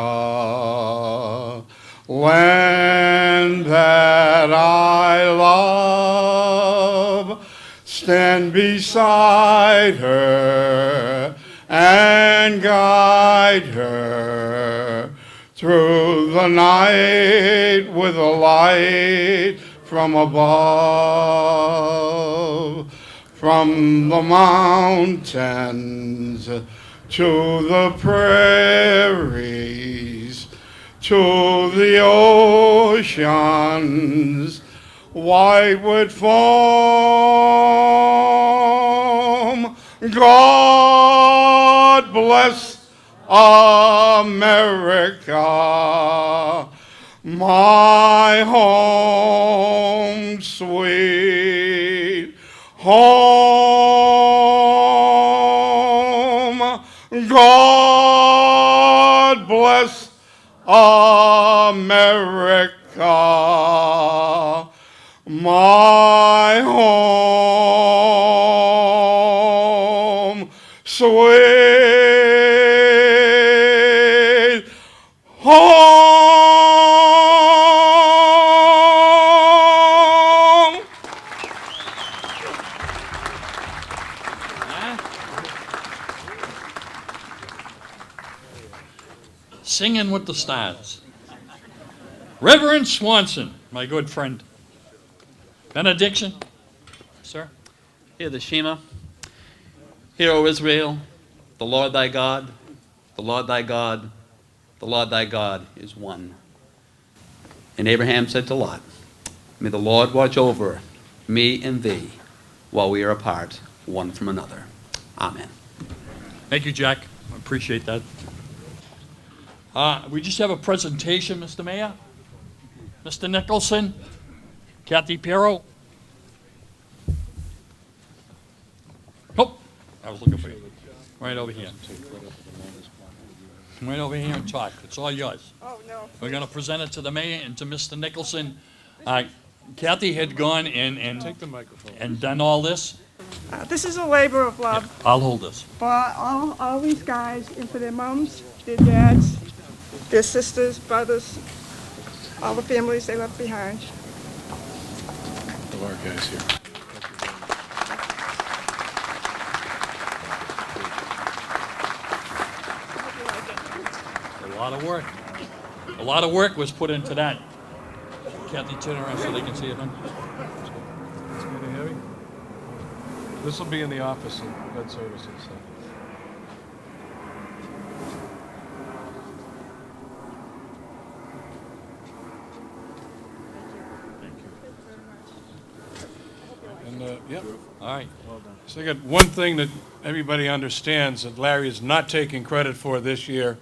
land that I love. Stand beside her and guide her through the night with a light from above. From the mountains to the prairies, to the oceans, white with foam. God bless America, my home, sweet home. God bless America, my home, sweet home. Singing with the Stars. Reverend Swanson, my good friend. Benediction, sir. Hear the Shema. Hear, O Israel, the Lord thy God, the Lord thy God, the Lord thy God is one. And Abraham said to Lot, may the Lord watch over me and thee while we are apart one from another. Amen. Thank you, Jack. I appreciate that. We just have a presentation, Mr. Mayor. Mr. Nicholson, Kathy Pero. Oh, I was looking for you. Right over here. Right over here and talk. It's all yours. Oh, no. We're going to present it to the mayor and to Mr. Nicholson. Kathy had gone and done all this. This is a labor of love I'll hold this. for all these guys and for their moms, their dads, their sisters, brothers, all the families they left behind. Of our guys here. A lot of work. A lot of work was put into that. Kathy, turn around so they can see it, huh? It's getting heavy. This will be in the office of Ed Services. So. And, yep. All right. Well done. So I got one thing that everybody understands that Larry is not taking credit for this year,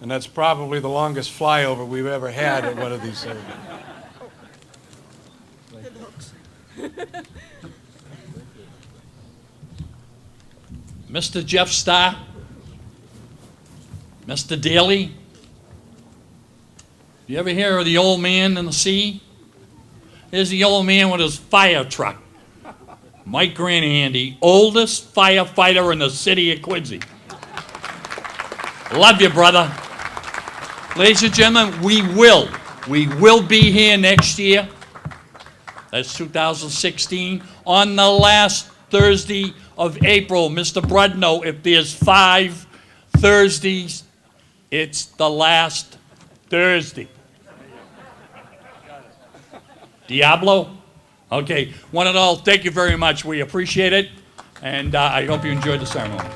and that's probably the longest flyover we've ever had at one of these ceremonies. Mr. Jeff Starr, Mr. Daly. You ever hear of the old man in the sea? Here's the old man with his fire truck. Mike Granahan, the oldest firefighter in the city of Quincy. Love you, brother. Ladies and gentlemen, we will be here next year. That's 2016, on the last Thursday of April. Mr. Brudno, if there's 5 Thursdays, it's the last Thursday. Diablo? Okay, one and all, thank you very much. We appreciate it, and I hope you enjoyed the ceremony.